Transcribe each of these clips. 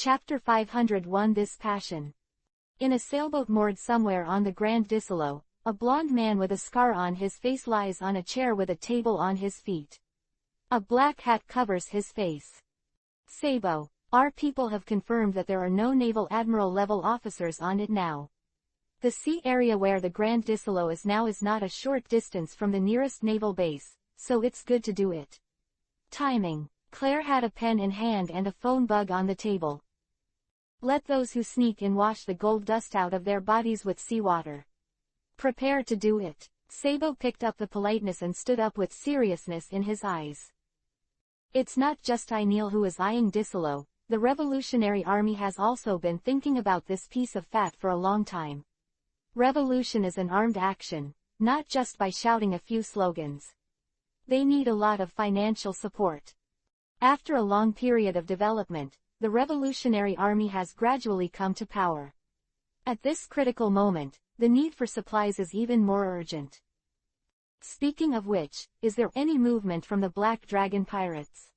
Chapter 501 This Passion. In a sailboat moored somewhere on the Grand Disolo, a blond man with a scar on his face lies on a chair with a table on his feet. A black hat covers his face. Sabo, our people have confirmed that there are no Naval Admiral-level officers on it now. The sea area where the Grand Disolo is now is not a short distance from the nearest naval base, so it's good to do it. Timing. Claire had a pen in hand and a phone bug on the table. Let those who sneak in wash the gold dust out of their bodies with seawater. Prepare to do it. Sabo picked up the politeness and stood up with seriousness in his eyes. It's not just Neil who is eyeing Disolo, the Revolutionary Army has also been thinking about this piece of fat for a long time. Revolution is an armed action, not just by shouting a few slogans. They need a lot of financial support. After a long period of development, the Revolutionary Army has gradually come to power. At this critical moment, the need for supplies is even more urgent. Speaking of which, is there any movement from the Black Dragon pirates?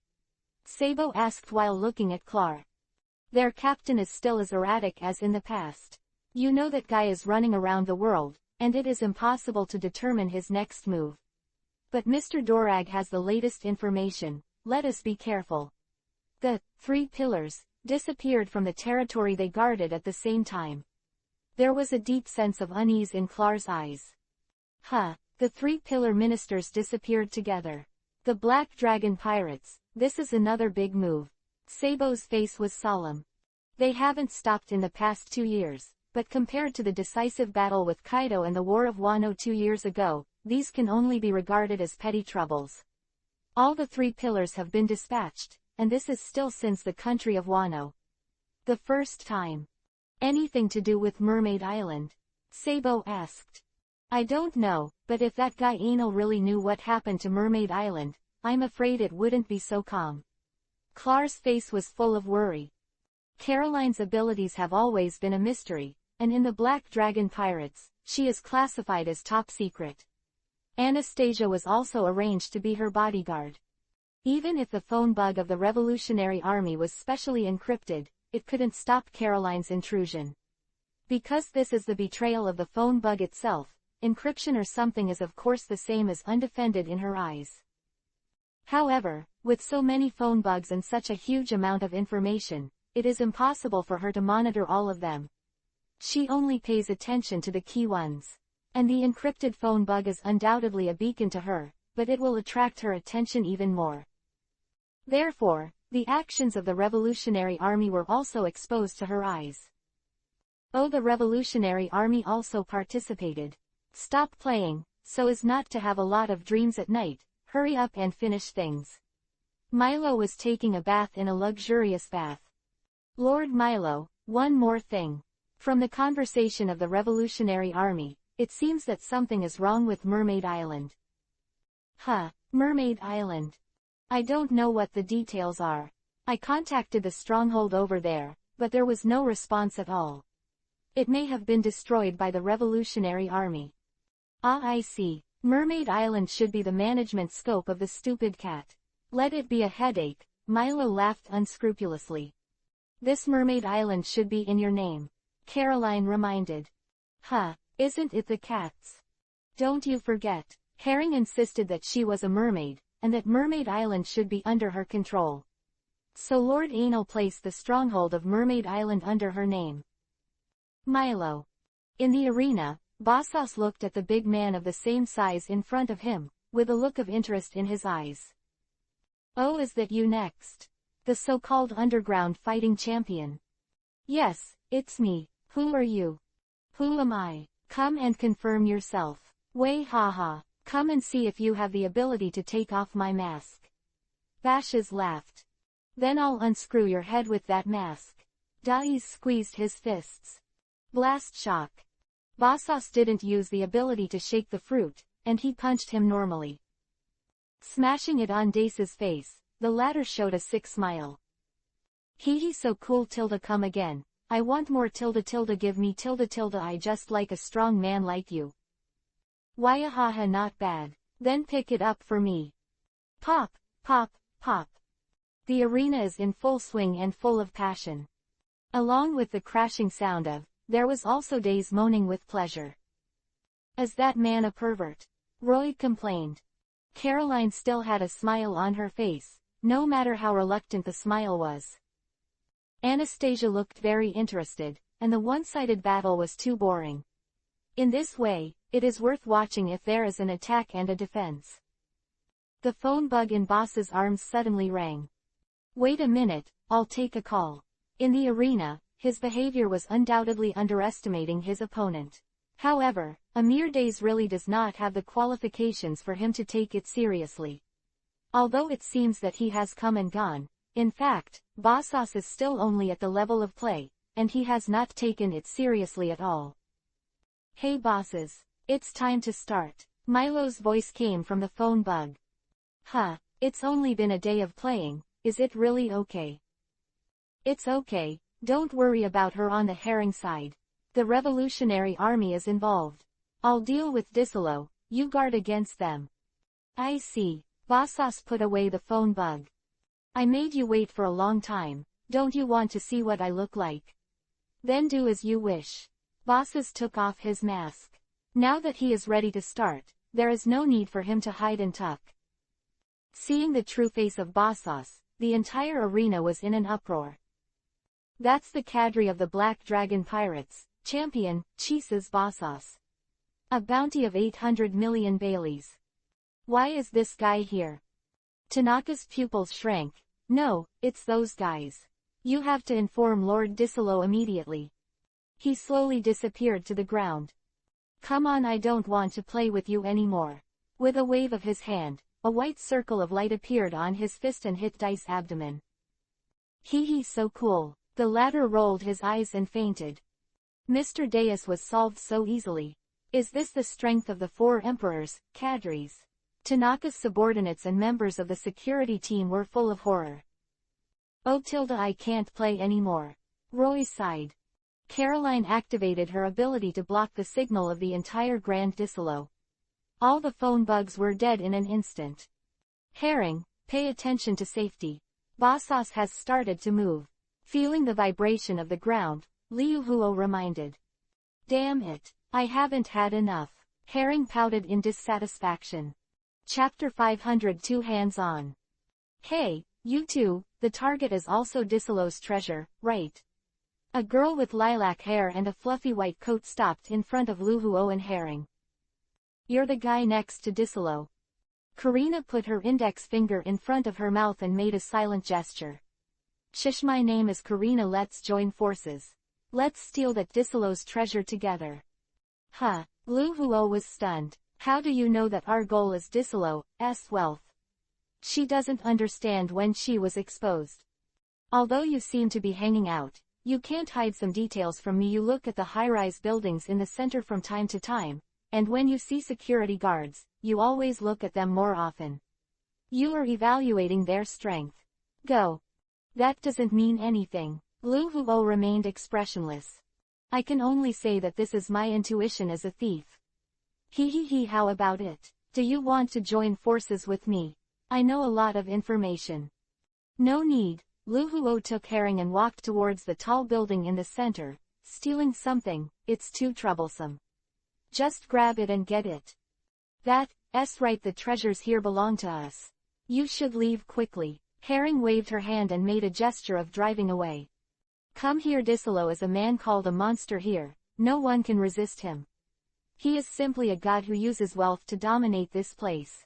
Sabo asked while looking at Claire. Their captain is still as erratic as in the past. You know that guy is running around the world, and it is impossible to determine his next move. But Mr. Dorag has the latest information. Let us be careful. The 3 pillars disappeared from the territory they guarded at the same time. There was a deep sense of unease in Claire's eyes. The 3 pillar ministers disappeared together. The Black Dragon pirates, this is another big move. Sabo's face was solemn. They haven't stopped in the past 2 years, but compared to the decisive battle with Kaido and the War of Wano 2 years ago, these can only be regarded as petty troubles. All the 3 pillars have been dispatched, and this is still since the country of Wano. The first time. Anything to do with Mermaid Island? Sabo asked. I don't know, but if that guy Anil really knew what happened to Mermaid Island, I'm afraid it wouldn't be so calm. Claire's face was full of worry. Caroline's abilities have always been a mystery, and in the Black Dragon Pirates, she is classified as top secret. Anastasia was also arranged to be her bodyguard. Even if the phone bug of the Revolutionary Army was specially encrypted, it couldn't stop Caroline's intrusion. Because this is the betrayal of the phone bug itself, encryption or something is of course the same as undefended in her eyes. However, with so many phone bugs and such a huge amount of information, it is impossible for her to monitor all of them. She only pays attention to the key ones. And the encrypted phone bug is undoubtedly a beacon to her, but it will attract her attention even more. Therefore, the actions of the Revolutionary Army were also exposed to her eyes. Oh, the Revolutionary Army also participated. Stop playing, so as not to have a lot of dreams at night, hurry up and finish things. Milo was taking a bath in a luxurious bath. Lord Milo, one more thing. From the conversation of the Revolutionary Army, it seems that something is wrong with Mermaid Island. Mermaid Island. I don't know what the details are. I contacted the stronghold over there, but there was no response at all. It may have been destroyed by the Revolutionary Army. I see. Mermaid Island should be the management scope of the stupid cat. Let it be a headache, Milo laughed unscrupulously. This Mermaid Island should be in your name, Caroline reminded. Isn't it the cat's? Don't you forget. Herring insisted that she was a mermaid, and that Mermaid Island should be under her control. So Lord Anil placed the stronghold of Mermaid Island under her name. Milo. In the arena, Bassos looked at the big man of the same size in front of him, with a look of interest in his eyes. Oh, is that you next? The so-called underground fighting champion. Yes, it's me. Who are you? Who am I? Come and confirm yourself. Way haha. Come and see if you have the ability to take off my mask. Bashes laughed. Then I'll unscrew your head with that mask. Dais squeezed his fists. Blast shock. Bassos didn't use the ability to shake the fruit, and he punched him normally. Smashing it on Dace's face, the latter showed a sick smile. Hee so cool tilde come again. I want more tilde give me tilde I just like a strong man like you. Waiahaha not bad. Then pick it up for me. Pop, pop, pop. The arena is in full swing and full of passion. Along with the crashing sound of, there was also Days moaning with pleasure. "Is that man a pervert?" Roy complained. Caroline still had a smile on her face, no matter how reluctant the smile was. Anastasia looked very interested, and the one-sided battle was too boring. In this way, it is worth watching if there is an attack and a defense. The phone bug in Boss's arms suddenly rang. "Wait a minute, I'll take a call." In the arena, his behavior was undoubtedly underestimating his opponent. However, Amir Days really does not have the qualifications for him to take it seriously. Although it seems that he has come and gone, in fact, Bossos is still only at the level of play, and he has not taken it seriously at all. "Hey bosses, it's time to start." Milo's voice came from the phone bug. "Huh, it's only been a day of playing, is it really okay?" "It's okay, don't worry about her on the herring side. The Revolutionary Army is involved. I'll deal with Disolo, you guard against them." "I see." Bossos put away the phone bug. "I made you wait for a long time, don't you want to see what I look like? Then do as you wish." Bossos took off his mask. Now that he is ready to start, there is no need for him to hide and tuck. Seeing the true face of Bossos, the entire arena was in an uproar. "That's the cadre of the Black Dragon Pirates, champion, Chises Bossos. A bounty of 800 million Baileys. Why is this guy here?" Tanaka's pupils shrank. "No, it's those guys. You have to inform Lord Disolo immediately." He slowly disappeared to the ground. "Come on, I don't want to play with you anymore." With a wave of his hand, a white circle of light appeared on his fist and hit Dice's abdomen. "Hee, so cool." The latter rolled his eyes and fainted. Mr. Deus was solved so easily. Is this the strength of the four emperors, cadres? Tanaka's subordinates and members of the security team were full of horror. "Oh I can't play anymore." Roy sighed. Caroline activated her ability to block the signal of the entire Grand Disolo. All the phone bugs were dead in an instant. "Herring, pay attention to safety. Bossos has started to move." Feeling the vibration of the ground, Liu Huo reminded. "Damn it, I haven't had enough." Herring pouted in dissatisfaction. Chapter 502 Hands-on. "Hey, you two, the target is also Disolo's treasure, right?" A girl with lilac hair and a fluffy white coat stopped in front of Liu Huo and Herring. "You're the guy next to Disolo." Karina put her index finger in front of her mouth and made a silent gesture. "Shush, my name is Karina, let's join forces. Let's steal that Disolo's treasure together." "Huh." Liu Huo was stunned. "How do you know that our goal is Disolo's wealth?" She doesn't understand when she was exposed. "Although you seem to be hanging out, you can't hide some details from me. You look at the high-rise buildings in the center from time to time, and when you see security guards, you always look at them more often. You are evaluating their strength. Go." "That doesn't mean anything." Liu Huo remained expressionless. "I can only say that this is my intuition as a thief." Hee, how about it? Do you want to join forces with me? I know a lot of information." "No need." Liu Huo took Herring and walked towards the tall building in the center. "Stealing something, it's too troublesome. Just grab it and get it." "That's right, the treasures here belong to us. You should leave quickly." Herring waved her hand and made a gesture of driving away. "Come here, Disolo is a man called a monster here, no one can resist him. He is simply a god who uses wealth to dominate this place."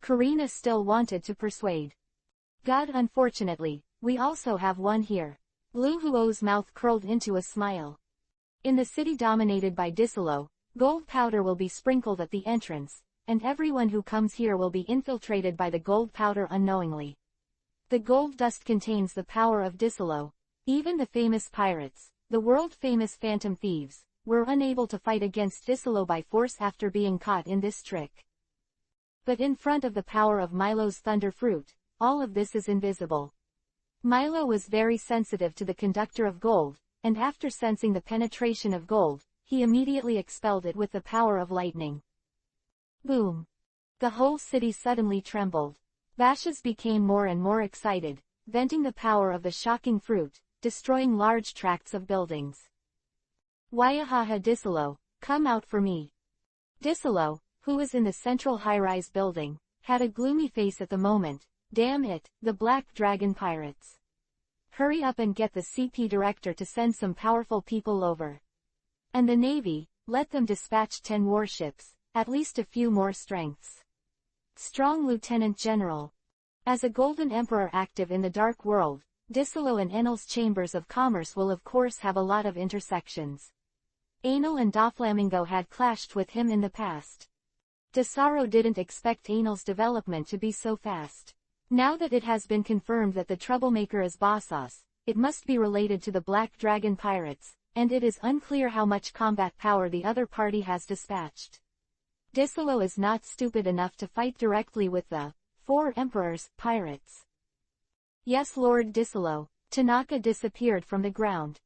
Karina still wanted to persuade. "God, unfortunately, we also have one here." Liu Huo's mouth curled into a smile. "In the city dominated by Disolo, gold powder will be sprinkled at the entrance, and everyone who comes here will be infiltrated by the gold powder unknowingly. The gold dust contains the power of Disolo. Even the famous pirates, the world-famous phantom thieves, were unable to fight against Disolo by force after being caught in this trick. But in front of the power of Milo's thunder fruit, all of this is invisible." Milo was very sensitive to the conductor of gold, and after sensing the penetration of gold, he immediately expelled it with the power of lightning. Boom! The whole city suddenly trembled. Bashas became more and more excited, venting the power of the shocking fruit. destroying large tracts of buildings. Waiahaha Disilo, come out for me. Disilo, who was in the central high-rise building, had a gloomy face at the moment. Damn it, the Black Dragon pirates. Hurry up and get the CP director to send some powerful people over. And the Navy, let them dispatch 10 warships, at least a few more strengths. Strong Lieutenant General. As a Golden Emperor active in the Dark World, Disilo and Enel's chambers of commerce will of course have a lot of intersections. Enel and Doflamingo had clashed with him in the past. Disaro didn't expect Enel's development to be so fast. Now that it has been confirmed that the troublemaker is Bossos, it must be related to the Black Dragon pirates, and it is unclear how much combat power the other party has dispatched. Disilo is not stupid enough to fight directly with the Four Emperors pirates. Yes, Lord Disilo. Tanaka disappeared from the ground.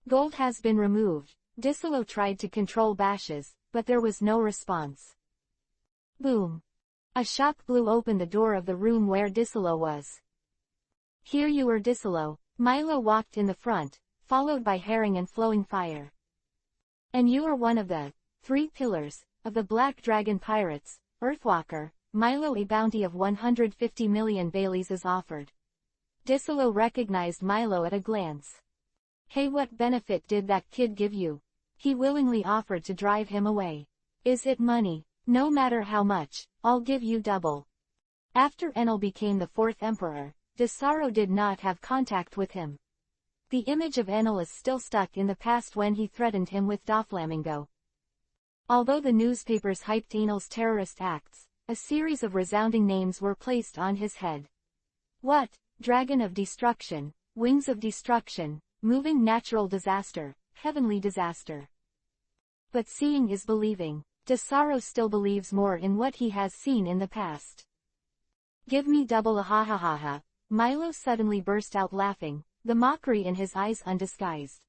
Gold has been removed. Disilo tried to control bashes, but there was no response. Boom. A shock blew open the door of the room where Disilo was. Here you are, Disilo. Milo walked in the front, followed by Herring and Flowing Fire. And you are one of the 3 pillars of the Black Dragon pirates, Earthwalker. Milo. A bounty of 150 million Baileys is offered. Disilo recognized Milo at a glance. Hey, what benefit did that kid give you? He willingly offered to drive him away. Is it money? No matter how much, I'll give you double. After Enel became the 4th emperor, Disaro did not have contact with him. The image of Enel is still stuck in the past when he threatened him with Doflamingo. Although the newspapers hyped Enel's terrorist acts, a series of resounding names were placed on his head. What? Dragon of Destruction, Wings of Destruction, Moving Natural Disaster, Heavenly Disaster. But seeing is believing. Disaro still believes more in what he has seen in the past. Give me double, a ha ha ha ha. Milo suddenly burst out laughing, the mockery in his eyes undisguised.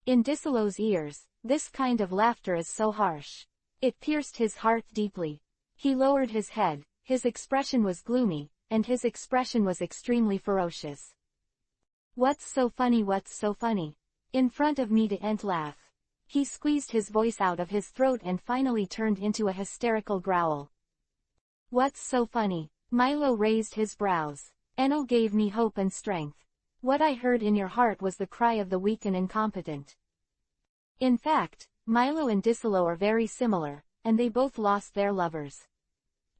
In Disilo's ears, this kind of laughter is so harsh. It pierced his heart deeply. He lowered his head, his expression was gloomy, and his expression was extremely ferocious. What's so funny? What's so funny? In front of me didn't laugh. He squeezed his voice out of his throat and finally turned into a hysterical growl. What's so funny? Milo raised his brows. Enel gave me hope and strength. What I heard in your heart was the cry of the weak and incompetent. In fact, Milo and Disilo are very similar, and they both lost their lovers.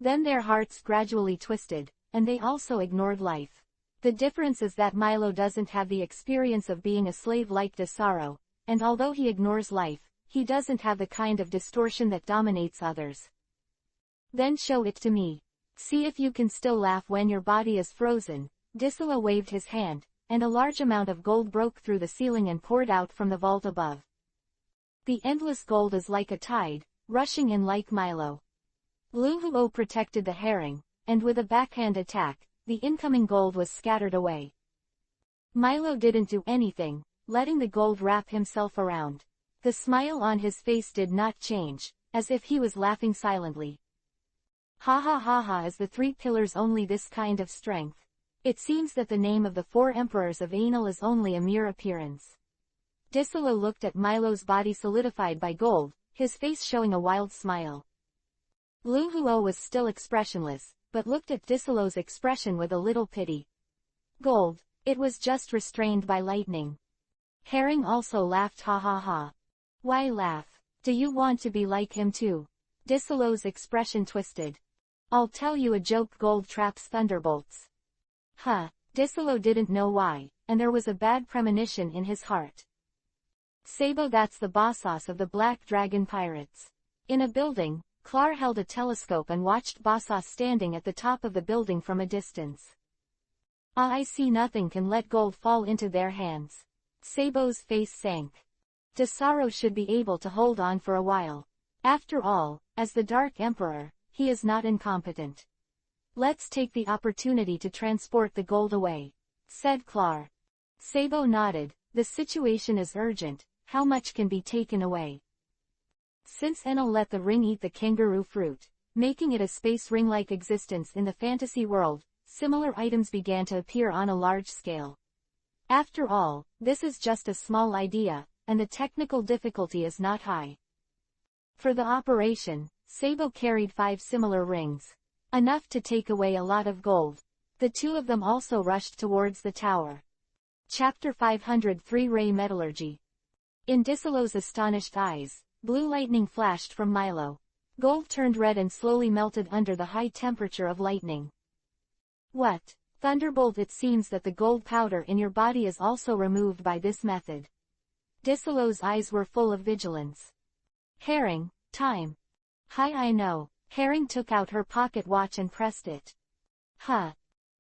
Then their hearts gradually twisted, and they also ignored life. The difference is that Milo doesn't have the experience of being a slave like Disaro. And although he ignores life, he doesn't have the kind of distortion that dominates others. Then show it to me. See if you can still laugh when your body is frozen. Disilo waved his hand, and a large amount of gold broke through the ceiling and poured out from the vault above. The endless gold is like a tide, rushing in like Milo. Luhuo protected the herring, and with a backhand attack, the incoming gold was scattered away. Milo didn't do anything, letting the gold wrap himself around. The smile on his face did not change, as if he was laughing silently. Ha ha ha ha, is the 3 pillars only this kind of strength? It seems that the name of the 4 emperors of Enel is only a mere appearance. Disilo looked at Milo's body solidified by gold, his face showing a wild smile. Luhuo was still expressionless, but looked at Disilo's expression with a little pity. Gold, it was just restrained by lightning. Herring also laughed, ha ha ha. Why laugh? Do you want to be like him too? Disilo's expression twisted. I'll tell you a joke, gold traps thunderbolts. Huh. Disilo didn't know why, and there was a bad premonition in his heart. Sabo, that's the Bossos of the Black Dragon pirates. In a building, Clar held a telescope and watched Bossos standing at the top of the building from a distance. I see, nothing can let gold fall into their hands. Sabo's face sank. Disaro should be able to hold on for a while. After all, as the Dark Emperor, he is not incompetent. Let's take the opportunity to transport the gold away, said Clar. Sabo nodded. The situation is urgent. How much can be taken away? Since Enel let the ring eat the kangaroo fruit, making it a space ring-like existence in the fantasy world, similar items began to appear on a large scale. After all, this is just a small idea, and the technical difficulty is not high. For the operation, Sabo carried 5 similar rings. Enough to take away a lot of gold. The two of them also rushed towards the tower. Chapter 503 Ray Metallurgy. In Disolo's astonished eyes, blue lightning flashed from Milo. Gold turned red and slowly melted under the high temperature of lightning. What? Thunderbolt, it seems that the gold powder in your body is also removed by this method. Disolo's eyes were full of vigilance. Herring, time. Hi, I know. Herring took out her pocket watch and pressed it. Huh.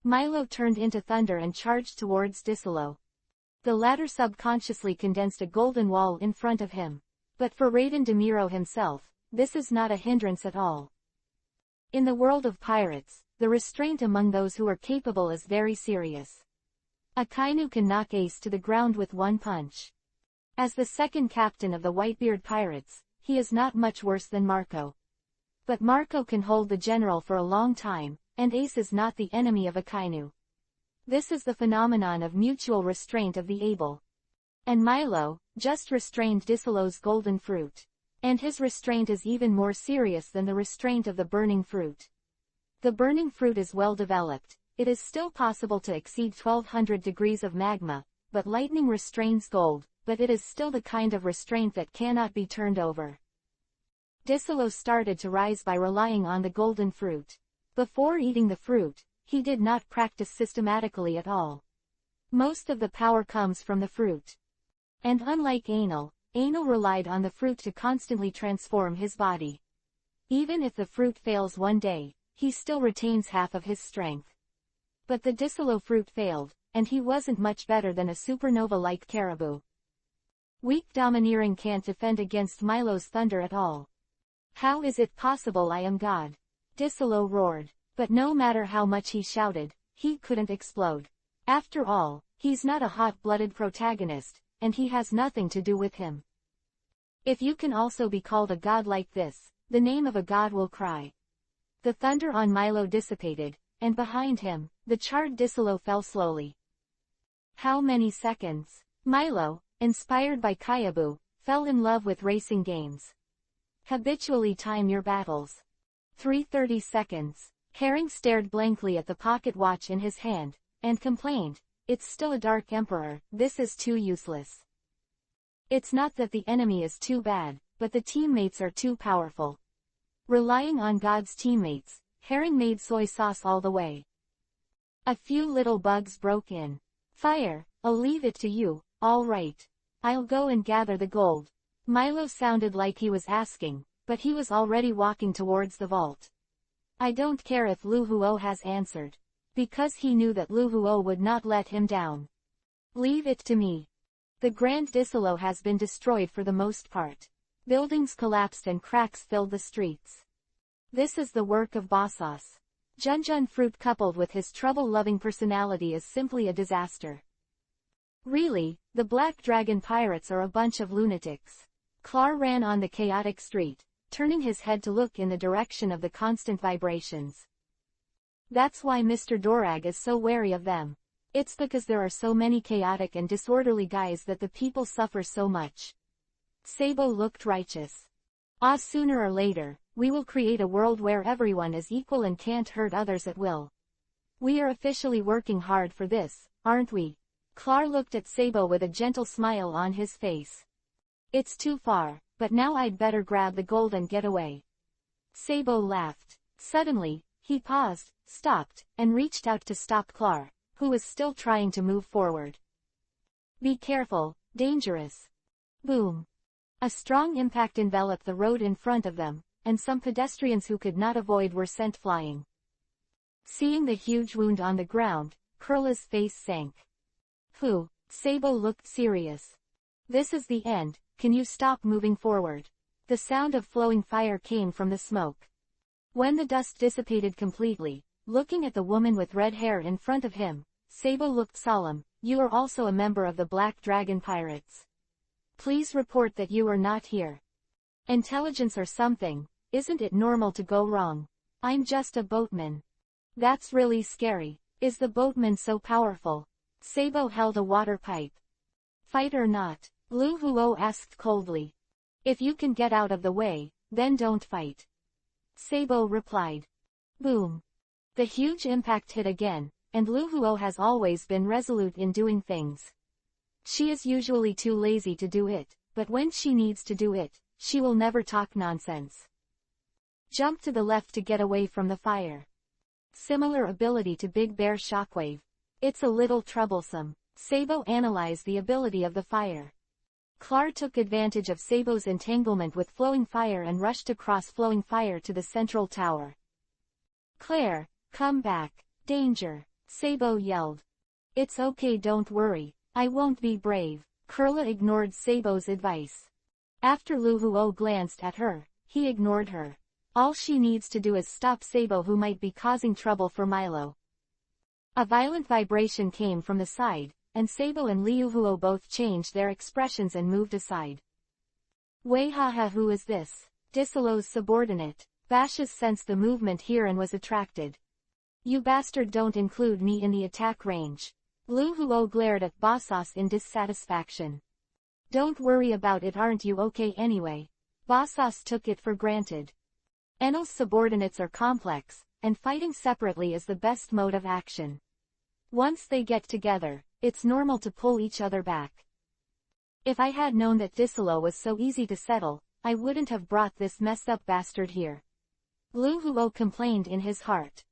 Milo turned into thunder and charged towards Disolo. The latter subconsciously condensed a golden wall in front of him. But for Raiden Demiro himself, this is not a hindrance at all. In the world of pirates, the restraint among those who are capable is very serious. A Kainu can knock Ace to the ground with one punch. As the second captain of the Whitebeard Pirates, he is not much worse than Marco. But Marco can hold the general for a long time, and Ace is not the enemy of a Kainu. This is the phenomenon of mutual restraint of the able. And Milo just restrained Disolo's golden fruit. And his restraint is even more serious than the restraint of the burning fruit. The burning fruit is well developed. It is still possible to exceed 1200 degrees of magma, but lightning restrains gold, but it is still the kind of restraint that cannot be turned over. Disolo started to rise by relying on the golden fruit. Before eating the fruit, he did not practice systematically at all. Most of the power comes from the fruit. And unlike Anal relied on the fruit to constantly transform his body. Even if the fruit fails one day, he still retains half of his strength. But the Disolo fruit failed, and he wasn't much better than a supernova like Caribou. Weak Domineering can't defend against Milo's thunder at all. How is it possible I am God? Disolo roared. But no matter how much he shouted, he couldn't explode. After all, he's not a hot-blooded protagonist, and he has nothing to do with him. If you can also be called a god like this, the name of a god will cry. The thunder on Milo dissipated, and behind him, the charred Disolo fell slowly. How many seconds? Milo, inspired by Kayaboo, fell in love with racing games. Habitually time your battles. 3:30 seconds. Herring stared blankly at the pocket watch in his hand, and complained, "It's still a Dark Emperor, this is too useless." It's not that the enemy is too bad, but the teammates are too powerful. Relying on God's teammates, Herring made soy sauce all the way. A few little bugs broke in. "Fire, I'll leave it to you, all right. I'll go and gather the gold." Milo sounded like he was asking, but he was already walking towards the vault. I don't care if Lu Huo has answered. Because he knew that Lu Huo would not let him down. Leave it to me. The Grand Disolo has been destroyed for the most part. Buildings collapsed and cracks filled the streets. This is the work of Bossos. Junjun Fruit coupled with his trouble-loving personality is simply a disaster. Really, the Black Dragon Pirates are a bunch of lunatics. Clar ran on the chaotic street, turning his head to look in the direction of the constant vibrations. That's why Mr. Dorag is so wary of them. It's because there are so many chaotic and disorderly guys that the people suffer so much. Sabo looked righteous. Sooner or later, we will create a world where everyone is equal and can't hurt others at will. We are officially working hard for this, aren't we? Clar looked at Sabo with a gentle smile on his face. It's too far, but now I'd better grab the gold and get away. Sabo laughed. Suddenly, he paused, stopped, and reached out to stop Clar, who was still trying to move forward. Be careful, dangerous. Boom. A strong impact enveloped the road in front of them, and some pedestrians who could not avoid were sent flying. Seeing the huge wound on the ground, Kurla's face sank. Phew, Sabo looked serious. This is the end, can you stop moving forward? The sound of flowing fire came from the smoke. When the dust dissipated completely, looking at the woman with red hair in front of him, Sabo looked solemn. You are also a member of the Black Dragon Pirates. Please report that you are not here. Intelligence or something, isn't it normal to go wrong? I'm just a boatman. That's really scary. Is the boatman so powerful? Sabo held a water pipe. Fight or not? Lu Huo asked coldly. If you can get out of the way, then don't fight. Sabo replied. Boom. The huge impact hit again, and Lu Huo has always been resolute in doing things. She is usually too lazy to do it, but when she needs to do it, she will never talk nonsense. Jump to the left to get away from the fire. Similar ability to Big Bear Shockwave. It's a little troublesome. Sabo analyzed the ability of the fire. Clar took advantage of Sabo's entanglement with flowing fire and rushed across flowing fire to the central tower. Claire, come back. Danger. Sabo yelled. It's okay, don't worry. I won't be brave. Kurla ignored Sabo's advice. After Lu Huo glanced at her, he ignored her. All she needs to do is stop Sabo, who might be causing trouble for Milo. A violent vibration came from the side, and Sabo and Liu Huo both changed their expressions and moved aside. Weihaha, who is this? Disolo's subordinate. Bashes sensed the movement here and was attracted. You bastard, don't include me in the attack range. Lu Huo glared at Bassos in dissatisfaction. Don't worry about it, aren't you okay anyway? Bassos took it for granted. Enel's subordinates are complex, and fighting separately is the best mode of action. Once they get together, it's normal to pull each other back. If I had known that Disolo was so easy to settle, I wouldn't have brought this messed up bastard here. Lu Huo complained in his heart.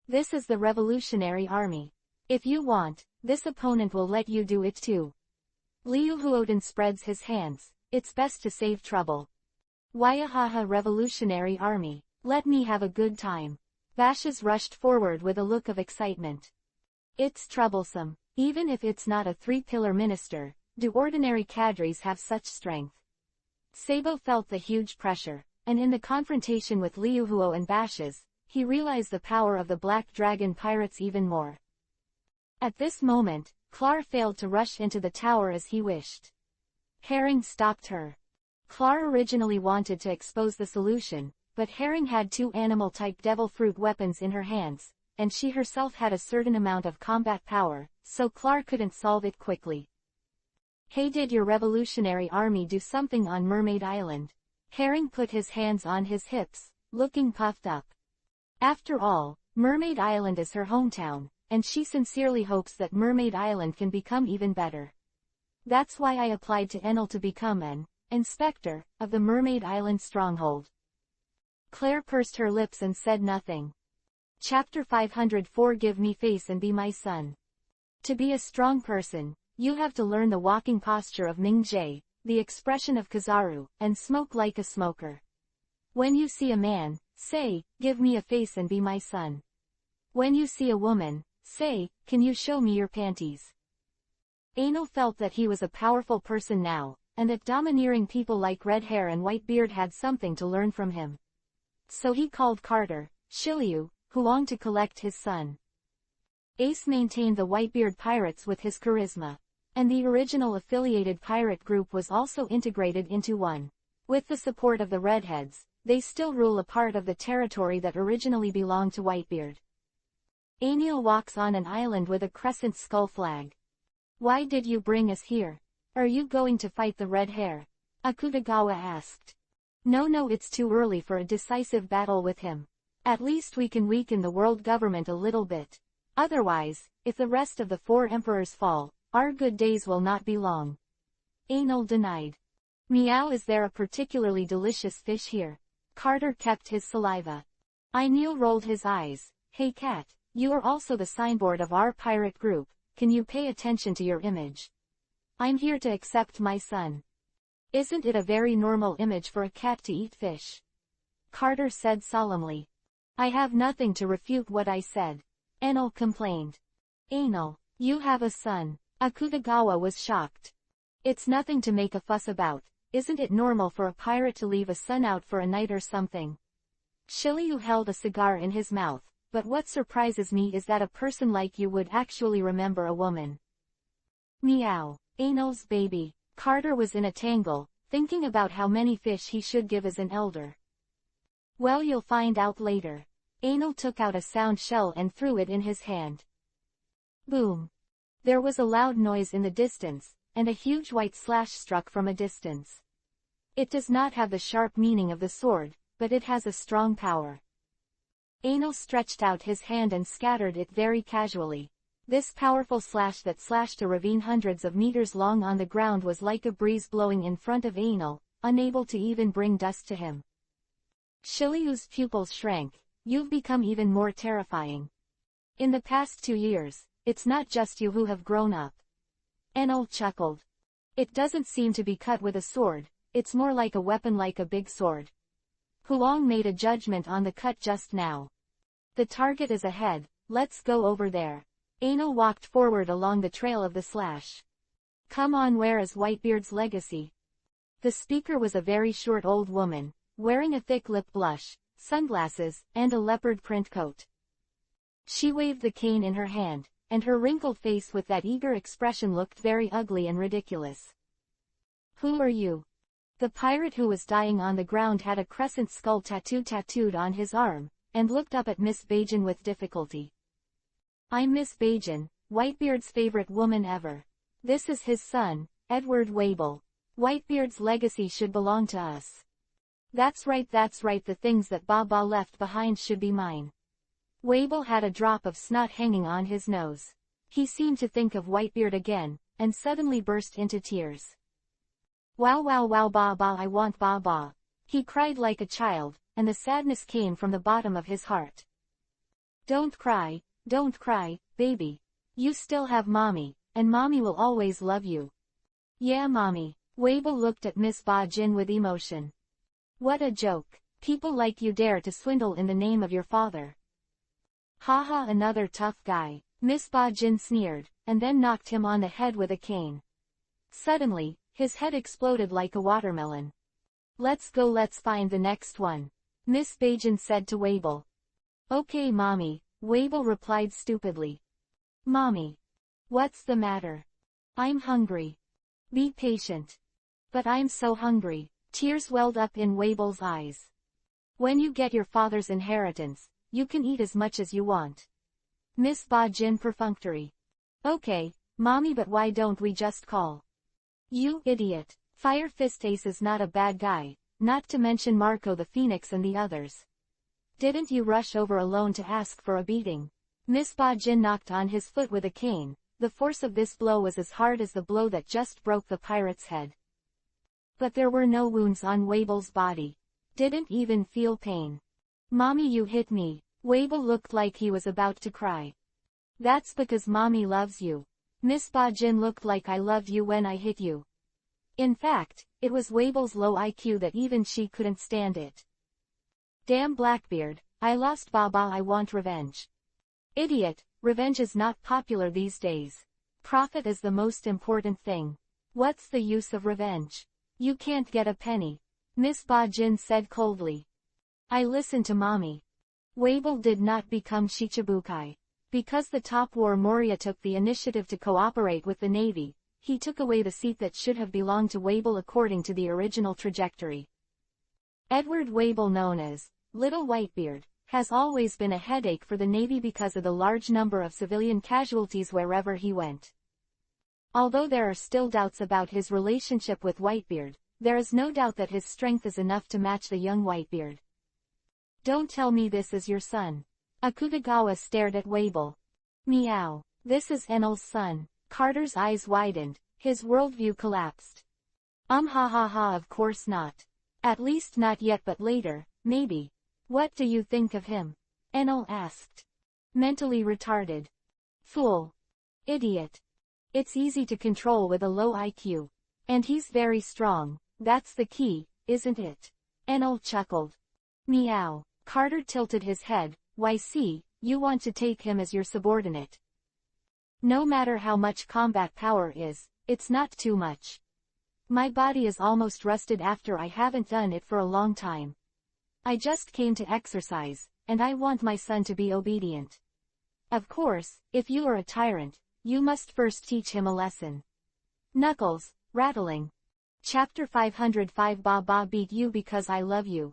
This is the Revolutionary Army. If you want, this opponent will let you do it too. Liu Huodin spreads his hands. It's best to save trouble. Waiahaha, Revolutionary Army. Let me have a good time. Bashes rushed forward with a look of excitement. It's troublesome. Even if it's not a three-pillar minister, do ordinary cadres have such strength? Sabo felt the huge pressure, and in the confrontation with Liu Huo and Bashes, he realized the power of the Black Dragon pirates even more. At this moment, Clar failed to rush into the tower as he wished. Herring stopped her. Clar originally wanted to expose the solution, but Herring had two animal-type devil fruit weapons in her hands, and she herself had a certain amount of combat power, so Clar couldn't solve it quickly. Hey, did your Revolutionary Army do something on Mermaid Island? Herring put his hands on his hips, looking puffed up. After all, Mermaid Island is her hometown, and she sincerely hopes that Mermaid Island can become even better. That's why I applied to Enel to become an inspector of the Mermaid Island stronghold. Claire pursed her lips and said nothing. Chapter 504, Give me face and be my son. To be a strong person, you have to learn the walking posture of Ming-Jie, the expression of Kizaru, and smoke like a smoker. When you see a man, say, give me a face and be my son. When you see a woman, say, can you show me your panties? Enel felt that he was a powerful person now, and that domineering people like Red Hair and Whitebeard had something to learn from him. So he called Carter, Shiliu, who longed to collect his son. Ace maintained the Whitebeard pirates with his charisma, and the original affiliated pirate group was also integrated into one. With the support of the Redheads, they still rule a part of the territory that originally belonged to Whitebeard. Aniel walks on an island with a crescent skull flag. Why did you bring us here? Are you going to fight the Red Hair? Akutagawa asked. No, it's too early for a decisive battle with him. At least we can weaken the world government a little bit. Otherwise, if the rest of the four emperors fall, our good days will not be long. Enel denied. Meow, is there a particularly delicious fish here? Carter kept his saliva. Enel rolled his eyes. Hey cat, you are also the signboard of our pirate group, can you pay attention to your image? I'm here to accept my son. Isn't it a very normal image for a cat to eat fish? Carter said solemnly. I have nothing to refute what I said. Enel complained. Enel, you have a son. Akutagawa was shocked. It's nothing to make a fuss about. Isn't it normal for a pirate to leave a son out for a night or something? Shiliu held a cigar in his mouth, but what surprises me is that a person like you would actually remember a woman. Meow. Enel's baby. Carter was in a tangle, thinking about how many fish he should give as an elder. Well, you'll find out later. Enel took out a sound shell and threw it in his hand. Boom. There was a loud noise in the distance, and a huge white slash struck from a distance. It does not have the sharp meaning of the sword, but it has a strong power. Anil stretched out his hand and scattered it very casually. This powerful slash that slashed a ravine hundreds of meters long on the ground was like a breeze blowing in front of Anil, unable to even bring dust to him. Shiliu's pupils shrank. You've become even more terrifying. In the past 2 years, it's not just you who have grown up. Anil chuckled. It doesn't seem to be cut with a sword, it's more like a weapon, like a big sword. Huang made a judgment on the cut just now. The target is ahead, let's go over there. Anil walked forward along the trail of the slash. Come on, where is Whitebeard's legacy? The speaker was a very short old woman, wearing a thick lip blush, sunglasses, and a leopard print coat. She waved the cane in her hand, and her wrinkled face with that eager expression looked very ugly and ridiculous. Who are you? The pirate who was dying on the ground had a crescent skull tattooed on his arm, and looked up at Miss Bajan with difficulty. I'm Miss Bajan, Whitebeard's favorite woman ever. This is his son, Edward Wable. Whitebeard's legacy should belong to us. That's right, the things that Baba left behind should be mine. Wable had a drop of snot hanging on his nose. He seemed to think of Whitebeard again, and suddenly burst into tears. Wow, Baba, I want Baba. He cried like a child, and the sadness came from the bottom of his heart. Don't cry, baby. You still have Mommy, and Mommy will always love you. Yeah, Mommy. Wable looked at Miss Bajan with emotion. What a joke. People like you dare to swindle in the name of your father. Haha, another tough guy. Miss Bajan sneered, and then knocked him on the head with a cane. Suddenly, his head exploded like a watermelon. Let's go, let's find the next one, Miss Bajan said to Wable. Okay, Mommy, Wable replied stupidly. Mommy. What's the matter? I'm hungry. Be patient. But I'm so hungry. Tears welled up in Wable's eyes. When you get your father's inheritance, you can eat as much as you want. Miss Bajan perfunctory. Okay, Mommy, but why don't we just call? You idiot. Fire Fist Ace is not a bad guy, not to mention Marco the Phoenix and the others. Didn't you rush over alone to ask for a beating? Miss Bajan knocked on his foot with a cane. The force of this blow was as hard as the blow that just broke the pirate's head. But there were no wounds on Wable's body. Didn't even feel pain. Mommy, you hit me. Wable looked like he was about to cry. That's because Mommy loves you. Miss Bajan looked like I loved you when I hit you. In fact, it was Wable's low IQ that even she couldn't stand it. Damn Blackbeard, I lost Baba, I want revenge. Idiot, revenge is not popular these days. Profit is the most important thing. What's the use of revenge? You can't get a penny. Miss Bajan said coldly. I listened to Mommy. Wable did not become Shichibukai. Because the top war Moria took the initiative to cooperate with the Navy, he took away the seat that should have belonged to Wable according to the original trajectory. Edward Wable, known as Little Whitebeard, has always been a headache for the Navy because of the large number of civilian casualties wherever he went. Although there are still doubts about his relationship with Whitebeard, there is no doubt that his strength is enough to match the young Whitebeard. Don't tell me this is your son. Akutagawa stared at Wable. Meow. This is Enel's son. Carter's eyes widened, his worldview collapsed. Of course not. At least not yet, but later, maybe. What do you think of him? Enel asked. Mentally retarded. Fool. Idiot. It's easy to control with a low IQ. And he's very strong, that's the key, isn't it? Enel chuckled. Meow. Carter tilted his head. Why, see, you want to take him as your subordinate. No matter how much combat power is, it's not too much. My body is almost rusted after I haven't done it for a long time. I just came to exercise, and I want my son to be obedient. Of course, if you are a tyrant, you must first teach him a lesson. Knuckles, rattling. Chapter 505 Baba beat you because I love you.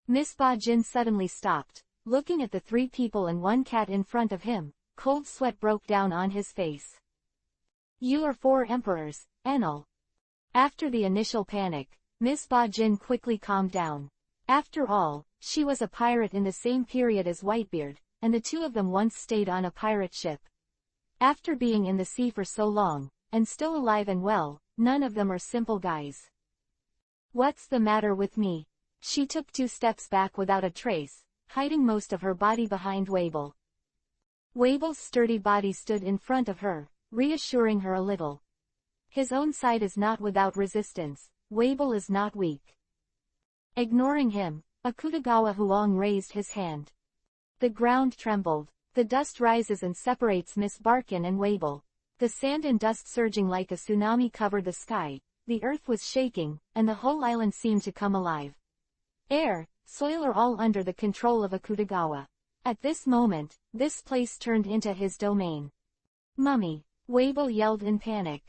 Miss Bajan suddenly stopped. Looking at the 3 people and 1 cat in front of him, cold sweat broke down on his face. You are 4 emperors, Enel. After the initial panic, Miss Ba Jin quickly calmed down. After all, she was a pirate in the same period as Whitebeard, and the two of them once stayed on a pirate ship. After being in the sea for so long, and still alive and well, none of them are simple guys. What's the matter with me? She took 2 steps back without a trace, hiding most of her body behind Wabel. Wabel's sturdy body stood in front of her, reassuring her a little. His own side is not without resistance, Wabel is not weak. Ignoring him, Akutagawa Huang raised his hand. The ground trembled. The dust rises and separates Miss Barkin and Wabel. The sand and dust surging like a tsunami covered the sky, the earth was shaking, and the whole island seemed to come alive. Air, soil are all under the control of Akutagawa. At this moment, this place turned into his domain. Mummy! Wabel yelled in panic.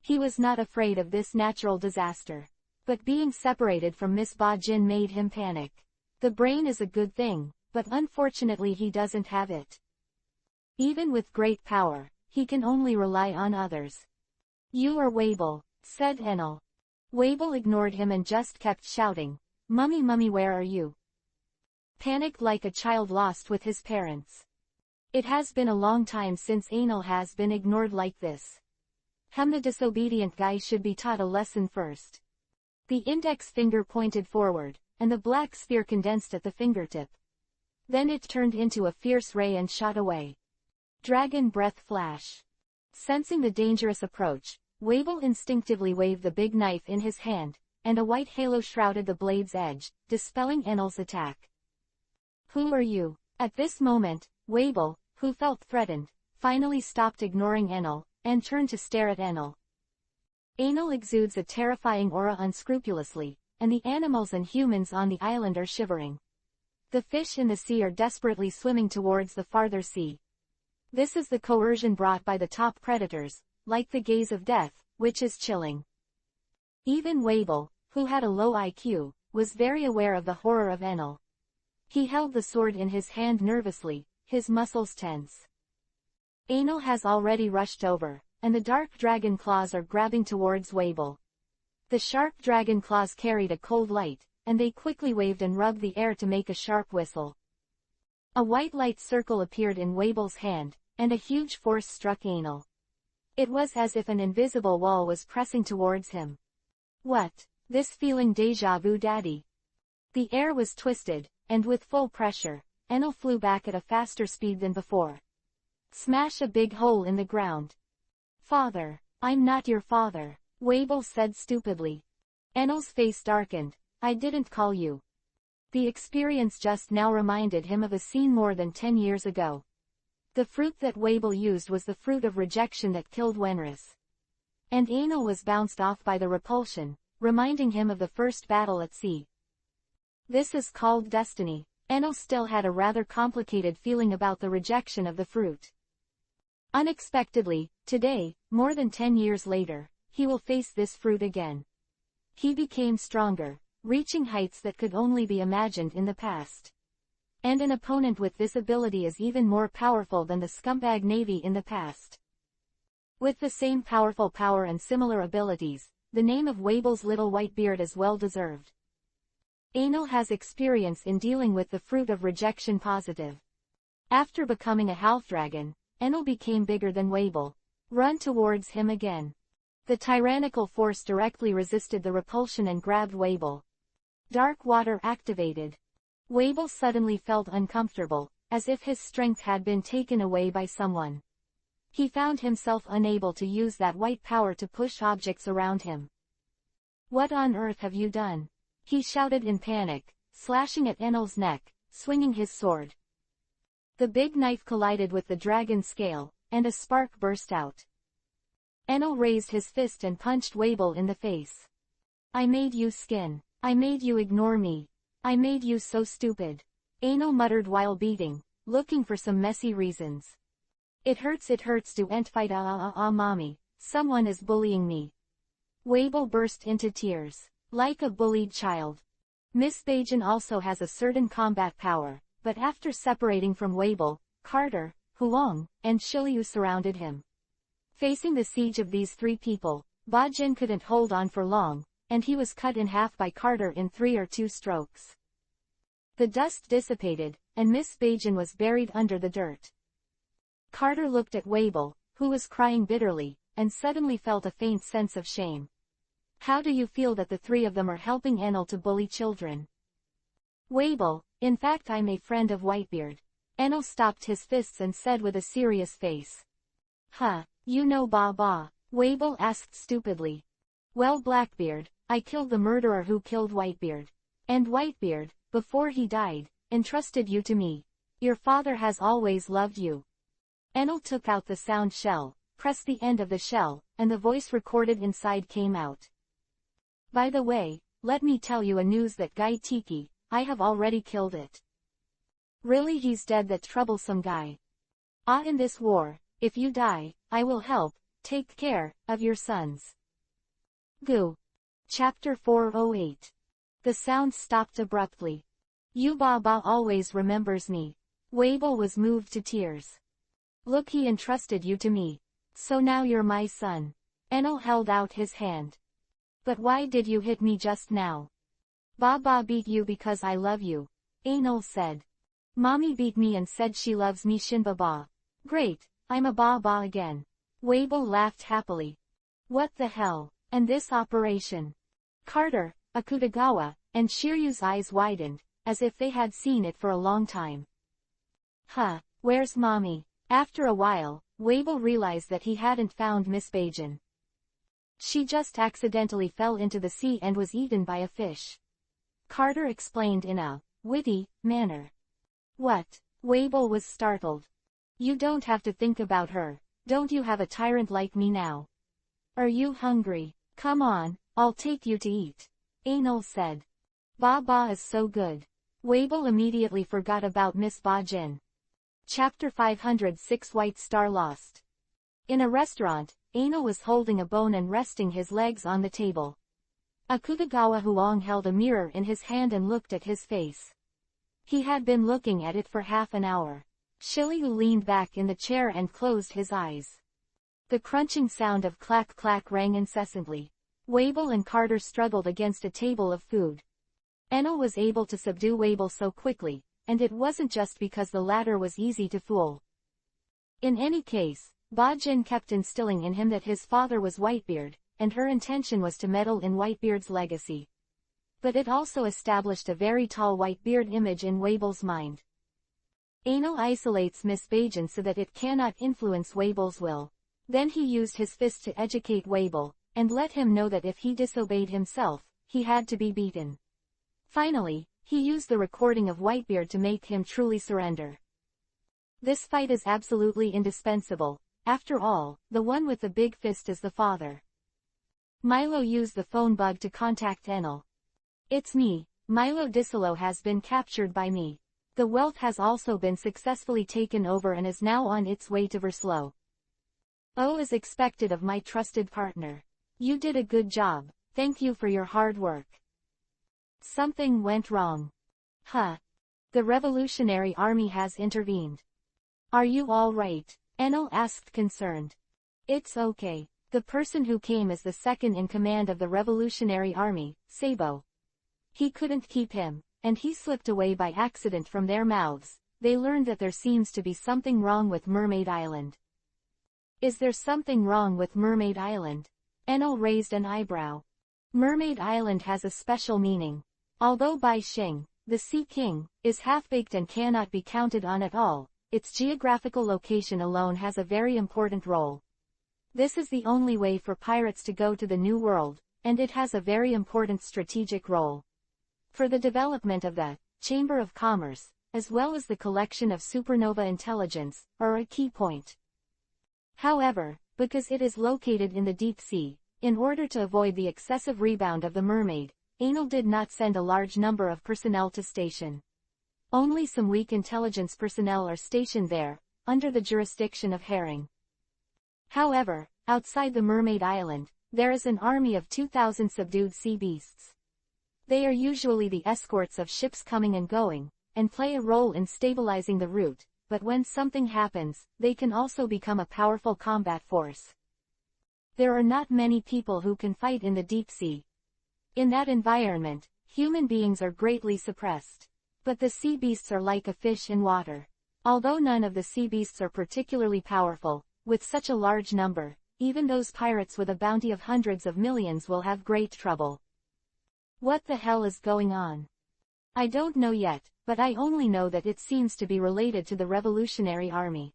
He was not afraid of this natural disaster. But being separated from Miss Ba Jin made him panic. The brain is a good thing, but unfortunately he doesn't have it. Even with great power, he can only rely on others. You are Wabel, said Enel. Wabel ignored him and just kept shouting, Mummy, Mummy, where are you? Panicked like a child lost with his parents. It has been a long time since Enel has been ignored like this. The disobedient guy should be taught a lesson first. The index finger pointed forward, and the black sphere condensed at the fingertip. Then it turned into a fierce ray and shot away. Dragon breath flash. Sensing the dangerous approach, Wabel instinctively waved the big knife in his hand, and a white halo shrouded the blade's edge, dispelling Enel's attack. Who are you? At this moment, Wabel, who felt threatened, finally stopped ignoring Enel, and turned to stare at Enel. Enel exudes a terrifying aura unscrupulously, and the animals and humans on the island are shivering. The fish in the sea are desperately swimming towards the farther sea. This is the coercion brought by the top predators, like the gaze of death, which is chilling. Even Wabel, who had a low IQ, was very aware of the horror of Enel. He held the sword in his hand nervously, his muscles tense. Enel has already rushed over, and the dark dragon claws are grabbing towards Wabel. The sharp dragon claws carried a cold light, and they quickly waved and rubbed the air to make a sharp whistle. A white light circle appeared in Wabel's hand, and a huge force struck Enel. It was as if an invisible wall was pressing towards him. What? This feeling déjà vu, daddy? The air was twisted, and with full pressure, Enel flew back at a faster speed than before. Smash a big hole in the ground. Father, I'm not your father, Wabel said stupidly. Enel's face darkened. I didn't call you. The experience just now reminded him of a scene more than 10 years ago. The fruit that Wabel used was the fruit of rejection that killed Wenris. And Enel was bounced off by the repulsion, reminding him of the first battle at sea. This is called destiny. Enel still had a rather complicated feeling about the rejection of the fruit. Unexpectedly, today, more than 10 years later, he will face this fruit again. He became stronger, reaching heights that could only be imagined in the past. And an opponent with this ability is even more powerful than the scumbag Navy in the past. With the same powerful power and similar abilities, the name of Wabel's little white beard is well deserved. Enel has experience in dealing with the fruit of rejection positive. After becoming a half-dragon, Enel became bigger than Wabel. Run towards him again. The tyrannical force directly resisted the repulsion and grabbed Wabel. Dark water activated. Wabel suddenly felt uncomfortable, as if his strength had been taken away by someone. He found himself unable to use that white power to push objects around him. What on earth have you done? He shouted in panic, slashing at Enel's neck, swinging his sword. The big knife collided with the dragon's scale, and a spark burst out. Enel raised his fist and punched Wabel in the face. I made you skin. I made you ignore me. I made you so stupid. Enel muttered while beating, looking for some messy reasons. It hurts to end fight mommy, someone is bullying me. Wabel burst into tears, like a bullied child. Miss Bajan also has a certain combat power, but after separating from Wabel, Carter, Huang, and Shiliu surrounded him. Facing the siege of these 3 people, Ba Jin couldn't hold on for long, and he was cut in half by Carter in 3 or 2 strokes. The dust dissipated, and Miss Bajin was buried under the dirt. Carter looked at Wabel, who was crying bitterly, and suddenly felt a faint sense of shame. How do you feel that the 3 of them are helping Enel to bully children? Wabel, in fact I'm a friend of Whitebeard. Enel stopped his fists and said with a serious face. Huh, you know Ba, Wabel asked stupidly. Well Blackbeard, I killed the murderer who killed Whitebeard. And Whitebeard, before he died, entrusted you to me. Your father has always loved you. Enel took out the sound shell, pressed the end of the shell, and the voice recorded inside came out. By the way, let me tell you a news that guy Tiki, I have already killed it. Really he's dead, that troublesome guy. In this war, if you die, I will help, take care, of your sons. Goo. Chapter 408. The sound stopped abruptly. You Ba always remembers me. Wabel was moved to tears. Look, he entrusted you to me. So now you're my son. Enel held out his hand. But why did you hit me just now? Ba beat you because I love you. Enel said. Mommy beat me and said she loves me Shinbaba. Great, I'm a Ba again. Wabel laughed happily. What the hell? And this operation? Carter, Akutagawa, and Shiryu's eyes widened, as if they had seen it for a long time. Huh, where's Mommy? After a while, Wabel realized that he hadn't found Miss Bajin. She just accidentally fell into the sea and was eaten by a fish. Carter explained in a witty manner. What? Wabel was startled. You don't have to think about her. Don't you have a tyrant like me now? Are you hungry? Come on, I'll take you to eat. Enel said. Ba is so good. Wabel immediately forgot about Miss Bajin. Chapter 506 White Star Lost. In a restaurant, Enel was holding a bone and resting his legs on the table. Akutagawa Huang held a mirror in his hand and looked at his face. He had been looking at it for half an hour. Shiryu leaned back in the chair and closed his eyes. The crunching sound of clack rang incessantly. Wabel and Carter struggled against a table of food. Enel was able to subdue Wabel so quickly, and it wasn't just because the latter was easy to fool. In any case, Bajin kept instilling in him that his father was Whitebeard, and her intention was to meddle in Whitebeard's legacy. But it also established a very tall Whitebeard image in Wabel's mind. Enel isolates Miss Bajin so that it cannot influence Wabel's will. Then he used his fist to educate Wabel, and let him know that if he disobeyed himself, he had to be beaten. Finally, he used the recording of Whitebeard to make him truly surrender. This fight is absolutely indispensable. After all, the one with the big fist is the father. Milo used the phone bug to contact Enel. It's me, Milo Disolo has been captured by me. The wealth has also been successfully taken over and is now on its way to Verslow. As expected of my trusted partner. You did a good job, thank you for your hard work. Something went wrong. Huh. The Revolutionary Army has intervened. Are you all right? Enel asked concerned. It's okay. The person who came is the second in command of the Revolutionary Army, Sabo. He couldn't keep him, and he slipped away by accident from their mouths. They learned that there seems to be something wrong with Mermaid Island. Is there something wrong with Mermaid Island? Enel raised an eyebrow. Mermaid Island has a special meaning. Although Bai Xing, the Sea King, is half-baked and cannot be counted on at all, its geographical location alone has a very important role. This is the only way for pirates to go to the New World, and it has a very important strategic role. For the development of the Chamber of Commerce, as well as the collection of supernova intelligence, are a key point. However, because it is located in the deep sea, in order to avoid the excessive rebound of the mermaid, Enel did not send a large number of personnel to station. Only some weak intelligence personnel are stationed there, under the jurisdiction of Herring. However, outside the Mermaid Island, there is an army of 2,000 subdued sea beasts. They are usually the escorts of ships coming and going, and play a role in stabilizing the route, but when something happens, they can also become a powerful combat force. There are not many people who can fight in the deep sea. In that environment, human beings are greatly suppressed. But the sea beasts are like a fish in water. Although none of the sea beasts are particularly powerful, with such a large number, even those pirates with a bounty of hundreds of millions will have great trouble. What the hell is going on? I don't know yet, but I only know that it seems to be related to the Revolutionary Army.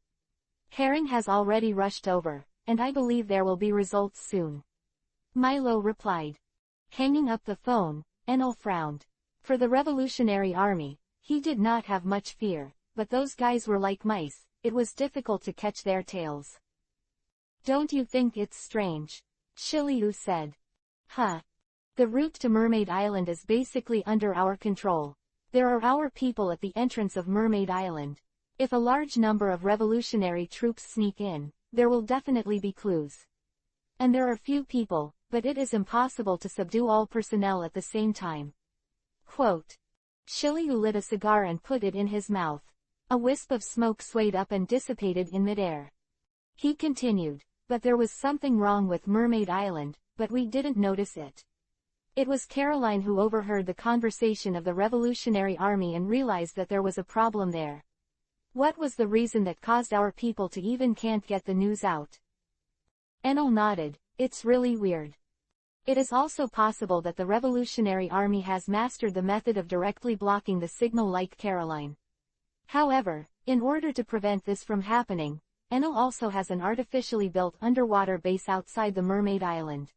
Herring has already rushed over, and I believe there will be results soon. Milo replied. Hanging up the phone, Enel frowned. For the Revolutionary Army, he did not have much fear, but those guys were like mice, it was difficult to catch their tails. Don't you think it's strange? Shiliu said. Huh. The route to Mermaid Island is basically under our control. There are our people at the entrance of Mermaid Island. If a large number of revolutionary troops sneak in, there will definitely be clues. And there are few people, but it is impossible to subdue all personnel at the same time. Quote. Shiliu lit a cigar and put it in his mouth. A wisp of smoke swayed up and dissipated in midair. He continued, but there was something wrong with Mermaid Island, but we didn't notice it. It was Caroline who overheard the conversation of the Revolutionary Army and realized that there was a problem there. What was the reason that caused our people to even can't get the news out? Enel nodded. It's really weird. It is also possible that the Revolutionary Army has mastered the method of directly blocking the signal like Caroline. However, in order to prevent this from happening, Enel also has an artificially built underwater base outside the Mermaid Island.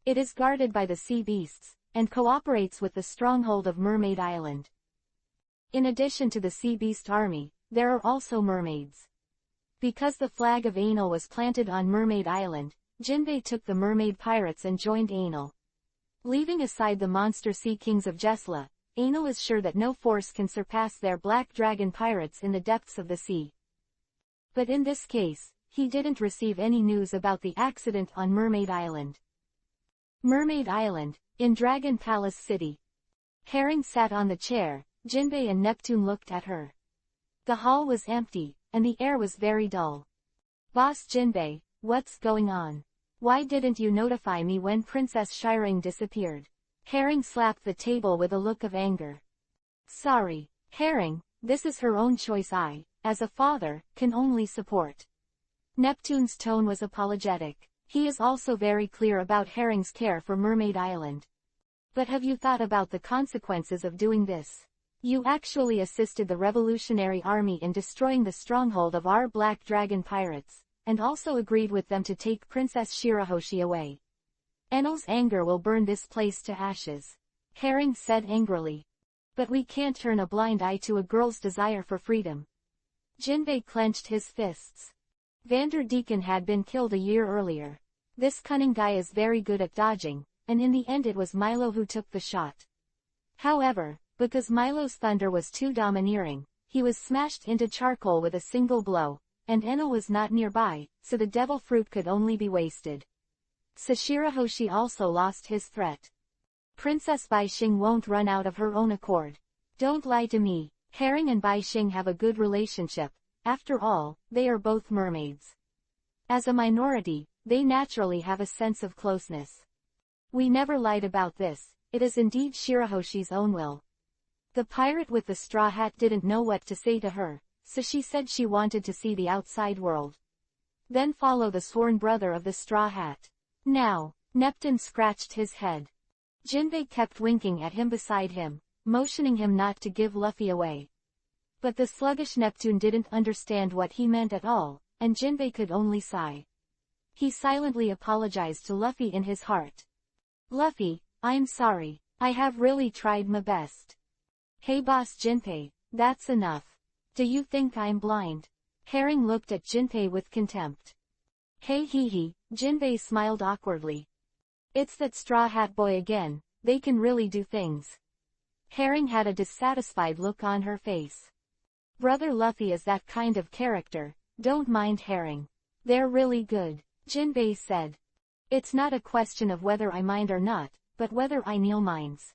It is guarded by the sea beasts, and cooperates with the stronghold of Mermaid Island. In addition to the sea beast army, there are also mermaids. Because the flag of Enel was planted on Mermaid Island, Jinbei took the mermaid pirates and joined Enel. Leaving aside the monster sea kings of Jesla, Enel is sure that no force can surpass their black dragon pirates in the depths of the sea. But in this case, he didn't receive any news about the accident on Mermaid Island. Mermaid Island, in Dragon Palace City. Herring sat on the chair, Jinbei and Neptune looked at her. The hall was empty, and the air was very dull. Boss Jinbei, what's going on? Why didn't you notify me when Princess Shiring disappeared? Herring slapped the table with a look of anger. Sorry, Herring, this is her own choice. I, as a father, can only support. Neptune's tone was apologetic. He is also very clear about Herring's care for Mermaid Island. But have you thought about the consequences of doing this? You actually assisted the Revolutionary Army in destroying the stronghold of our Black Dragon pirates, and also agreed with them to take Princess Shirahoshi away. Enel's anger will burn this place to ashes. Herring said angrily. But we can't turn a blind eye to a girl's desire for freedom. Jinbei clenched his fists. Vanderdecken had been killed a year earlier. This cunning guy is very good at dodging, and in the end it was Milo who took the shot. However, because Milo's thunder was too domineering, he was smashed into charcoal with a single blow, and Enel was not nearby, so the devil fruit could only be wasted. Shirahoshi also lost his threat. Princess Baixing won't run out of her own accord. Don't lie to me, Herring and Baixing have a good relationship. After all, they are both mermaids. As a minority, they naturally have a sense of closeness. We never lied about this, it is indeed Shirahoshi's own will. The pirate with the straw hat didn't know what to say to her, so she said she wanted to see the outside world. Then follow the sworn brother of the straw hat. Now, Neptune scratched his head. Jinbei kept winking at him beside him, motioning him not to give Luffy away. But the sluggish Neptune didn't understand what he meant at all, and Jinbei could only sigh. He silently apologized to Luffy in his heart. Luffy, I'm sorry, I have really tried my best. Hey boss Jinbei, that's enough. Do you think I'm blind? Herring looked at Jinbei with contempt. Hey hee, Jinbei smiled awkwardly. It's that straw hat boy again, they can really do things. Herring had a dissatisfied look on her face. Brother Luffy is that kind of character, don't mind Herring. They're really good, Jinbei said. It's not a question of whether I mind or not, but whether I kneel minds.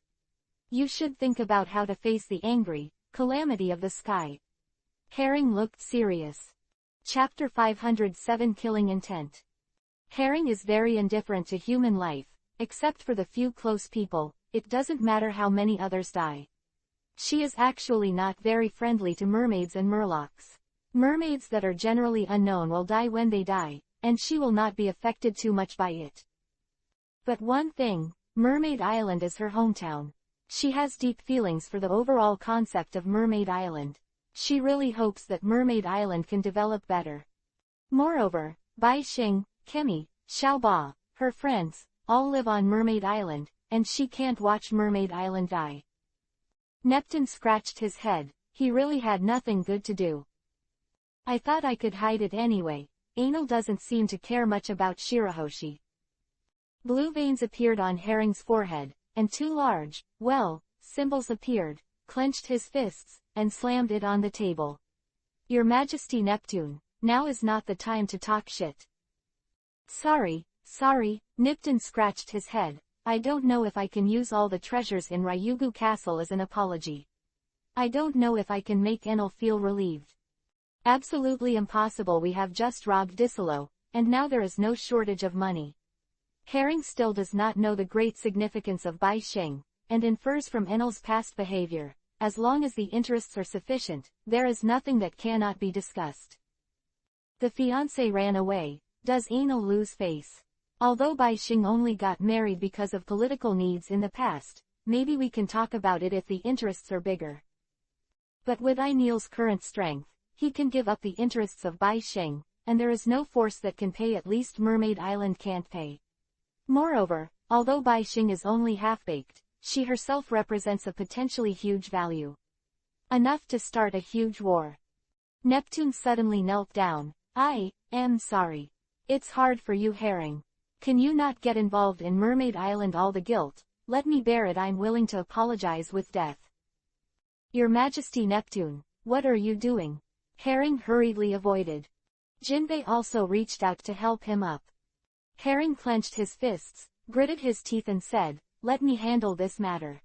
You should think about how to face the angry calamity of the sky. Herring looked serious. Chapter 507 Killing Intent. Herring is very indifferent to human life, except for the few close people. It doesn't matter how many others die. She is actually not very friendly to mermaids and murlocs. Mermaids that are generally unknown will die when they die, and she will not be affected too much by it. But one thing, Mermaid Island is her hometown. She has deep feelings for the overall concept of Mermaid Island. She really hopes that Mermaid Island can develop better. Moreover, Bai Xing, Kemi, Xiaoba, her friends, all live on Mermaid Island, and she can't watch Mermaid Island die. Neptune scratched his head. He really had nothing good to do. I thought I could hide it anyway. Anal doesn't seem to care much about Shirahoshi. Blue veins appeared on Herring's forehead, and two large, symbols appeared, clenched his fists, and slammed it on the table. Your Majesty Neptune, now is not the time to talk shit. Sorry, Neptune scratched his head. I don't know if I can use all the treasures in Ryugu Castle as an apology. I don't know if I can make Enel feel relieved. Absolutely impossible. We have just robbed Disolo, and now there is no shortage of money. Herring still does not know the great significance of Bai Xing, and infers from Enel's past behavior. As long as the interests are sufficient, there is nothing that cannot be discussed. The fiancé ran away. Does Enel lose face? Although Bai Xing only got married because of political needs in the past, maybe we can talk about it if the interests are bigger. But with Enel's current strength, he can give up the interests of Bai Xing, and there is no force that can pay. At least Mermaid Island can't pay. Moreover, although Bai Xing is only half-baked, she herself represents a potentially huge value. Enough to start a huge war. Neptune suddenly knelt down. I am sorry. It's hard for you, Herring. Can you not get involved in Mermaid Island? All the guilt, let me bear it. I'm willing to apologize with death. Your Majesty Neptune, what are you doing? Herring hurriedly avoided. Jinbei also reached out to help him up. Herring clenched his fists, gritted his teeth and said, let me handle this matter.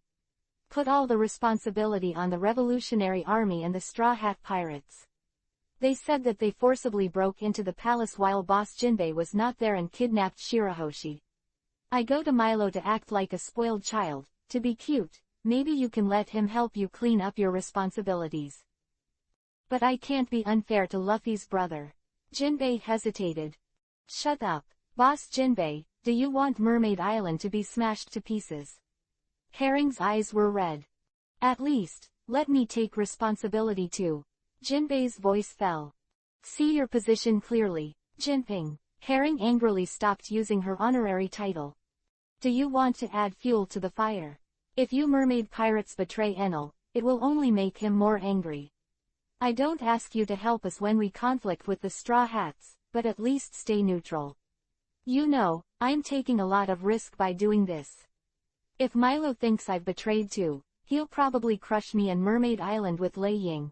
Put all the responsibility on the Revolutionary Army and the Straw Hat Pirates. They said that they forcibly broke into the palace while boss Jinbei was not there and kidnapped Shirahoshi. I go to Milo to act like a spoiled child, to be cute. Maybe you can let him help you clean up your responsibilities. But I can't be unfair to Luffy's brother. Jinbei hesitated. Shut up, boss Jinbei, do you want Mermaid Island to be smashed to pieces? Herring's eyes were red. At least, let me take responsibility too. Jinbei's voice fell. See your position clearly, Jinping. Herring angrily stopped using her honorary title. Do you want to add fuel to the fire? If you mermaid pirates betray Enel, it will only make him more angry. I don't ask you to help us when we conflict with the Straw Hats, but at least stay neutral. You know, I'm taking a lot of risk by doing this. If Milo thinks I've betrayed too, he'll probably crush me and Mermaid Island with Lei Ying.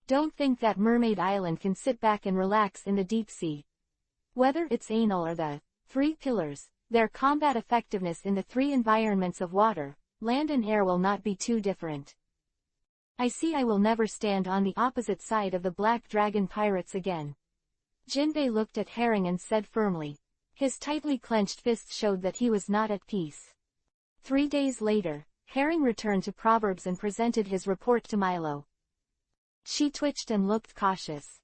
Don't think that Mermaid Island can sit back and relax in the deep sea. Whether it's Enel or the Three Pillars, their combat effectiveness in the three environments of water, land and air will not be too different. I see I will never stand on the opposite side of the Black Dragon pirates again. Jinbei looked at Herring and said firmly. His tightly clenched fists showed that he was not at peace. 3 days later, Herring returned to Proverbs and presented his report to Milo. She twitched and looked cautious.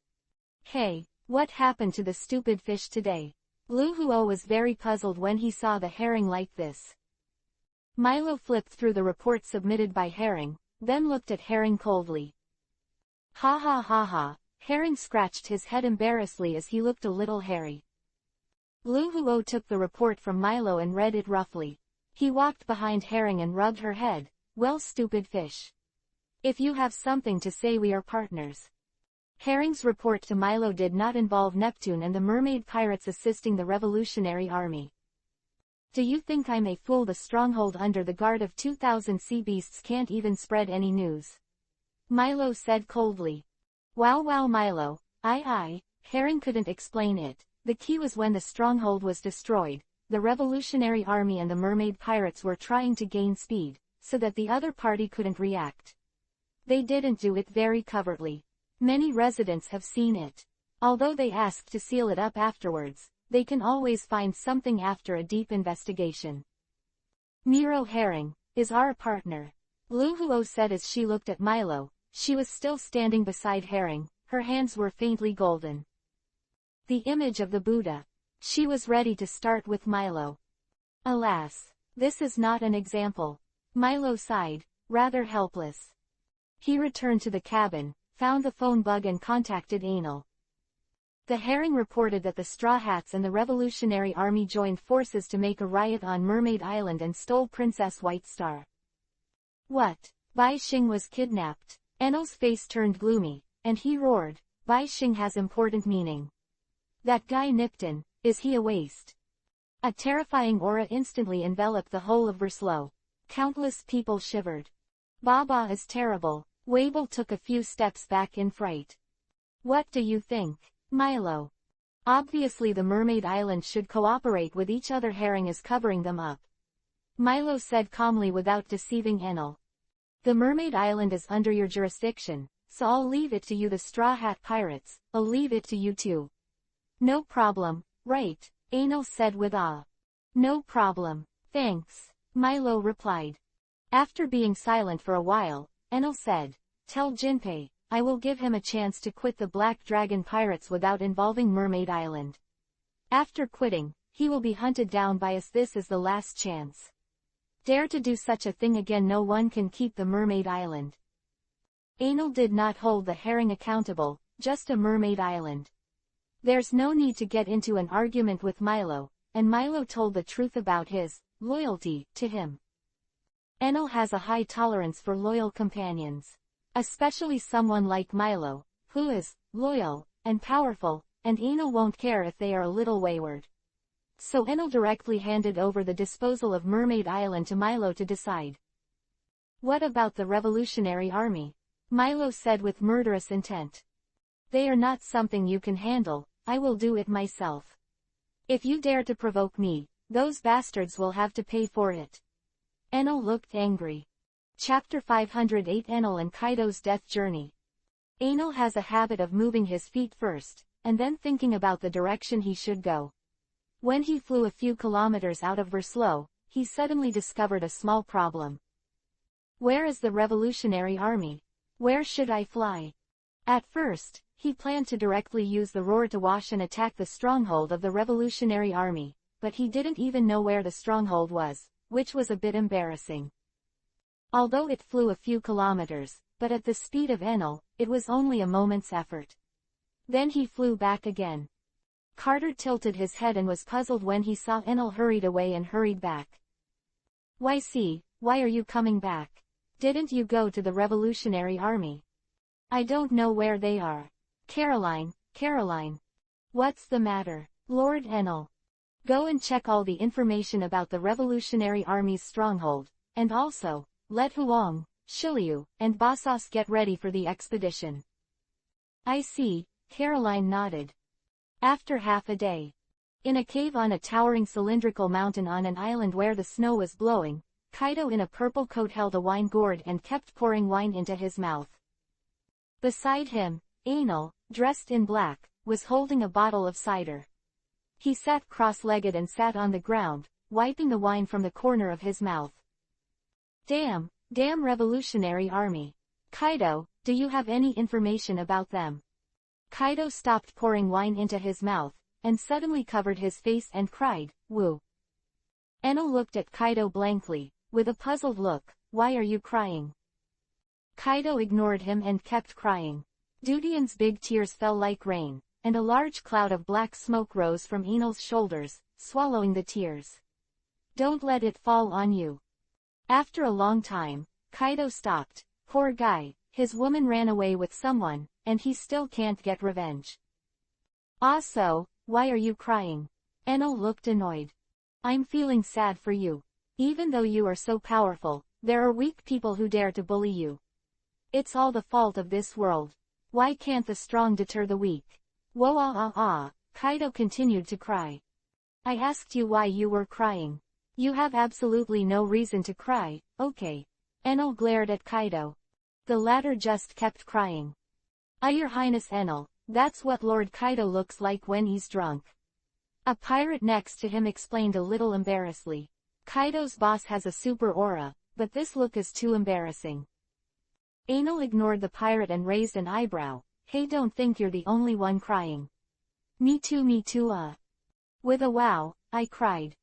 Hey, what happened to the stupid fish today? Lu Huo was very puzzled when he saw the Herring like this. Milo flipped through the report submitted by Herring, then looked at Herring coldly. Ha ha ha ha, Herring scratched his head embarrassedly as he looked a little hairy. Lu Huo took the report from Milo and read it roughly. He walked behind Herring and rubbed her head. Well, stupid fish. If you have something to say, we are partners. Herring's report to Milo did not involve Neptune and the mermaid pirates assisting the Revolutionary Army. Do you think I'm a fool? The stronghold under the guard of 2,000 sea beasts can't even spread any news. Milo said coldly. Wow Milo, aye, Herring couldn't explain it. The key was when the stronghold was destroyed, the Revolutionary Army and the mermaid pirates were trying to gain speed, so that the other party couldn't react. They didn't do it very covertly. Many residents have seen it. Although they asked to seal it up afterwards, they can always find something after a deep investigation. Miro Herring is our partner, Lu Huo said as she looked at Milo. She was still standing beside Herring, her hands were faintly golden. The image of the Buddha. She was ready to start with Milo. Alas, this is not an example. Milo sighed, rather helpless. He returned to the cabin, found the phone bug and contacted Anil. The Herring reported that the Straw Hats and the Revolutionary Army joined forces to make a riot on Mermaid Island and stole Princess White Star. What? Bai Xing was kidnapped. Enel's face turned gloomy, and he roared, Bai Xing has important meaning. That guy Nipton, is he a waste? A terrifying aura instantly enveloped the whole of Verslow. Countless people shivered. Baba is terrible. Wabel took a few steps back in fright. What do you think, Milo? Obviously the Mermaid Island should cooperate with each other. Herring is covering them up. Milo said calmly without deceiving Enel. The Mermaid Island is under your jurisdiction, so I'll leave it to you. The Straw Hat Pirates, I'll leave it to you too. No problem, right? Anil said with awe. No problem, thanks, Milo replied. After being silent for a while, Enel said, tell Jinpei, I will give him a chance to quit the Black Dragon Pirates without involving Mermaid Island. After quitting, he will be hunted down by us. This is the last chance. Dare to do such a thing again, no one can keep the Mermaid Island. Anil did not hold the Herring accountable, just a Mermaid Island. There's no need to get into an argument with Milo, and Milo told the truth about his loyalty to him. Enel has a high tolerance for loyal companions. Especially someone like Milo, who is loyal and powerful, and Enel won't care if they are a little wayward. So Enel directly handed over the disposal of Mermaid Island to Milo to decide. What about the Revolutionary Army? Milo said with murderous intent. They are not something you can handle, I will do it myself. If you dare to provoke me, those bastards will have to pay for it. Enel looked angry. Chapter 508 Enel and Kaido's Death Journey. Enel has a habit of moving his feet first, and then thinking about the direction he should go. When he flew a few kilometers out of Verslow, he suddenly discovered a small problem. Where is the Revolutionary Army? Where should I fly? At first, he planned to directly use the roar to wash and attack the stronghold of the Revolutionary Army, but he didn't even know where the stronghold was, which was a bit embarrassing. Although it flew a few kilometers, but at the speed of Enel, it was only a moment's effort. Then he flew back again. Carter tilted his head and was puzzled when he saw Enel hurried away and hurried back. Why are you coming back? Didn't you go to the Revolutionary Army? I don't know where they are. Caroline. What's the matter, Lord Enel? Go and check all the information about the Revolutionary Army's stronghold, and also, let Huang, Shiliu, and Basas get ready for the expedition. I see, Caroline nodded. After half a day. In a cave on a towering cylindrical mountain on an island where the snow was blowing, Kaido in a purple coat held a wine gourd and kept pouring wine into his mouth. Beside him, Anil, dressed in black, was holding a bottle of cider. He sat cross-legged and sat on the ground, wiping the wine from the corner of his mouth. Damn Revolutionary Army. Kaido, do you have any information about them? Kaido stopped pouring wine into his mouth, and suddenly covered his face and cried, Woo. Enel looked at Kaido blankly, with a puzzled look. Why are you crying? Kaido ignored him and kept crying. Dudian's big tears fell like rain, and a large cloud of black smoke rose from Enel's shoulders, swallowing the tears. Don't let it fall on you. After a long time, Kaido stopped. Poor guy, his woman ran away with someone, and he still can't get revenge. So, why are you crying? Enel looked annoyed. I'm feeling sad for you. Even though you are so powerful, there are weak people who dare to bully you. It's all the fault of this world. Why can't the strong deter the weak? Whoa. Kaido continued to cry. I asked you why you were crying. You have absolutely no reason to cry, okay? Enel glared at Kaido. The latter just kept crying. Your Highness Enel, that's what Lord Kaido looks like when he's drunk. A pirate next to him explained a little embarrassedly. Kaido's boss has a super aura, but this look is too embarrassing. Anal ignored the pirate and raised an eyebrow. Hey, don't think you're the only one crying. Me too, With a wow, I cried.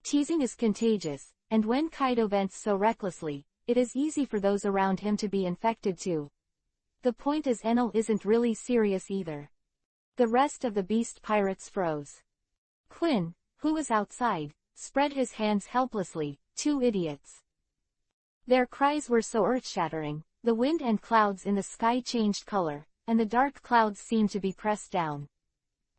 Teasing is contagious, and when Kaido vents so recklessly, it is easy for those around him to be infected too. The point is Enel isn't really serious either. The rest of the beast pirates froze. Quinn, who was outside, spread his hands helplessly. Two idiots. Their cries were so earth-shattering, the wind and clouds in the sky changed color, and the dark clouds seemed to be pressed down.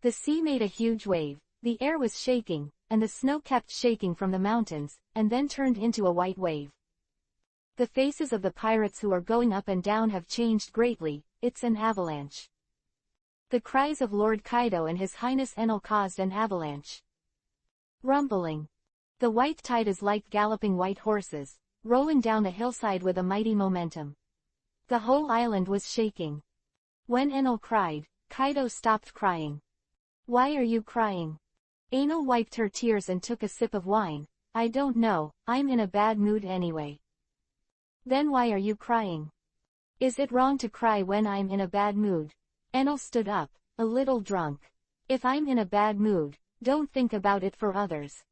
The sea made a huge wave, the air was shaking, and the snow kept shaking from the mountains, and then turned into a white wave. The faces of the pirates who are going up and down have changed greatly. It's an avalanche. The cries of Lord Kaido and His Highness Enel caused an avalanche. Rumbling. The white tide is like galloping white horses, rolling down the hillside with a mighty momentum. The whole island was shaking. When Enel cried, Kaido stopped crying. Why are you crying? Enel wiped her tears and took a sip of wine. I don't know, I'm in a bad mood anyway. Then why are you crying? Is it wrong to cry when I'm in a bad mood? Enel stood up, a little drunk. If I'm in a bad mood, don't think about it for others.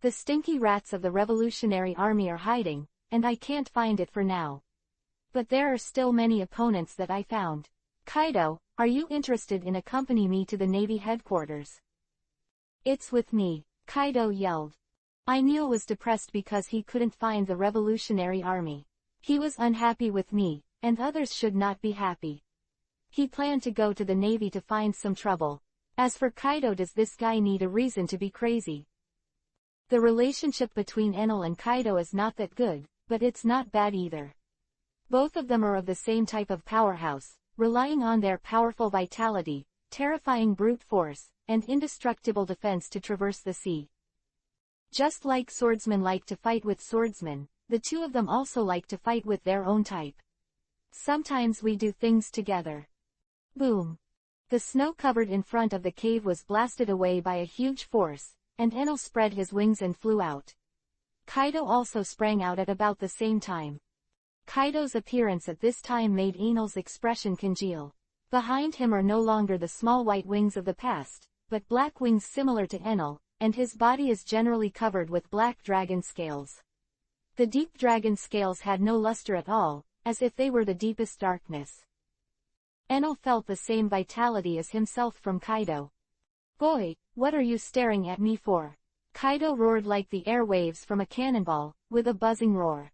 The stinky rats of the Revolutionary Army are hiding, and I can't find it for now. But there are still many opponents that I found. Kaido, are you interested in accompanying me to the Navy headquarters? It's with me, Kaido yelled. Enel was depressed because he couldn't find the Revolutionary Army. He was unhappy with me, and others should not be happy. He planned to go to the Navy to find some trouble. As for Kaido, does this guy need a reason to be crazy? The relationship between Enel and Kaido is not that good, but it's not bad either. Both of them are of the same type of powerhouse, relying on their powerful vitality, terrifying brute force, and indestructible defense to traverse the sea. Just like swordsmen like to fight with swordsmen, the two of them also like to fight with their own type. Sometimes we do things together. Boom. The snow covered in front of the cave was blasted away by a huge force, and Enel spread his wings and flew out. Kaido also sprang out at about the same time. Kaido's appearance at this time made Enel's expression congeal. Behind him are no longer the small white wings of the past, but black wings similar to Enel, and his body is generally covered with black dragon scales. The deep dragon scales had no luster at all, as if they were the deepest darkness. Enel felt the same vitality as himself from Kaido. Boy, what are you staring at me for? Kaido roared like the air waves from a cannonball, with a buzzing roar.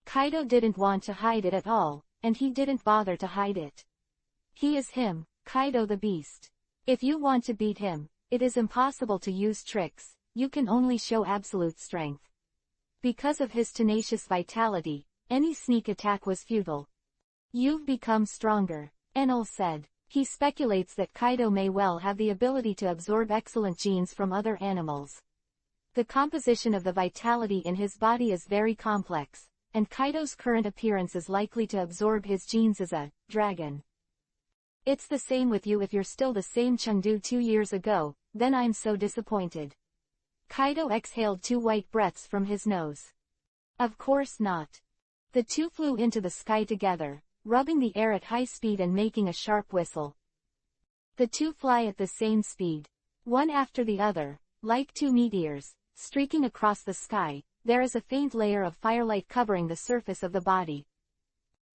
Kaido didn't want to hide it at all, and he didn't bother to hide it. He is him, Kaido the Beast. If you want to beat him, it is impossible to use tricks, you can only show absolute strength. Because of his tenacious vitality, any sneak attack was futile. You've become stronger, Enel said. He speculates that Kaido may well have the ability to absorb excellent genes from other animals. The composition of the vitality in his body is very complex, and Kaido's current appearance is likely to absorb his genes as a dragon. It's the same with you. If you're still the same Chengdu 2 years ago, then I'm so disappointed. Kaido exhaled 2 white breaths from his nose. Of course not. The two flew into the sky together, rubbing the air at high speed and making a sharp whistle. The two fly at the same speed, one after the other, like 2 meteors, streaking across the sky. There is a faint layer of firelight covering the surface of the body.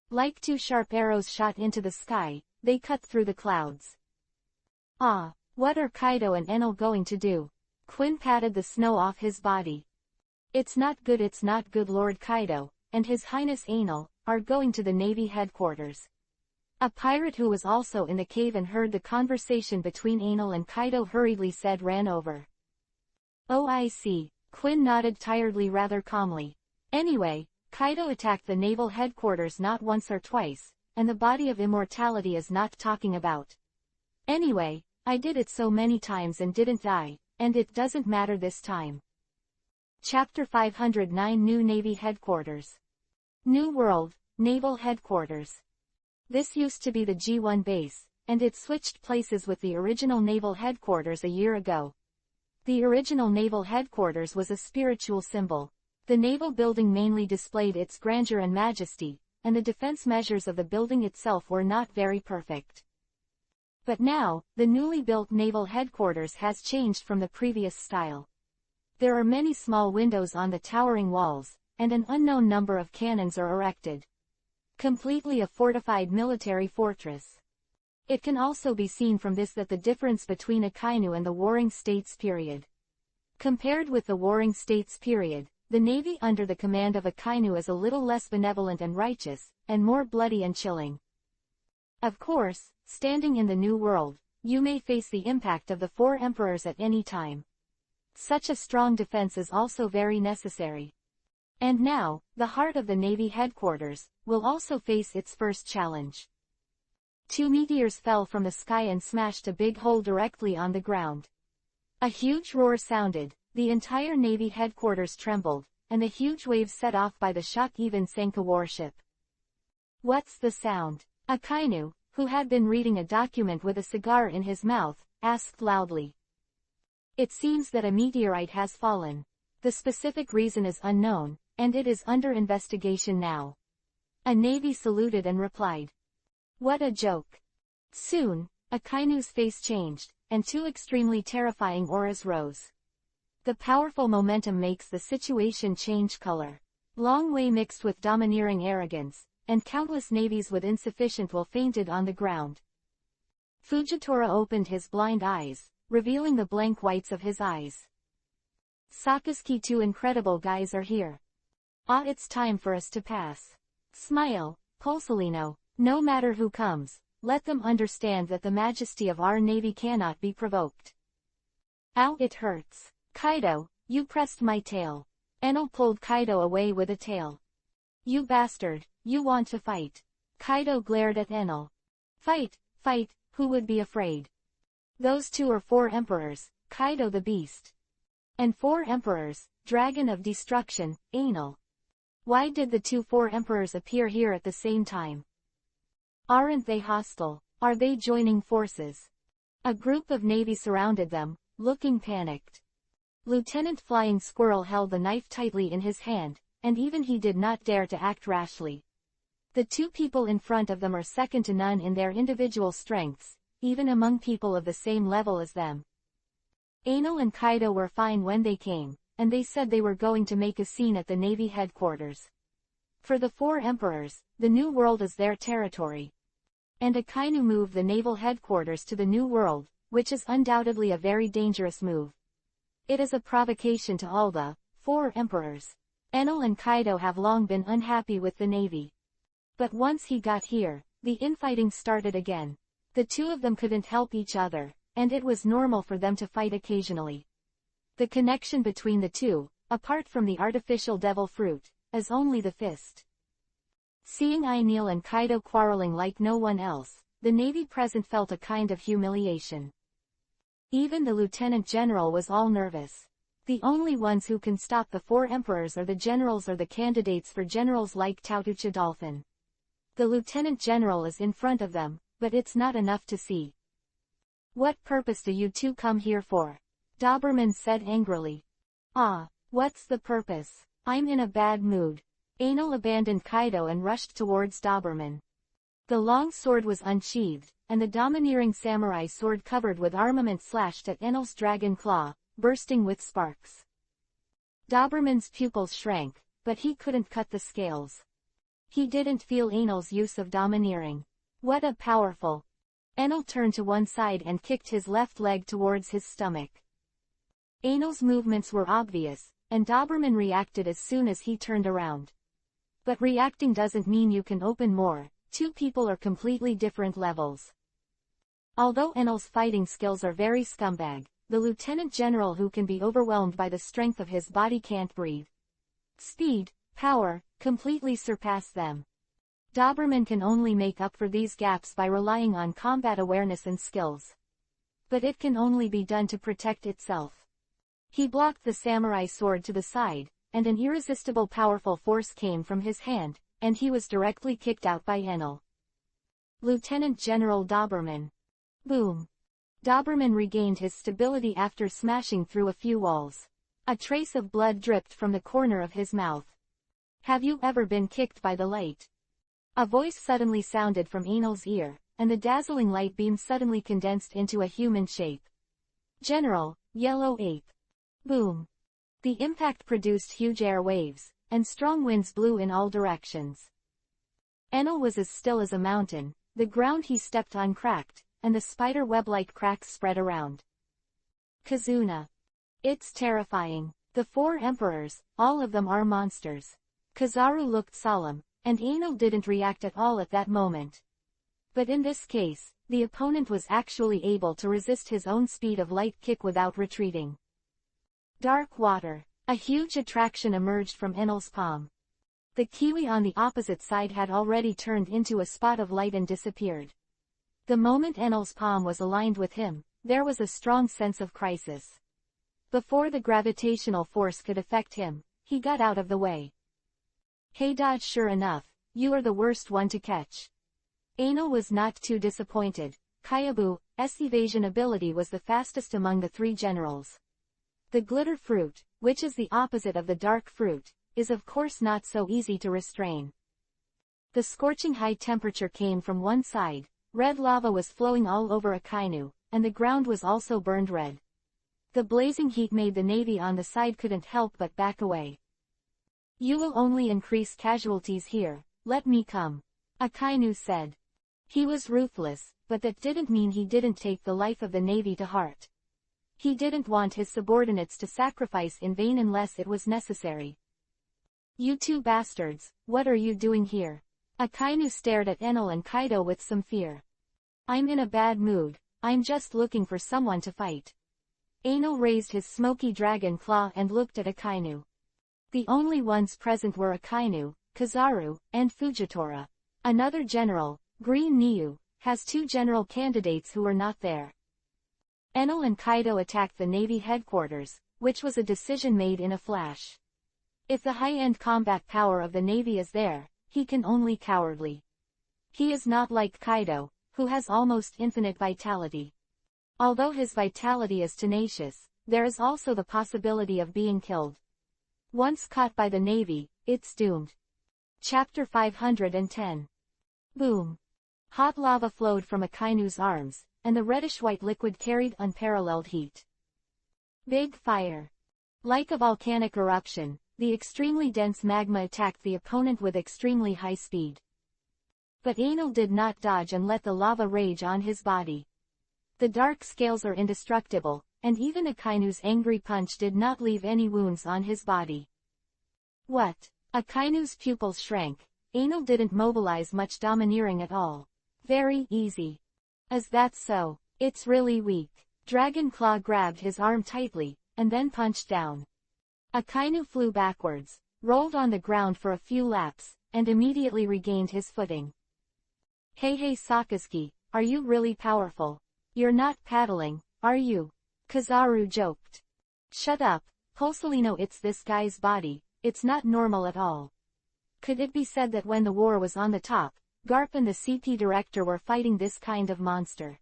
Like 2 sharp arrows shot into the sky, they cut through the clouds. Ah, what are Kaido and Enel going to do? Quinn patted the snow off his body. It's not good, Lord Kaido, and His Highness Enel, are going to the Navy headquarters. A pirate who was also in the cave and heard the conversation between Enel and Kaido hurriedly said ran over. Oh, I see, Quinn nodded tiredly rather calmly. Anyway, Kaido attacked the naval headquarters not once or twice, and the body of immortality is not talking about. Anyway, I did it so many times and didn't die, and it doesn't matter this time. Chapter 509 New Navy Headquarters. New World, Naval Headquarters. This used to be the G1 base, and it switched places with the original naval headquarters a year ago. The original naval headquarters was a spiritual symbol. The naval building mainly displayed its grandeur and majesty, and the defense measures of the building itself were not very perfect. But now, the newly built naval headquarters has changed from the previous style. There are many small windows on the towering walls, and an unknown number of cannons are erected. Completely a fortified military fortress. It can also be seen from this that the difference between Akainu and the Warring States period. Compared with the Warring States period, the navy under the command of Akainu is a little less benevolent and righteous, and more bloody and chilling. Of course, standing in the New World, you may face the impact of the four emperors at any time. Such a strong defense is also very necessary. And now, the heart of the Navy headquarters will also face its first challenge. 2 meteors fell from the sky and smashed a big hole directly on the ground. A huge roar sounded, the entire Navy headquarters trembled, and the huge waves set off by the shock even sank a warship. What's the sound? Akainu, who had been reading a document with a cigar in his mouth, asked loudly. It seems that a meteorite has fallen. The specific reason is unknown, and it is under investigation now. A Navy saluted and replied. What a joke. Soon, Akainu's face changed, and 2 extremely terrifying auras rose. The powerful momentum makes the situation change color. Long Wei mixed with domineering arrogance, and countless navies with insufficient will fainted on the ground. Fujitora opened his blind eyes, revealing the blank whites of his eyes. Sakazuki, 2 incredible guys are here. Ah, it's time for us to pass. Smile, Pulsolino, no matter who comes, let them understand that the majesty of our navy cannot be provoked. Ow, it hurts. Kaido, you pressed my tail. Enel pulled Kaido away with a tail. You bastard, you want to fight. Kaido glared at Enel. Fight, fight, who would be afraid? Those 2 are 4 emperors, Kaido the beast. And 4 emperors, Dragon of Destruction, Enel. Why did the 4 emperors appear here at the same time? Aren't they hostile? Are they joining forces? A group of navy surrounded them, looking panicked. Lieutenant Flying Squirrel held the knife tightly in his hand, and even he did not dare to act rashly. The 2 people in front of them are second to none in their individual strengths, even among people of the same level as them. Enel and Kaido were fine when they came, and they said they were going to make a scene at the Navy headquarters. For the 4 emperors, the New World is their territory. And Akainu moved the naval headquarters to the New World, which is undoubtedly a very dangerous move. It is a provocation to all the 4 emperors. Enel and Kaido have long been unhappy with the navy. But once he got here, the infighting started again. The 2 of them couldn't help each other, and it was normal for them to fight occasionally. The connection between the 2, apart from the artificial devil fruit, is only the fist. Seeing Enel and Kaido quarreling like no one else, the navy present felt a kind of humiliation. Even the lieutenant general was all nervous. The only ones who can stop the 4 emperors are the generals or the candidates for generals like Tautucha Dolphin. The lieutenant general is in front of them, but it's not enough to see. What purpose do you 2 come here for? Doberman said angrily. Ah, what's the purpose? I'm in a bad mood. Enel abandoned Kaido and rushed towards Doberman. The long sword was unsheathed, and the domineering samurai sword covered with armament slashed at Enel's dragon claw, bursting with sparks. Doberman's pupils shrank, but he couldn't cut the scales. He didn't feel Enel's use of domineering. What a powerful... Enel turned to one side and kicked his left leg towards his stomach. Enel's movements were obvious, and Doberman reacted as soon as he turned around. But reacting doesn't mean you can open more. 2 people are completely different levels. Although Enel's fighting skills are very scumbag, the lieutenant general who can be overwhelmed by the strength of his body can't breathe. Speed, power, completely surpass them. Doberman can only make up for these gaps by relying on combat awareness and skills. But it can only be done to protect itself. He blocked the samurai sword to the side, and an irresistible powerful force came from his hand, and he was directly kicked out by Enel. Lieutenant General Doberman. Boom. Doberman regained his stability after smashing through a few walls. A trace of blood dripped from the corner of his mouth. Have you ever been kicked by the light? A voice suddenly sounded from Anil's ear, and the dazzling light beam suddenly condensed into a human shape. General, Yellow Ape. Boom. The impact produced huge air waves, and strong winds blew in all directions. Enel was as still as a mountain, the ground he stepped on cracked, and the spider web-like cracks spread around. Kazuna. It's terrifying. The 4 emperors, all of them are monsters. Kizaru looked solemn, and Enel didn't react at all at that moment. But in this case, the opponent was actually able to resist his own speed of light kick without retreating. Dark water. A huge attraction emerged from Enel's palm. The kiwi on the opposite side had already turned into a spot of light and disappeared. The moment Enel's palm was aligned with him, there was a strong sense of crisis. Before the gravitational force could affect him, he got out of the way. Hey Dodge, sure enough, you are the worst one to catch. Enel was not too disappointed. Kayabu's evasion ability was the fastest among the 3 generals. The glitter fruit, which is the opposite of the dark fruit, is of course not so easy to restrain. The scorching high temperature came from one side, red lava was flowing all over Akainu, and the ground was also burned red. The blazing heat made the navy on the side couldn't help but back away. You will only increase casualties here, let me come. Akainu said. He was ruthless, but that didn't mean he didn't take the life of the navy to heart. He didn't want his subordinates to sacrifice in vain unless it was necessary. You 2 bastards, what are you doing here? Akainu stared at Enel and Kaido with some fear. I'm in a bad mood, I'm just looking for someone to fight. Enel raised his smoky dragon claw and looked at Akainu. The only ones present were Akainu, Kizaru, and Fujitora. Another general, Green Niu, has 2 general candidates who are not there. Enel and Kaido attacked the Navy headquarters, which was a decision made in a flash. If the high-end combat power of the Navy is there, he can only cowardly. He is not like Kaido, who has almost infinite vitality. Although his vitality is tenacious, there is also the possibility of being killed. Once caught by the Navy, it's doomed. Chapter 510. Boom. Hot lava flowed from Akainu's arms, and the reddish-white liquid carried unparalleled heat. Big fire. Like a volcanic eruption, the extremely dense magma attacked the opponent with extremely high speed. But Enel did not dodge and let the lava rage on his body. The dark scales are indestructible, and even Akainu's angry punch did not leave any wounds on his body. What? Akainu's pupils shrank. Enel didn't mobilize much domineering at all. Very easy. Is that so? It's really weak. Dragon Claw grabbed his arm tightly, and then punched down. Akainu flew backwards, rolled on the ground for a few laps, and immediately regained his footing. Hey Sakazuki, are you really powerful? You're not paddling, are you? Kizaru joked. Shut up, Pulsolino, it's this guy's body, it's not normal at all. Could it be said that when the war was on the top, Garp and the CP director were fighting this kind of monster?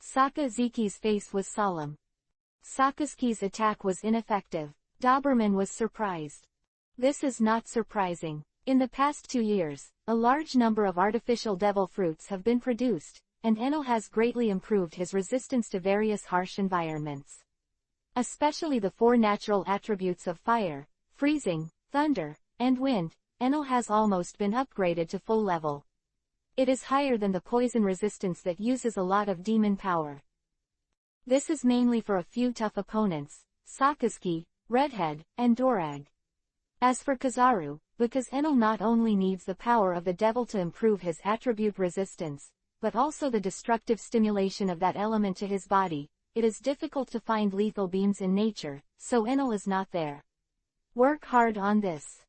Sakazuki's face was solemn. Sakazuki's attack was ineffective. Doberman was surprised. This is not surprising. In the past 2 years, a large number of artificial devil fruits have been produced, and Enel has greatly improved his resistance to various harsh environments. Especially the 4 natural attributes of fire, freezing, thunder, and wind, Enel has almost been upgraded to full level. It is higher than the poison resistance that uses a lot of demon power. This is mainly for a few tough opponents, Sakazuki, Redhead, and Dorag. As for Kizaru, because Enel not only needs the power of the devil to improve his attribute resistance, but also the destructive stimulation of that element to his body, it is difficult to find lethal beams in nature, so Enel is not there. Work hard on this.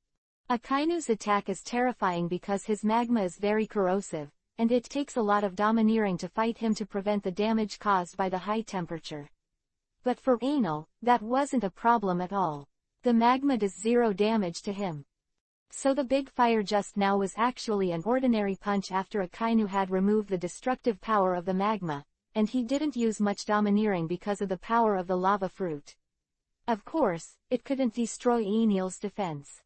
Akainu's attack is terrifying because his magma is very corrosive, and it takes a lot of domineering to fight him to prevent the damage caused by the high temperature. But for Enel, that wasn't a problem at all. The magma does 0 damage to him. So the big fire just now was actually an ordinary punch after Akainu had removed the destructive power of the magma, and he didn't use much domineering because of the power of the lava fruit. Of course, it couldn't destroy Enel's defense.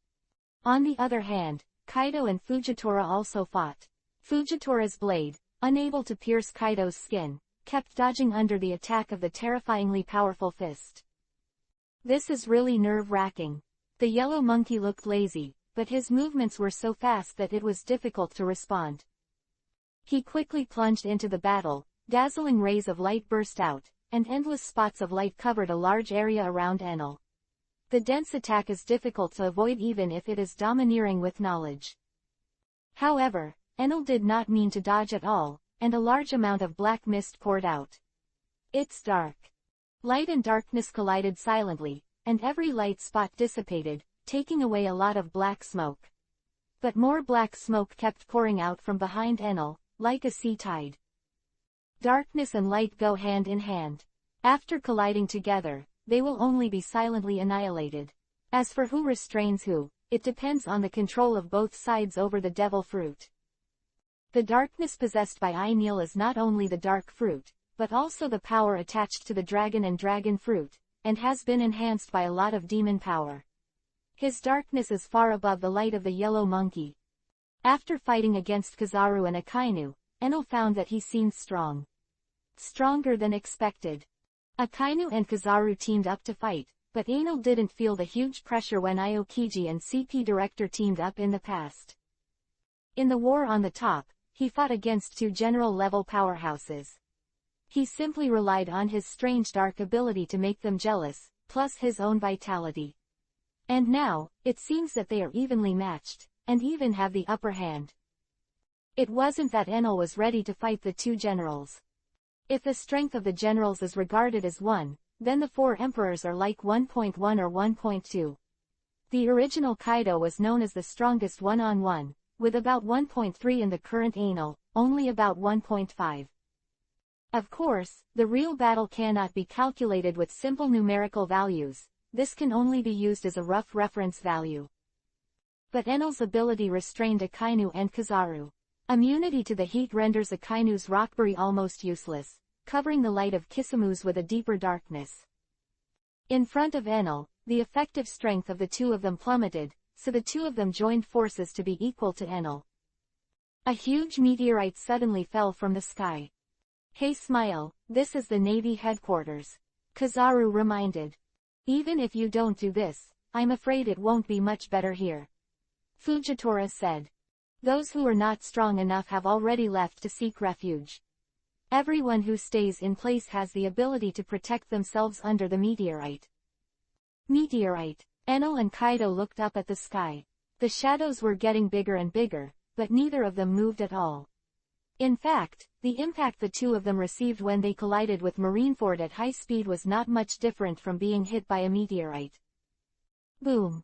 On the other hand, Kaido and Fujitora also fought. Fujitora's blade, unable to pierce Kaido's skin, kept dodging under the attack of the terrifyingly powerful fist. This is really nerve-wracking. The yellow monkey looked lazy, but his movements were so fast that it was difficult to respond. He quickly plunged into the battle, dazzling rays of light burst out, and endless spots of light covered a large area around Enel. The dense attack is difficult to avoid even if it is domineering with knowledge. However, Enel did not mean to dodge at all, and a large amount of black mist poured out. It's dark. Light and darkness collided silently, and every light spot dissipated, taking away a lot of black smoke. But more black smoke kept pouring out from behind Enel, like a sea tide. Darkness and light go hand in hand. After colliding together, they will only be silently annihilated. As for who restrains who, it depends on the control of both sides over the devil fruit. The darkness possessed by Enel is not only the dark fruit, but also the power attached to the dragon and dragon fruit, and has been enhanced by a lot of demon power. His darkness is far above the light of the yellow monkey. After fighting against Kizaru and Akainu, Enel found that he seemed strong. Stronger than expected. Akainu and Kizaru teamed up to fight, but Enel didn't feel the huge pressure when Aokiji and CP Director teamed up in the past. In the war on the top, he fought against two general-level powerhouses. He simply relied on his strange dark ability to make them jealous, plus his own vitality. And now, it seems that they are evenly matched, and even have the upper hand. It wasn't that Enel was ready to fight the two generals. If the strength of the generals is regarded as 1, then the four emperors are like 1.1 or 1.2. The original Kaido was known as the strongest one-on-one, with about 1.3 in the current Enel, only about 1.5. Of course, the real battle cannot be calculated with simple numerical values. This can only be used as a rough reference value. But Enel's ability restrained Akainu and Kizaru. Immunity to the heat renders Akainu's rockberry almost useless, covering the light of Kisamu's with a deeper darkness. In front of Enel, the effective strength of the two of them plummeted, so the two of them joined forces to be equal to Enel. A huge meteorite suddenly fell from the sky. Hey Smile, this is the Navy headquarters. Kizaru reminded. Even if you don't do this, I'm afraid it won't be much better here. Fujitora said. Those who are not strong enough have already left to seek refuge. Everyone who stays in place has the ability to protect themselves under the meteorite. Meteorite. Enel and Kaido looked up at the sky. The shadows were getting bigger and bigger, but neither of them moved at all. In fact, the impact the two of them received when they collided with Marineford at high speed was not much different from being hit by a meteorite. Boom!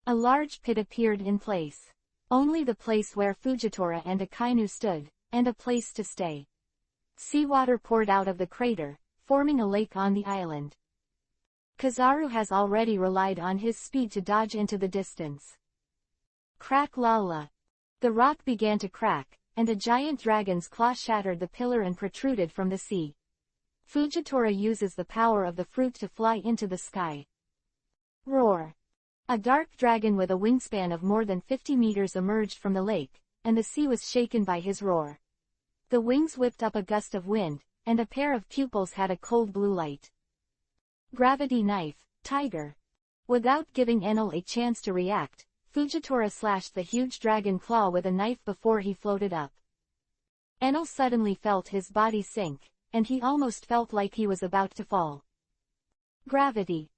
A large pit appeared in place. Only the place where Fujitora and Akainu stood, and a place to stay. Seawater poured out of the crater, forming a lake on the island. Kizaru has already relied on his speed to dodge into the distance. Crack la la! The rock began to crack, and a giant dragon's claw shattered the pillar and protruded from the sea. Fujitora uses the power of the fruit to fly into the sky. Roar! A dark dragon with a wingspan of more than 50 meters emerged from the lake, and the sea was shaken by his roar. The wings whipped up a gust of wind, and a pair of pupils had a cold blue light. Gravity knife, tiger. Without giving Enel a chance to react, Fujitora slashed the huge dragon claw with a knife before he floated up. Enel suddenly felt his body sink, and he almost felt like he was about to fall. Gravity.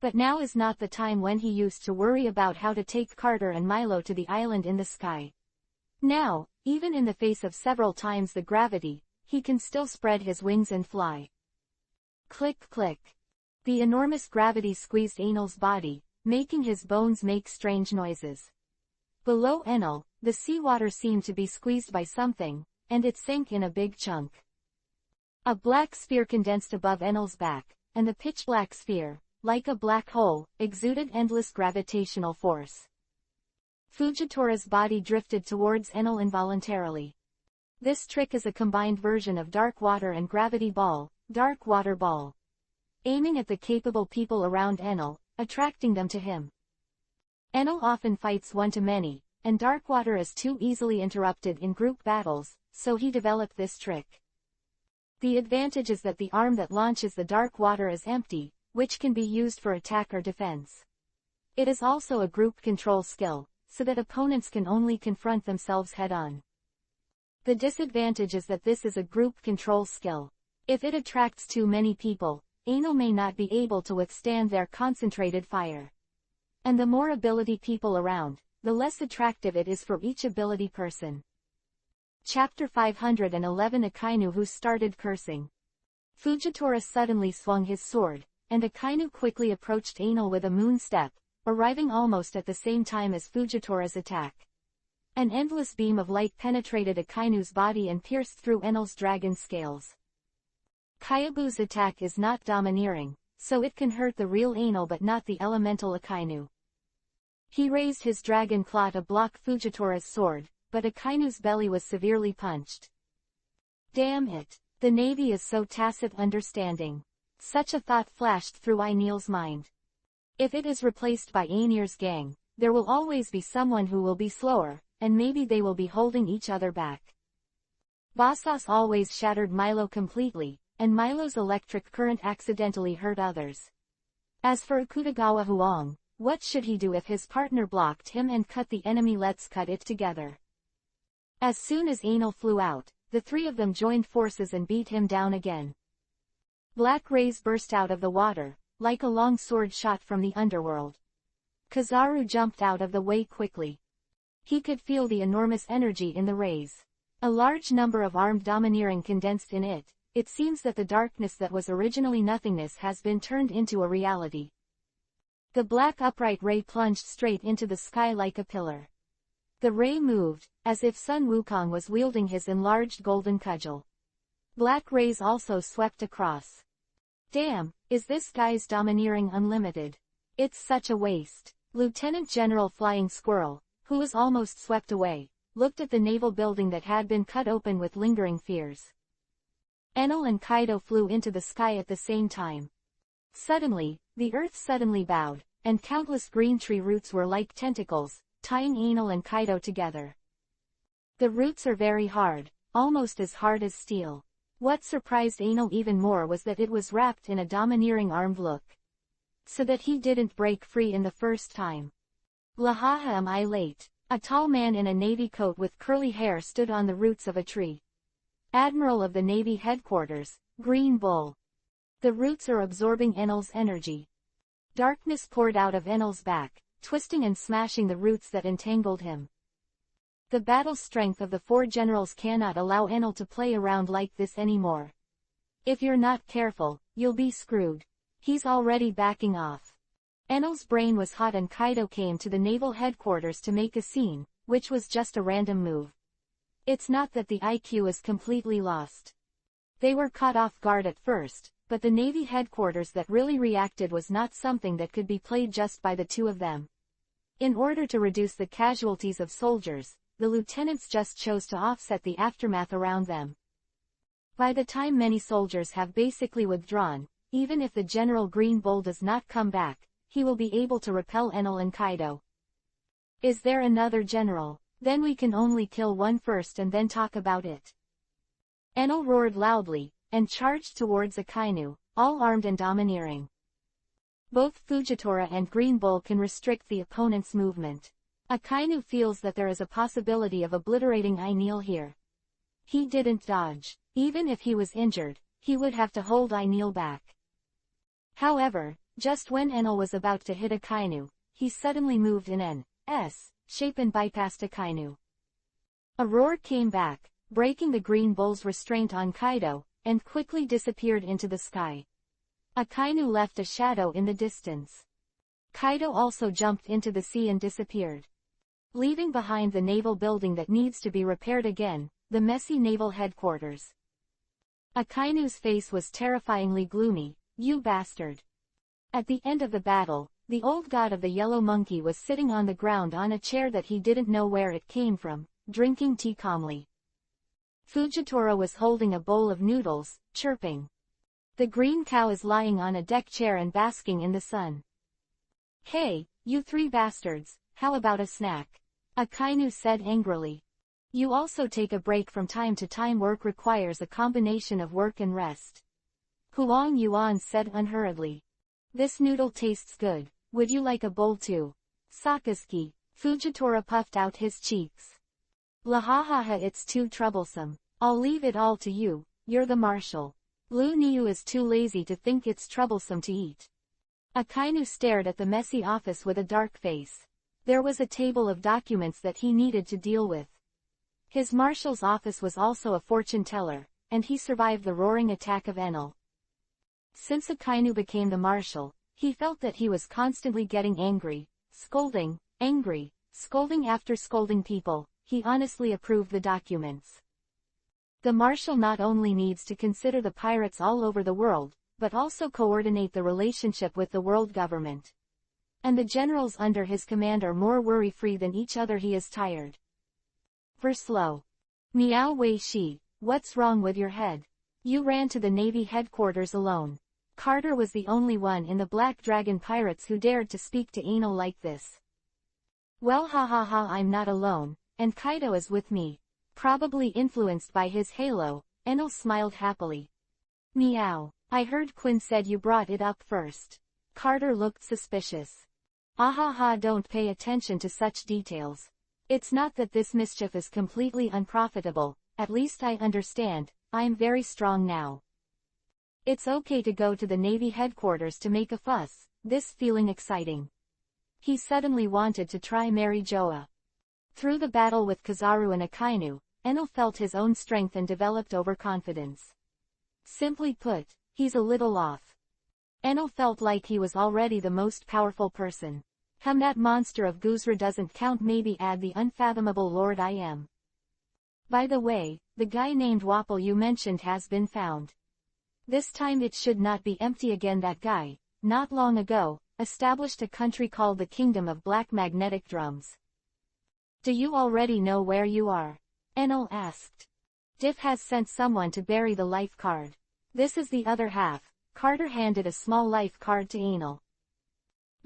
But now is not the time when he used to worry about how to take Carter and Milo to the island in the sky. Now, even in the face of several times the gravity, he can still spread his wings and fly. Click click. The enormous gravity squeezed Enel's body, making his bones make strange noises. Below Enel, the seawater seemed to be squeezed by something, and it sank in a big chunk. A black sphere condensed above Enel's back, and the pitch-black sphere, like a black hole, exuded endless gravitational force. Fujitora's body drifted towards Enel involuntarily. This trick is a combined version of dark water and gravity ball, dark water ball. Aiming at the capable people around Enel, attracting them to him. Enel often fights one-to-many, and dark water is too easily interrupted in group battles, so he developed this trick. The advantage is that the arm that launches the dark water is empty, which can be used for attack or defense. It is also a group control skill, so that opponents can only confront themselves head-on. The disadvantage is that this is a group control skill. If it attracts too many people, Enel may not be able to withstand their concentrated fire. And the more ability people around, the less attractive it is for each ability person. Chapter 511 Akainu who started cursing. Fujitora suddenly swung his sword, and Akainu quickly approached Enel with a moon step, arriving almost at the same time as Fujitora's attack. An endless beam of light penetrated Akainu's body and pierced through Enel's dragon scales. Kayabu's attack is not domineering, so it can hurt the real Enel but not the elemental Akainu. He raised his dragon claw to block Fujitora's sword, but Akainu's belly was severely punched. Damn it! The Navy is so tacit understanding. Such a thought flashed through Enel's mind. If it is replaced by Ainir's gang, there will always be someone who will be slower, and maybe they will be holding each other back. Vassos always shattered Milo completely, and Milo's electric current accidentally hurt others. As for Akutagawa Huang, what should he do if his partner blocked him and cut the enemy? Let's cut it together. As soon as Enel flew out, the three of them joined forces and beat him down again. Black rays burst out of the water, like a long sword shot from the underworld. Kizaru jumped out of the way quickly. He could feel the enormous energy in the rays. A large number of armed domineering condensed in it. It seems that the darkness that was originally nothingness has been turned into a reality. The black upright ray plunged straight into the sky like a pillar. The ray moved, as if Sun Wukong was wielding his enlarged golden cudgel. Black rays also swept across. Damn, is this guy's domineering unlimited? It's such a waste. Lieutenant General Flying Squirrel, who was almost swept away, looked at the naval building that had been cut open with lingering fears. Enel and Kaido flew into the sky at the same time. Suddenly, the earth suddenly bowed, and countless green tree roots were like tentacles, tying Enel and Kaido together. The roots are very hard, almost as hard as steel. What surprised Enel even more was that it was wrapped in a domineering armed look. So that he didn't break free in the first time. Lahaha, am I late? A tall man in a navy coat with curly hair stood on the roots of a tree. Admiral of the Navy headquarters, Green Bull. The roots are absorbing Enel's energy. Darkness poured out of Enel's back, twisting and smashing the roots that entangled him. The battle strength of the four generals cannot allow Enel to play around like this anymore. If you're not careful, you'll be screwed. He's already backing off. Enel's brain was hot and Kaido came to the naval headquarters to make a scene, which was just a random move. It's not that the IQ is completely lost. They were caught off guard at first, but the Navy headquarters that really reacted was not something that could be played just by the two of them. In order to reduce the casualties of soldiers, the lieutenants just chose to offset the aftermath around them. By the time many soldiers have basically withdrawn, even if the General Green Bull does not come back, he will be able to repel Enel and Kaido. Is there another general? Then we can only kill one first and then talk about it. Enel roared loudly, and charged towards Akainu, all armed and domineering. Both Fujitora and Green Bull can restrict the opponent's movement. Akainu feels that there is a possibility of obliterating Enel here. He didn't dodge. Even if he was injured, he would have to hold Enel back. However, just when Enel was about to hit Akainu, he suddenly moved in an S shape and bypassed Akainu. A roar came back, breaking the Green Bull's restraint on Kaido, and quickly disappeared into the sky. Akainu left a shadow in the distance. Kaido also jumped into the sea and disappeared. Leaving behind the naval building that needs to be repaired again, the messy naval headquarters. Akainu's face was terrifyingly gloomy. You bastard. At the end of the battle, the old god of the yellow monkey was sitting on the ground on a chair that he didn't know where it came from, drinking tea calmly. Fujitora was holding a bowl of noodles, chirping. The green cow is lying on a deck chair and basking in the sun. Hey, you three bastards, how about a snack? Akainu said angrily. You also take a break from time to time. Work requires a combination of work and rest. Huang Yuan said unhurriedly. This noodle tastes good, would you like a bowl too? Sakazuki. Fujitora puffed out his cheeks. Lahahaha, it's too troublesome. I'll leave it all to you, you're the marshal. Lu Niu is too lazy to think it's troublesome to eat. Akainu stared at the messy office with a dark face. There was a table of documents that he needed to deal with. His marshal's office was also a fortune teller, and he survived the roaring attack of Enel. Since Akainu became the marshal, he felt that he was constantly getting angry, scolding after scolding people. He honestly approved the documents. The marshal not only needs to consider the pirates all over the world, but also coordinate the relationship with the world government. And the generals under his command are more worry-free than each other. He is tired. Verslow. Miao Wei Shi, what's wrong with your head? You ran to the Navy headquarters alone. Carter was the only one in the Black Dragon pirates who dared to speak to Enel like this. Well, I'm not alone, and Kaido is with me. Probably influenced by his halo, Enel smiled happily. Meow. I heard Quinn said you brought it up first. Carter looked suspicious. Don't pay attention to such details. It's not that this mischief is completely unprofitable, at least I understand. I'm very strong now. It's okay to go to the Navy headquarters to make a fuss, this feeling exciting. He suddenly wanted to try Mary Joa. Through the battle with Kizaru and Akainu, Enel felt his own strength and developed overconfidence. Simply put, he's a little off. Enel felt like he was already the most powerful person. That monster of Guzra doesn't count. Maybe add the unfathomable Lord I am. By the way, the guy named Wapple you mentioned has been found. This time it should not be empty again. That guy, not long ago, established a country called the Kingdom of Black Magnetic Drums. Do you already know where you are? Enel asked. Diff has sent someone to bury the life card. This is the other half. Carter handed a small life card to Enel.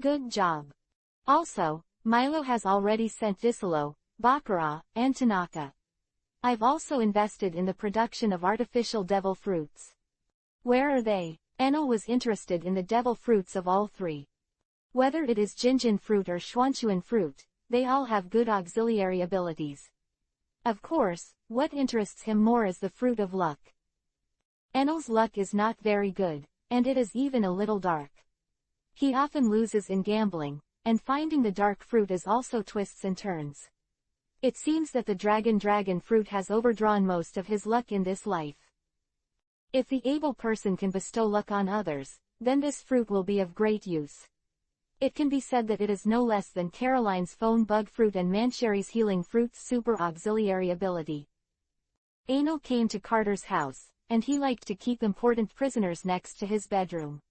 Good job. Also, Milo has already sent Disolo, Bakura, and Tanaka. I've also invested in the production of artificial devil fruits. Where are they? Enel was interested in the devil fruits of all three. Whether it is Jinjin fruit or Xuanchuan fruit, they all have good auxiliary abilities. Of course, what interests him more is the fruit of luck. Enel's luck is not very good, and it is even a little dark. He often loses in gambling, and finding the dark fruit is also twists and turns. It seems that the dragon fruit has overdrawn most of his luck in this life. If the able person can bestow luck on others, then this fruit will be of great use. It can be said that it is no less than Caroline's phone bug fruit and Mancheri's healing fruit's super auxiliary ability. Enel came to Carter's house, and he liked to keep important prisoners next to his bedroom.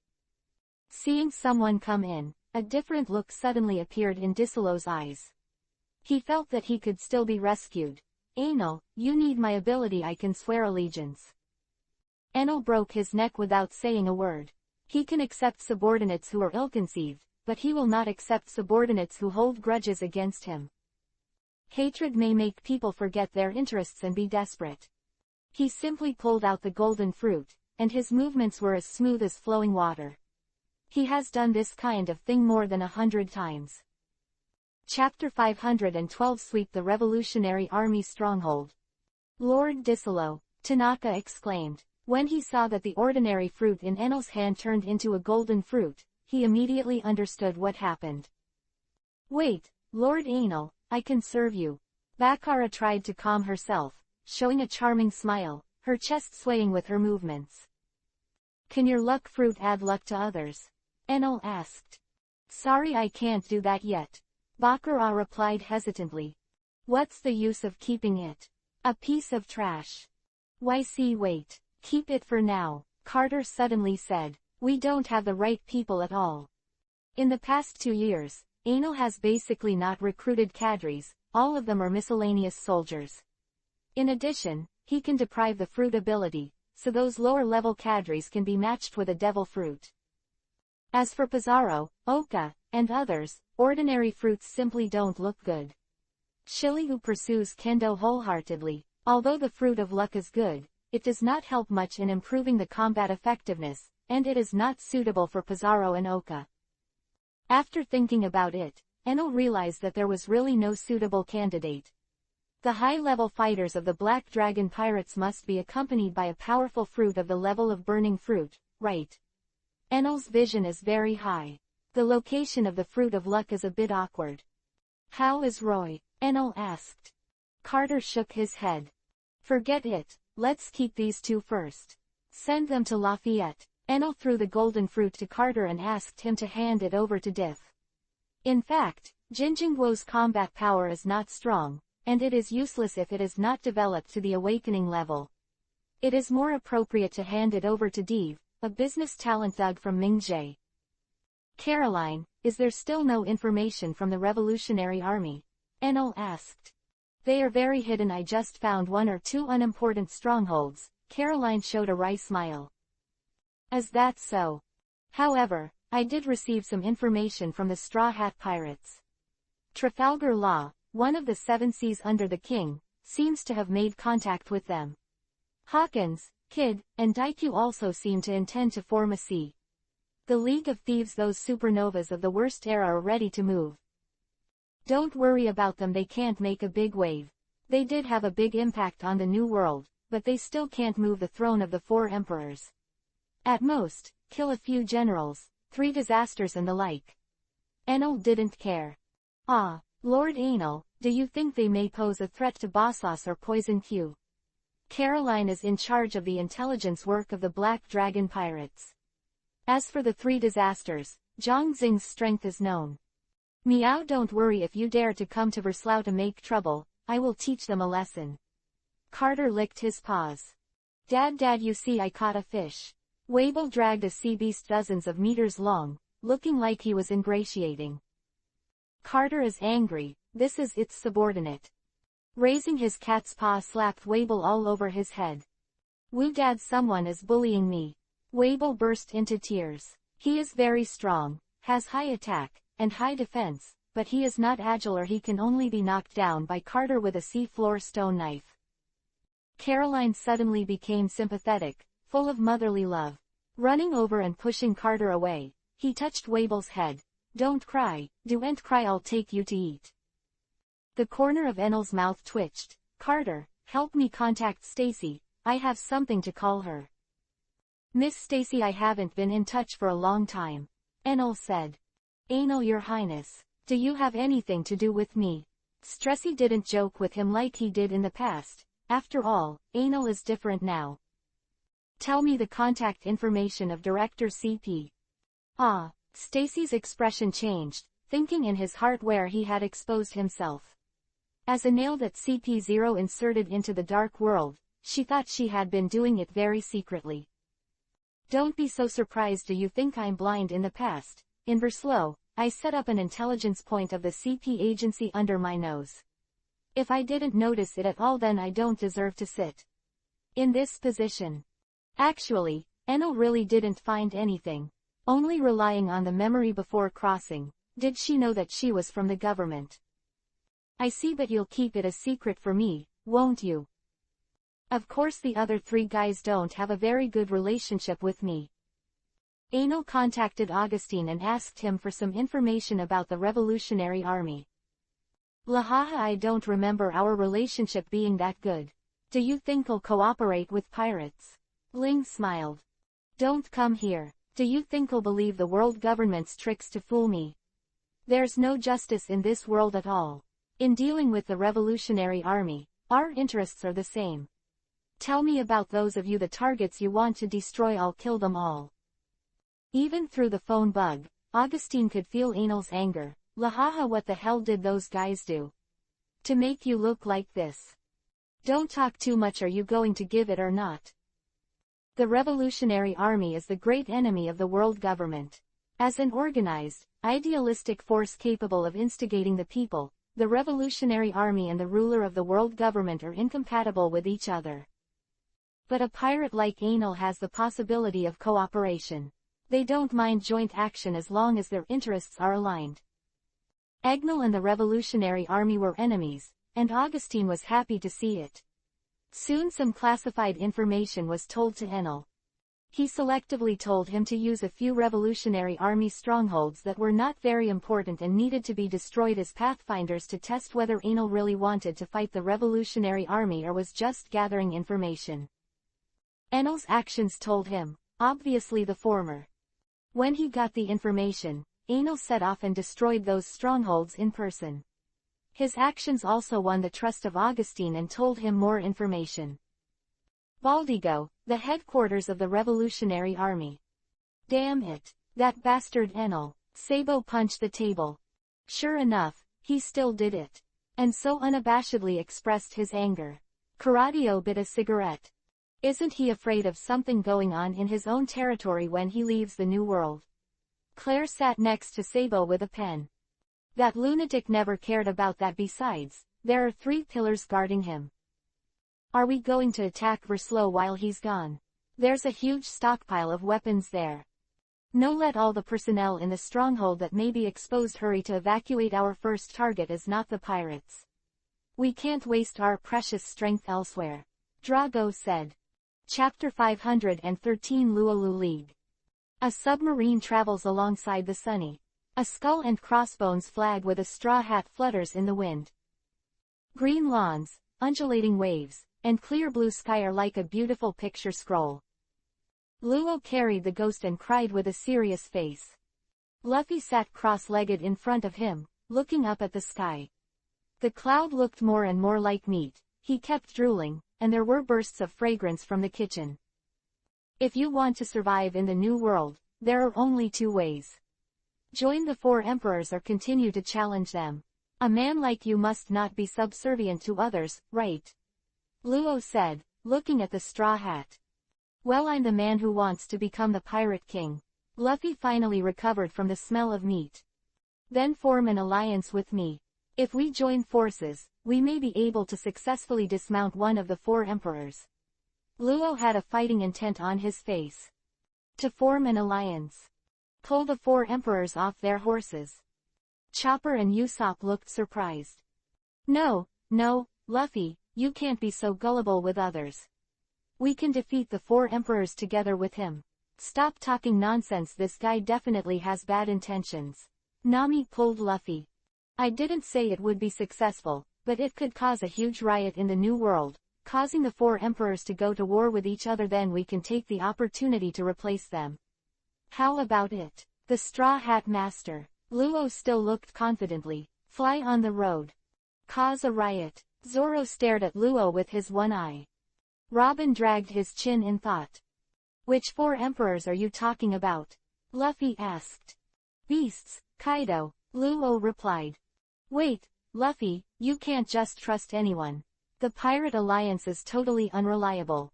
Seeing someone come in, a different look suddenly appeared in Disolo's eyes. He felt that he could still be rescued. Enel, you need my ability. I can swear allegiance. Enel broke his neck without saying a word. He can accept subordinates who are ill-conceived, but he will not accept subordinates who hold grudges against him. Hatred may make people forget their interests and be desperate. He simply pulled out the golden fruit, and his movements were as smooth as flowing water. He has done this kind of thing more than 100 times. Chapter 512 Sweep the Revolutionary Army Stronghold. Lord Disolo, Tanaka exclaimed. When he saw that the ordinary fruit in Enel's hand turned into a golden fruit, he immediately understood what happened. Wait, Lord Enel, I can serve you. Bakura tried to calm herself, showing a charming smile, her chest swaying with her movements. Can your luck fruit add luck to others? Enel asked. Sorry, I can't do that yet. Bakura replied hesitantly. What's the use of keeping it? A piece of trash. Wait. Keep it for now, Carter suddenly said. We don't have the right people at all. In the past 2 years, Enel has basically not recruited cadres, all of them are miscellaneous soldiers. In addition, he can deprive the fruit ability, so those lower-level cadres can be matched with a devil fruit. As for Pizarro, Oka, and others, ordinary fruits simply don't look good. Shiryu pursues Kendo wholeheartedly. Although the fruit of luck is good, it does not help much in improving the combat effectiveness, and it is not suitable for Pizarro and Oka. After thinking about it, Enel realized that there was really no suitable candidate. The high-level fighters of the Black Dragon Pirates must be accompanied by a powerful fruit of the level of Burning Fruit, right? Enel's vision is very high. The location of the Fruit of Luck is a bit awkward. How is Roy? Enel asked. Carter shook his head. Forget it, let's keep these two first. Send them to Lafayette. Enel threw the golden fruit to Carter and asked him to hand it over to Diff. In fact, Jinjingguo's combat power is not strong, and it is useless if it is not developed to the awakening level. It is more appropriate to hand it over to Div, a business talent thug from Mingzhe. Caroline, is there still no information from the Revolutionary Army? Enel asked. They are very hidden. I just found 1 or 2 unimportant strongholds. Caroline showed a wry smile. Is that so? However, I did receive some information from the Straw Hat Pirates. Trafalgar Law, one of the 7 seas under the king, seems to have made contact with them. Hawkins, Kidd, and Daiku also seem to intend to form a sea. The League of Thieves, those supernovas of the worst era, are ready to move. Don't worry about them, they can't make a big wave. They did have a big impact on the New World, but they still can't move the throne of the 4 emperors. At most, kill a few generals, 3 disasters and the like. Enel didn't care. Ah, Lord Enel, do you think they may pose a threat to Bossos or Poison Q? Caroline is in charge of the intelligence work of the Black Dragon Pirates. As for the 3 disasters, Zhang Xing's strength is known. Meow, don't worry, if you dare to come to Verslau to make trouble, I will teach them a lesson. Carter licked his paws. Dad, you see, I caught a fish. Wabel dragged a sea beast dozens of meters long, looking like he was ingratiating. Carter is angry, this is its subordinate. Raising his cat's paw slapped Wabel all over his head. Woo Dad, someone is bullying me. Wabel burst into tears. He is very strong, has high attack, and high defense, but he is not agile, or he can only be knocked down by Carter with a sea-floor stone knife. Caroline suddenly became sympathetic, full of motherly love. Running over and pushing Carter away, he touched Wabel's head. Don't cry, don't cry, I'll take you to eat. The corner of Enel's mouth twitched. Carter, help me contact Stacy, I have something to call her. Miss Stacy, I haven't been in touch for a long time. Enel said. Enel, Your Highness, do you have anything to do with me? Stressy didn't joke with him like he did in the past. After all, Enel is different now. Tell me the contact information of Director CP. Ah, Stacy's expression changed, thinking in his heart where he had exposed himself. As a nail that CP0 inserted into the dark world, she thought she had been doing it very secretly. Don't be so surprised. Do you think I'm blind? In the past, in Verslau, I set up an intelligence point of the CP agency under my nose. If I didn't notice it at all, then I don't deserve to sit in this position. Actually, Enel really didn't find anything. Only relying on the memory before crossing, did she know that she was from the government. I see, but you'll keep it a secret for me, won't you? Of course, the other 3 guys don't have a very good relationship with me. Enel contacted Augustine and asked him for some information about the Revolutionary Army. Lahaha, I don't remember our relationship being that good. Do you think I'll cooperate with pirates? Ling smiled. Don't come here. Do you think I'll believe the world government's tricks to fool me? There's no justice in this world at all. In dealing with the Revolutionary Army, our interests are the same. Tell me about those of you, the targets you want to destroy, I'll kill them all. Even through the phone bug, Augustine could feel Enel's anger. Lahaha, what the hell did those guys do to make you look like this? Don't talk too much. Are you going to give it or not? The Revolutionary Army is the great enemy of the world government. As an organized, idealistic force capable of instigating the people, the Revolutionary Army and the ruler of the world government are incompatible with each other. But a pirate like Anil has the possibility of cooperation. They don't mind joint action as long as their interests are aligned. Agnel and the Revolutionary Army were enemies, and Augustine was happy to see it. Soon some classified information was told to Enel. He selectively told him to use a few Revolutionary Army strongholds that were not very important and needed to be destroyed as pathfinders to test whether Enel really wanted to fight the Revolutionary Army or was just gathering information. Enel's actions told him, obviously the former. When he got the information, Enel set off and destroyed those strongholds in person. His actions also won the trust of Augustine and told him more information. Baldigo, the headquarters of the Revolutionary Army. Damn it, that bastard Enel. Sabo punched the table. Sure enough, he still did it. And so unabashedly expressed his anger. Karadio bit a cigarette. Isn't he afraid of something going on in his own territory when he leaves the New World? Claire sat next to Sabo with a pen. That lunatic never cared about that. Besides, there are 3 pillars guarding him. Are we going to attack Verslow while he's gone? There's a huge stockpile of weapons there. No, let all the personnel in the stronghold that may be exposed hurry to evacuate. Our first target is not the pirates. We can't waste our precious strength elsewhere. Drago said. Chapter 513 Luolu League. A submarine travels alongside the Sunny. A skull and crossbones flag with a straw hat flutters in the wind. Green lawns, undulating waves, and clear blue sky are like a beautiful picture scroll. Luo carried the ghost and cried with a serious face. Luffy sat cross-legged in front of him, looking up at the sky. The cloud looked more and more like meat. He kept drooling, and there were bursts of fragrance from the kitchen. If you want to survive in the New World, there are only 2 ways. Join the 4 emperors or continue to challenge them. A man like you must not be subservient to others, right? Luo said, looking at the straw hat. Well, I'm the man who wants to become the Pirate King. Luffy finally recovered from the smell of meat. Then form an alliance with me. If we join forces, we may be able to successfully dismount one of the 4 emperors. Luo had a fighting intent on his face. To form an alliance. Pull the 4 emperors off their horses. Chopper and Usopp looked surprised. No, Luffy, you can't be so gullible with others. We can defeat the 4 emperors together with him. Stop talking nonsense, this guy definitely has bad intentions. Nami pulled Luffy. I didn't say it would be successful, but it could cause a huge riot in the New World, causing the 4 emperors to go to war with each other. Then we can take the opportunity to replace them. How about it? The Straw Hat Master. Luo still looked confidently. Fly on the road. Cause a riot. Zoro stared at Luo with his one eye. Robin dragged his chin in thought. Which 4 emperors are you talking about? Luffy asked. Beasts, Kaido, Luo replied. Wait, Luffy, you can't just trust anyone. The Pirate Alliance is totally unreliable.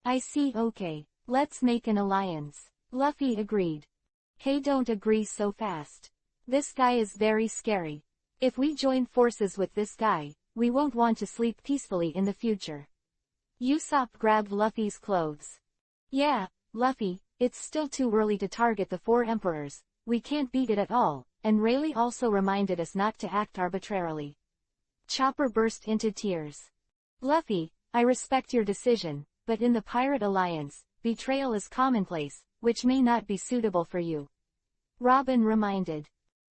I see. Okay, let's make an alliance. Luffy agreed. Hey, don't agree so fast. This guy is very scary. If we join forces with this guy, we won't want to sleep peacefully in the future. Usopp grabbed Luffy's clothes. Yeah, Luffy, it's still too early to target the 4 emperors. We can't beat it at all, and Rayleigh also reminded us not to act arbitrarily. Chopper burst into tears. Luffy, I respect your decision, but in the Pirate Alliance, betrayal is commonplace, which may not be suitable for you. Robin reminded.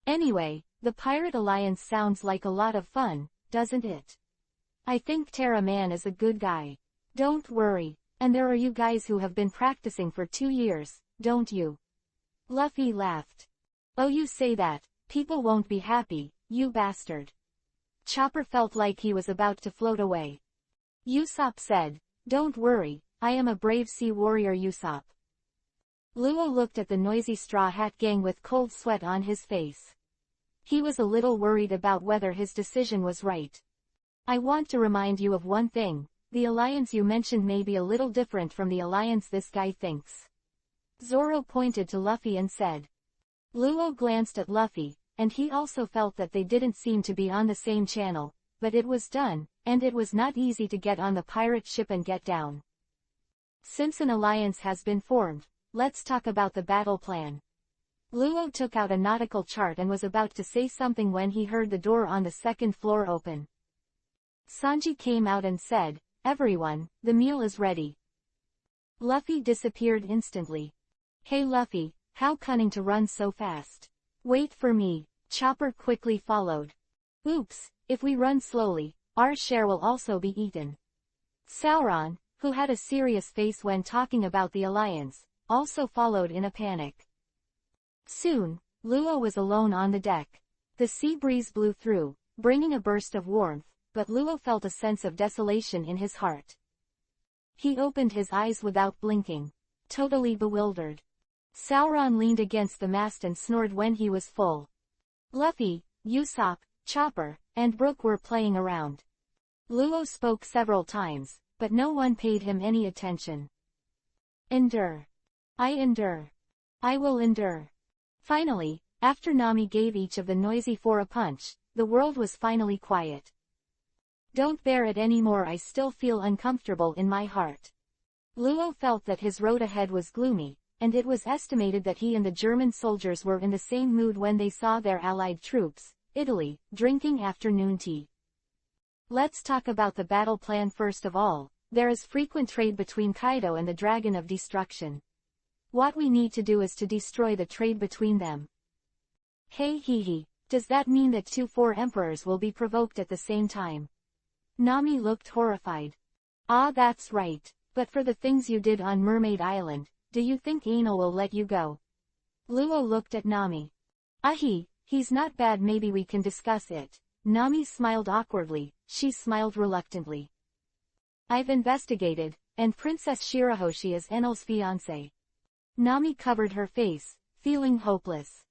Anyway, the Pirate Alliance sounds like a lot of fun, doesn't it? I think Terra Man is a good guy. Don't worry, and there are you guys who have been practicing for 2 years, don't you? Luffy laughed. Oh, you say that, people won't be happy, you bastard. Chopper felt like he was about to float away. Usopp said, don't worry, I am a brave sea warrior. Usopp. Luo looked at the noisy Straw Hat gang with cold sweat on his face. He was a little worried about whether his decision was right. I want to remind you of one thing, the alliance you mentioned may be a little different from the alliance this guy thinks. Zoro pointed to Luffy and said. Luo glanced at Luffy, and he also felt that they didn't seem to be on the same channel, but it was done, and it was not easy to get on the pirate ship and get down. Since an alliance has been formed, let's talk about the battle plan. Luo took out a nautical chart and was about to say something when he heard the door on the second floor open. Sanji came out and said, "Everyone, the meal is ready." Luffy disappeared instantly. "Hey Luffy, how cunning to run so fast. Wait for me." Chopper quickly followed. "Oops, if we run slowly, our share will also be eaten." Sauron, who had a serious face when talking about the alliance, also followed in a panic. Soon, Luo was alone on the deck. The sea breeze blew through, bringing a burst of warmth, but Luo felt a sense of desolation in his heart. He opened his eyes without blinking, totally bewildered. Sauron leaned against the mast and snored when he was full. Luffy, Usopp, Chopper, and Brook were playing around. Luo spoke several times, but no one paid him any attention. "Endure. I endure. I will endure." Finally, after Nami gave each of the noisy four a punch, the world was finally quiet. "Don't bear it anymore. I still feel uncomfortable in my heart." Luo felt that his road ahead was gloomy, and it was estimated that he and the German soldiers were in the same mood when they saw their allied troops, Italy, drinking afternoon tea. Let's talk about the battle plan first of all. There is frequent trade between Kaido and the Dragon of Destruction. What we need to do is to destroy the trade between them. Hey hee hee, does that mean that 4 emperors will be provoked at the same time? Nami looked horrified. "Ah, that's right, but for the things you did on Mermaid Island, do you think Enel will let you go?" Luo looked at Nami. He's not bad, maybe we can discuss it." Nami smiled awkwardly, she smiled reluctantly. "I've investigated, and Princess Shirahoshi is Enel's fiancé." Nami covered her face, feeling hopeless.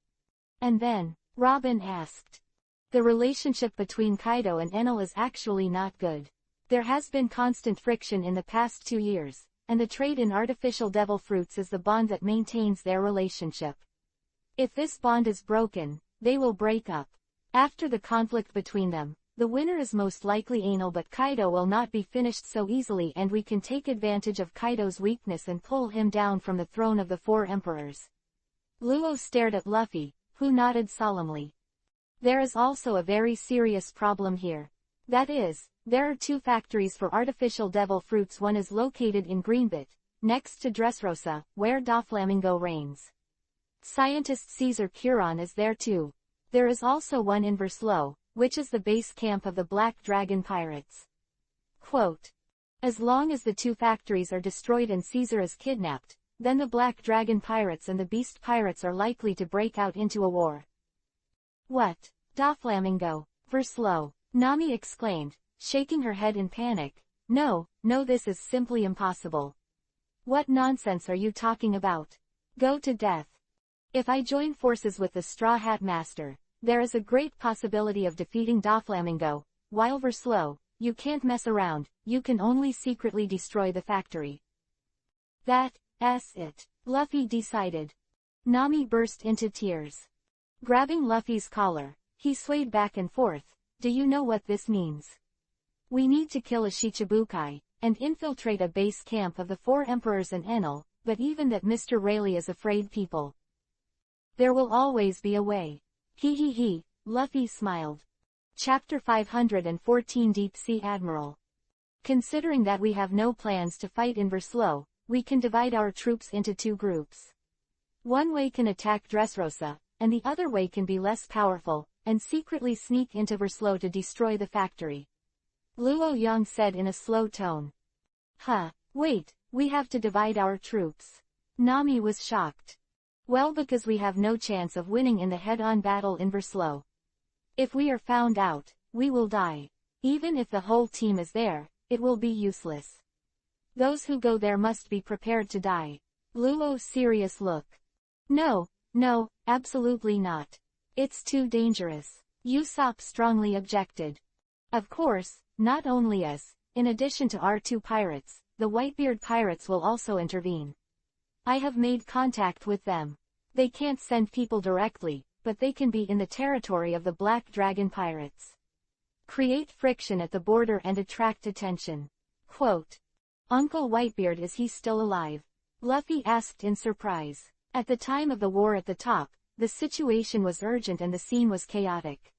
And then, Robin asked. "The relationship between Kaido and Enel is actually not good. There has been constant friction in the past 2 years, and the trade in artificial devil fruits is the bond that maintains their relationship. If this bond is broken, they will break up. After the conflict between them, the winner is most likely Enel, but Kaido will not be finished so easily, and we can take advantage of Kaido's weakness and pull him down from the throne of the 4 emperors." Luo stared at Luffy, who nodded solemnly. "There is also a very serious problem here. That is, there are 2 factories for artificial devil fruits. One is located in Greenbit, next to Dressrosa, where Doflamingo reigns. Scientist Caesar Curon is there too. There is also one in Verslow, which is the base camp of the Black Dragon pirates. Quote, as long as the 2 factories are destroyed and Caesar is kidnapped, then the Black Dragon pirates and the Beast pirates are likely to break out into a war." "What? Doflamingo, Verslow?" Nami exclaimed, shaking her head in panic. No, this is simply impossible. What nonsense are you talking about? Go to death. If I join forces with the Straw Hat Master, there is a great possibility of defeating Doflamingo, while Verslow, you can't mess around, you can only secretly destroy the factory. That's it, Luffy decided. Nami burst into tears. Grabbing Luffy's collar, he swayed back and forth. "Do you know what this means? We need to kill a Shichibukai, and infiltrate a base camp of the 4 emperors and Enel, but even that Mr. Rayleigh is afraid people. There will always be a way." He, Luffy smiled. Chapter 514 Deep Sea Admiral. Considering that we have no plans to fight in Verslow, we can divide our troops into 2 groups. One way can attack Dressrosa, and the other way can be less powerful, and secretly sneak into Verslow to destroy the factory. Luo Yang said in a slow tone. Wait, we have to divide our troops. Nami was shocked. Well, because we have no chance of winning in the head-on battle in Verslow. If we are found out, we will die. Even if the whole team is there, it will be useless. Those who go there must be prepared to die. Luo's serious look. No, absolutely not. It's too dangerous. Usopp strongly objected. Of course, not only us, in addition to our 2 pirates, the Whitebeard pirates will also intervene. I have made contact with them. They can't send people directly, but they can be in the territory of the Black Dragon pirates. Create friction at the border and attract attention. Quote, Uncle Whitebeard, is he still alive? Luffy asked in surprise. At the time of the war at the top, the situation was urgent and the scene was chaotic.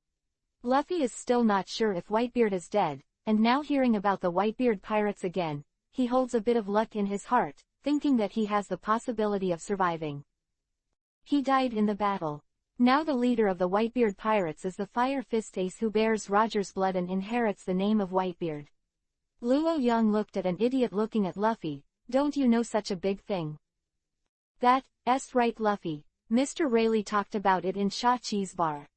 Luffy is still not sure if Whitebeard is dead, and now hearing about the Whitebeard pirates again, he holds a bit of luck in his heart, thinking that he has the possibility of surviving. He died in the battle. Now the leader of the Whitebeard pirates is the Fire Fist Ace who bears Roger's blood and inherits the name of Whitebeard. Luo Young looked at an idiot looking at Luffy. Don't you know such a big thing? That's right, Luffy. Mr. Rayleigh talked about it in Shaw Cheese Bar.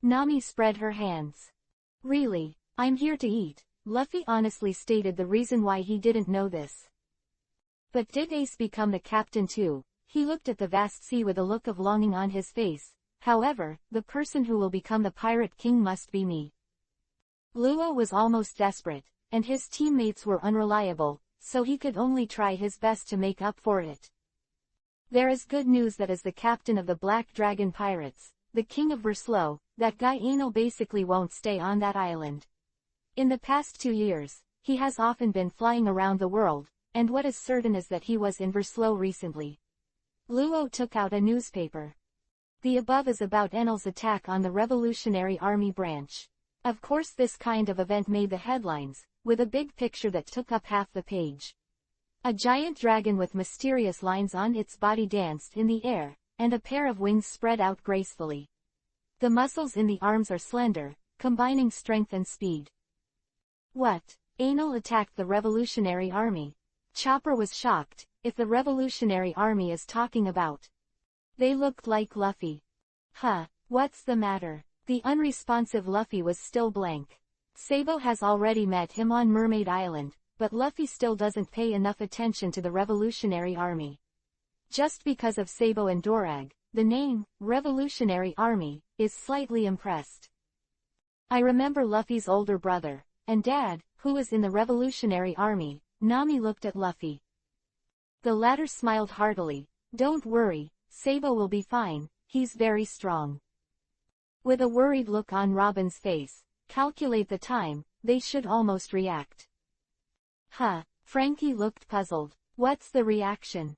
Nami spread her hands. Really? I'm here to eat. Luffy honestly stated the reason why he didn't know this. But did Ace become the captain too? He looked at the vast sea with a look of longing on his face. However, the person who will become the Pirate King must be me. Luo was almost desperate, and his teammates were unreliable, so he could only try his best to make up for it. There is good news that as the captain of the Black Dragon Pirates, the king of Verslow, that guy Anil basically won't stay on that island. In the past 2 years, he has often been flying around the world, and what is certain is that he was in Verslow recently. Luo took out a newspaper. The above is about Enel's attack on the Revolutionary Army branch. Of course this kind of event made the headlines, with a big picture that took up half the page. A giant dragon with mysterious lines on its body danced in the air, and a pair of wings spread out gracefully. The muscles in the arms are slender, combining strength and speed. What? Enel attacked the Revolutionary Army. Chopper was shocked. If the Revolutionary Army is talking about. They looked like Luffy. What's the matter? The unresponsive Luffy was still blank. Sabo has already met him on Mermaid Island, but Luffy still doesn't pay enough attention to the Revolutionary Army. Just because of Sabo and Dorag, the name, Revolutionary Army, is slightly impressed. I remember Luffy's older brother, and dad, who was in the Revolutionary Army. Nami looked at Luffy. The latter smiled heartily. Don't worry, Sabo will be fine, he's very strong. With a worried look on Robin's face, calculate the time, they should almost react. Frankie looked puzzled. What's the reaction?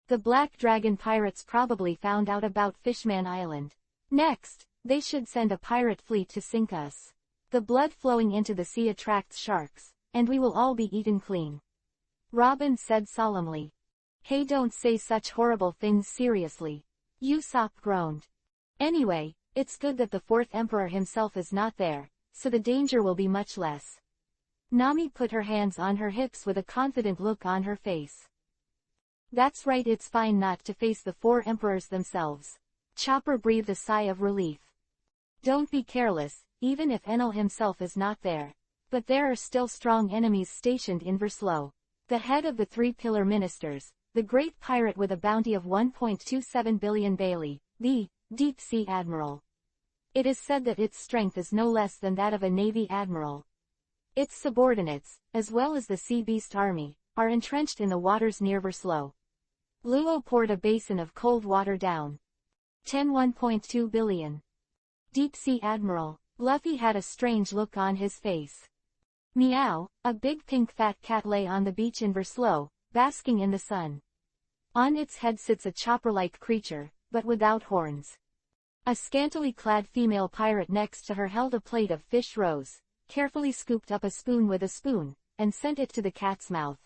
The Black Dragon pirates probably found out about Fishman Island. Next, they should send a pirate fleet to sink us. The blood flowing into the sea attracts sharks, and we will all be eaten clean. Robin said solemnly. Hey, don't say such horrible things seriously. Usopp groaned. Anyway, it's good that the fourth emperor himself is not there, so the danger will be much less. Nami put her hands on her hips with a confident look on her face. That's right, it's fine not to face the four emperors themselves. Chopper breathed a sigh of relief. Don't be careless, even if Enel himself is not there. But there are still strong enemies stationed in Verslow. The head of the three-pillar ministers, the great pirate with a bounty of 1.27 billion Bailey, the Deep-Sea Admiral. It is said that its strength is no less than that of a Navy admiral. Its subordinates, as well as the Sea Beast Army, are entrenched in the waters near Verslow. Luo poured a basin of cold water down. 1.2 billion. Deep-Sea Admiral. Luffy had a strange look on his face. Meow, a big pink fat cat lay on the beach in Verslow, basking in the sun. On its head sits a chopper-like creature, but without horns. A scantily clad female pirate next to her held a plate of fish roes, carefully scooped up a spoon with a spoon, and sent it to the cat's mouth.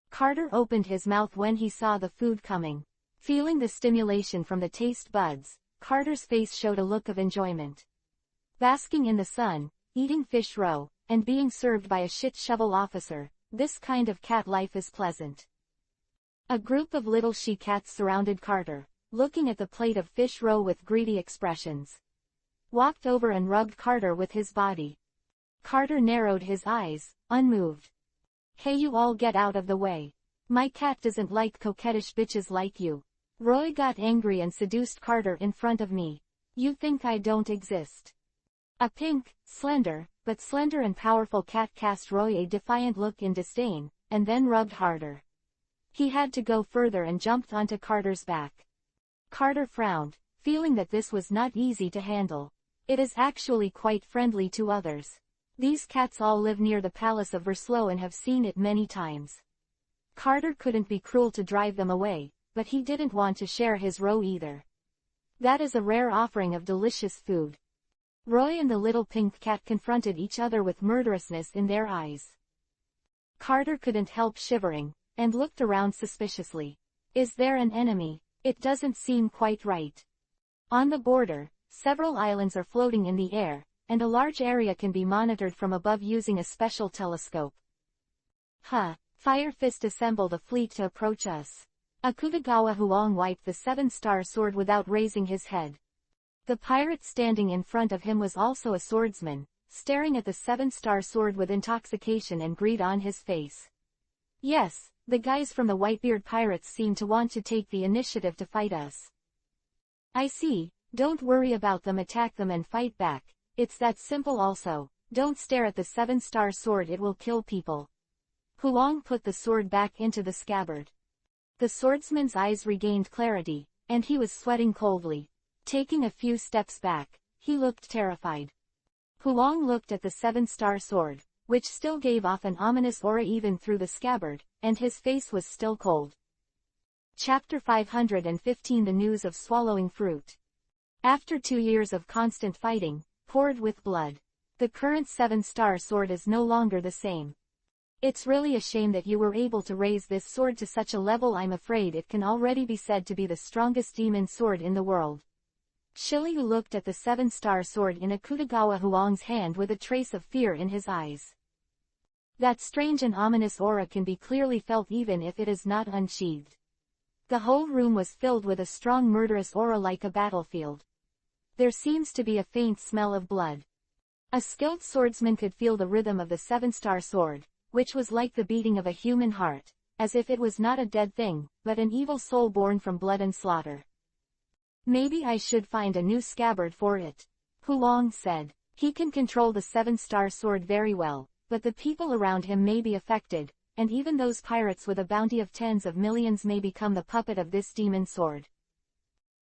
Carter opened his mouth when he saw the food coming. Feeling the stimulation from the taste buds, Carter's face showed a look of enjoyment. Basking in the sun, eating fish roe, and being served by a shit shovel officer, this kind of cat life is pleasant. A group of little she-cats surrounded Carter, looking at the plate of fish roe with greedy expressions. Walked over and rubbed Carter with his body. Carter narrowed his eyes, unmoved. Hey, you all get out of the way. My cat doesn't like coquettish bitches like you. Roy got angry and seduced Carter in front of me. You think I don't exist? A pink, slender and powerful cat cast Roy a defiant look in disdain, and then rubbed harder. He had to go further and jumped onto Carter's back. Carter frowned, feeling that this was not easy to handle. It is actually quite friendly to others. These cats all live near the Palace of Verslow and have seen it many times. Carter couldn't be cruel to drive them away, but he didn't want to share his roe either. That is a rare offering of delicious food. Roy and the little pink cat confronted each other with murderousness in their eyes. Carter couldn't help shivering, and looked around suspiciously. Is there an enemy? It doesn't seem quite right. On the border, several islands are floating in the air, and a large area can be monitored from above using a special telescope. Fire Fist assembled a fleet to approach us. Akutagawa Huang wiped the seven-star sword without raising his head. The pirate standing in front of him was also a swordsman, staring at the seven-star sword with intoxication and greed on his face. Yes, the guys from the Whitebeard pirates seem to want to take the initiative to fight us. I see, don't worry about them, attack them and fight back, it's that simple also, don't stare at the seven-star sword, it will kill people. Huang put the sword back into the scabbard. The swordsman's eyes regained clarity, and he was sweating coldly. Taking a few steps back, he looked terrified. Huang looked at the seven-star sword, which still gave off an ominous aura even through the scabbard, and his face was still cold. Chapter 515 The News of Swallowing Fruit. After 2 years of constant fighting, poured with blood, the current seven-star sword is no longer the same. It's really a shame that you were able to raise this sword to such a level. I'm afraid it can already be said to be the strongest demon sword in the world. Shiryu looked at the seven-star sword in Akutagawa Huang's hand with a trace of fear in his eyes. That strange and ominous aura can be clearly felt even if it is not unsheathed. The whole room was filled with a strong murderous aura like a battlefield. There seems to be a faint smell of blood. A skilled swordsman could feel the rhythm of the seven-star sword, which was like the beating of a human heart, as if it was not a dead thing, but an evil soul born from blood and slaughter. Maybe I should find a new scabbard for it, Huang said. He can control the seven-star sword very well, but the people around him may be affected, and even those pirates with a bounty of tens of millions may become the puppet of this demon sword.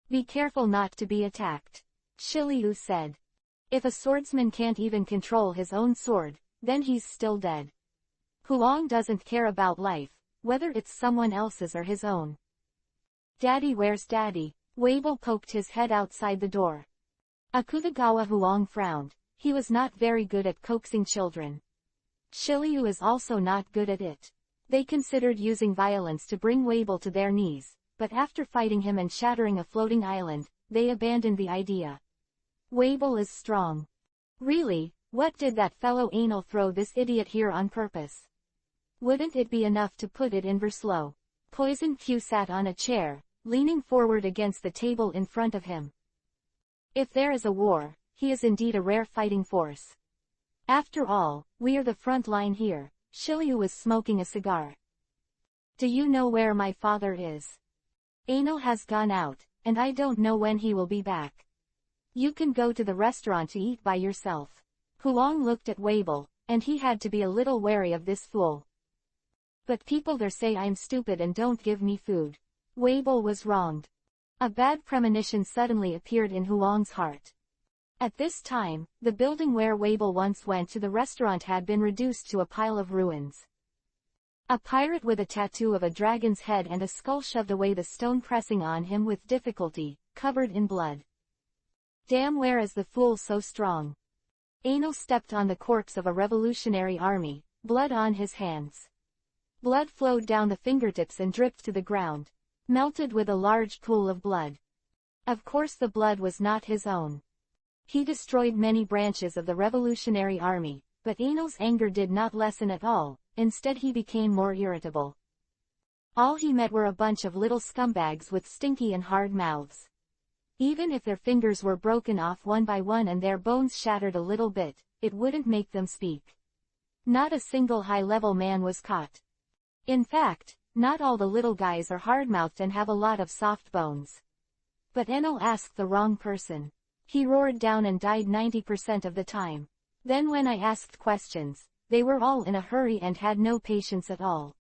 Be careful not to be attacked, Shiryu said. If a swordsman can't even control his own sword, then he's still dead. Huang doesn't care about life, whether it's someone else's or his own. Daddy, where's Daddy? Weibo poked his head outside the door. Akutagawa Huang frowned. He was not very good at coaxing children. Shiryu is also not good at it. They considered using violence to bring Weibo to their knees, but after fighting him and shattering a floating island, they abandoned the idea. Weibo is strong. Really, what did that fellow anal throw this idiot here on purpose? Wouldn't it be enough to put it in Verslow? Poison Q sat on a chair, leaning forward against the table in front of him. If there is a war, he is indeed a rare fighting force. After all, we are the front line here. Shiryu was smoking a cigar. Do you know where my father is? Anal has gone out, and I don't know when he will be back. You can go to the restaurant to eat by yourself. Huang looked at Weibo, and he had to be a little wary of this fool. But people there say I'm stupid and don't give me food. Weibo was wronged. A bad premonition suddenly appeared in Huang's heart. At this time, the building where Weibo once went to the restaurant had been reduced to a pile of ruins. A pirate with a tattoo of a dragon's head and a skull shoved away the stone, pressing on him with difficulty, covered in blood. Damn, where is the fool so strong? Anal stepped on the corpse of a revolutionary army, blood on his hands. Blood flowed down the fingertips and dripped to the ground, melted with a large pool of blood. Of course the blood was not his own. He destroyed many branches of the revolutionary army, but Anal's anger did not lessen at all, instead he became more irritable. All he met were a bunch of little scumbags with stinky and hard mouths. Even if their fingers were broken off one by one and their bones shattered a little bit, it wouldn't make them speak. Not a single high-level man was caught. In fact, not all the little guys are hard-mouthed and have a lot of soft bones. But Enel asked the wrong person. He roared down and died 90% of the time. Then when I asked questions, they were all in a hurry and had no patience at all.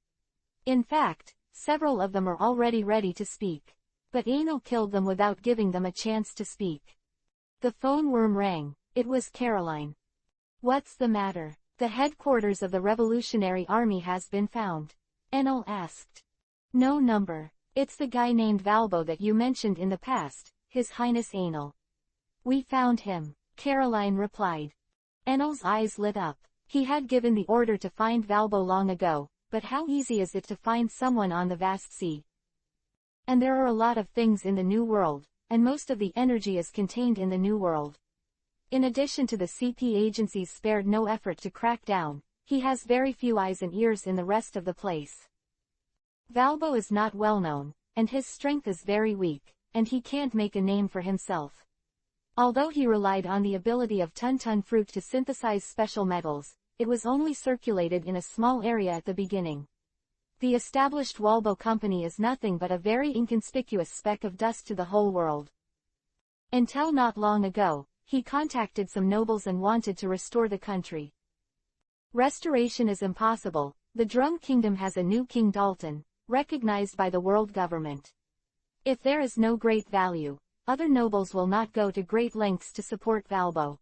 In fact, several of them are already ready to speak. But Enel killed them without giving them a chance to speak. The phone worm rang. It was Caroline. What's the matter? The headquarters of the Revolutionary Army has been found. Enel asked. No number. It's the guy named Valbo that you mentioned in the past, His Highness Enel. We found him, Caroline replied. Enel's eyes lit up. He had given the order to find Valbo long ago, but how easy is it to find someone on the vast sea? And there are a lot of things in the New World, and most of the energy is contained in the New World. In addition to the CP agencies spared no effort to crack down, he has very few eyes and ears in the rest of the place. Valbo is not well known, and his strength is very weak, and he can't make a name for himself. Although he relied on the ability of Tun fruit to synthesize special metals, it was only circulated in a small area at the beginning. The established Walbo company is nothing but a very inconspicuous speck of dust to the whole world. Until not long ago, he contacted some nobles and wanted to restore the country. Restoration is impossible. The Drum Kingdom has a new King Dalton, recognized by the world government. If there is no great value, other nobles will not go to great lengths to support Valbo.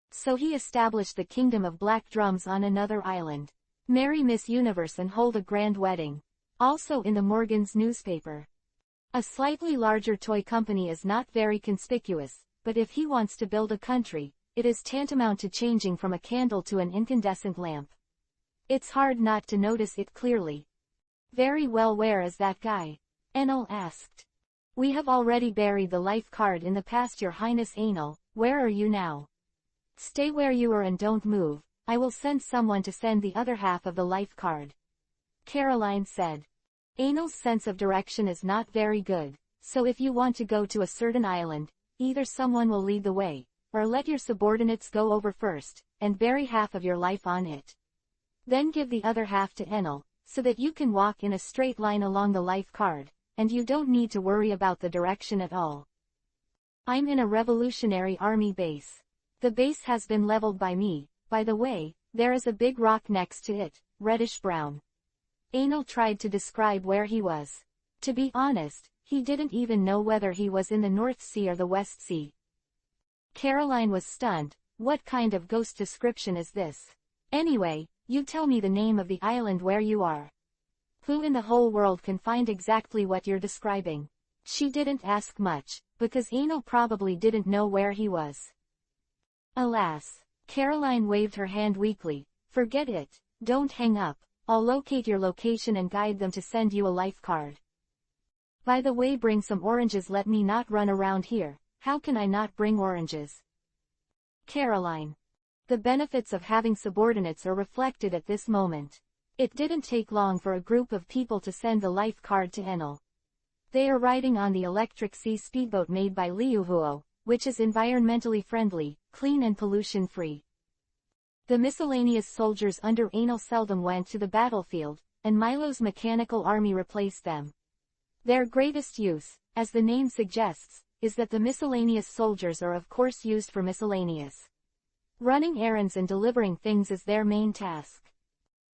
So he established the Kingdom of Black Drums on another island. Marry Miss Universe and hold a grand wedding. Also in the Morgan's newspaper. A slightly larger toy company is not very conspicuous, but if he wants to build a country, it is tantamount to changing from a candle to an incandescent lamp. It's hard not to notice it clearly. Very well, where is that guy? Enel asked. We have already buried the life card in the past, Your Highness Enel. Where are you now? Stay where you are and don't move. I will send someone to send the other half of the life card. Caroline said. Enel's sense of direction is not very good, so if you want to go to a certain island, either someone will lead the way, or let your subordinates go over first, and bury half of your life on it. Then give the other half to Enel, so that you can walk in a straight line along the life card, and you don't need to worry about the direction at all. I'm in a Revolutionary Army base. The base has been leveled by me. By the way, there is a big rock next to it, reddish-brown. Enel tried to describe where he was. To be honest, he didn't even know whether he was in the North Sea or the West Sea. Caroline was stunned. What kind of ghost description is this? Anyway, you tell me the name of the island where you are. Who in the whole world can find exactly what you're describing? She didn't ask much, because Enel probably didn't know where he was. Alas. Caroline waved her hand weakly. Forget it. Don't hang up. I'll locate your location and guide them to send you a life card. By the way, bring some oranges. Let me not run around here. How can I not bring oranges? Caroline. The benefits of having subordinates are reflected at this moment. It didn't take long for a group of people to send the life card to Enel. They are riding on the electric sea speedboat made by Liuhuo, which is environmentally friendly, clean and pollution-free. The miscellaneous soldiers under Enel seldom went to the battlefield, and Milo's mechanical army replaced them. Their greatest use, as the name suggests, is that the miscellaneous soldiers are of course used for miscellaneous. Running errands and delivering things is their main task.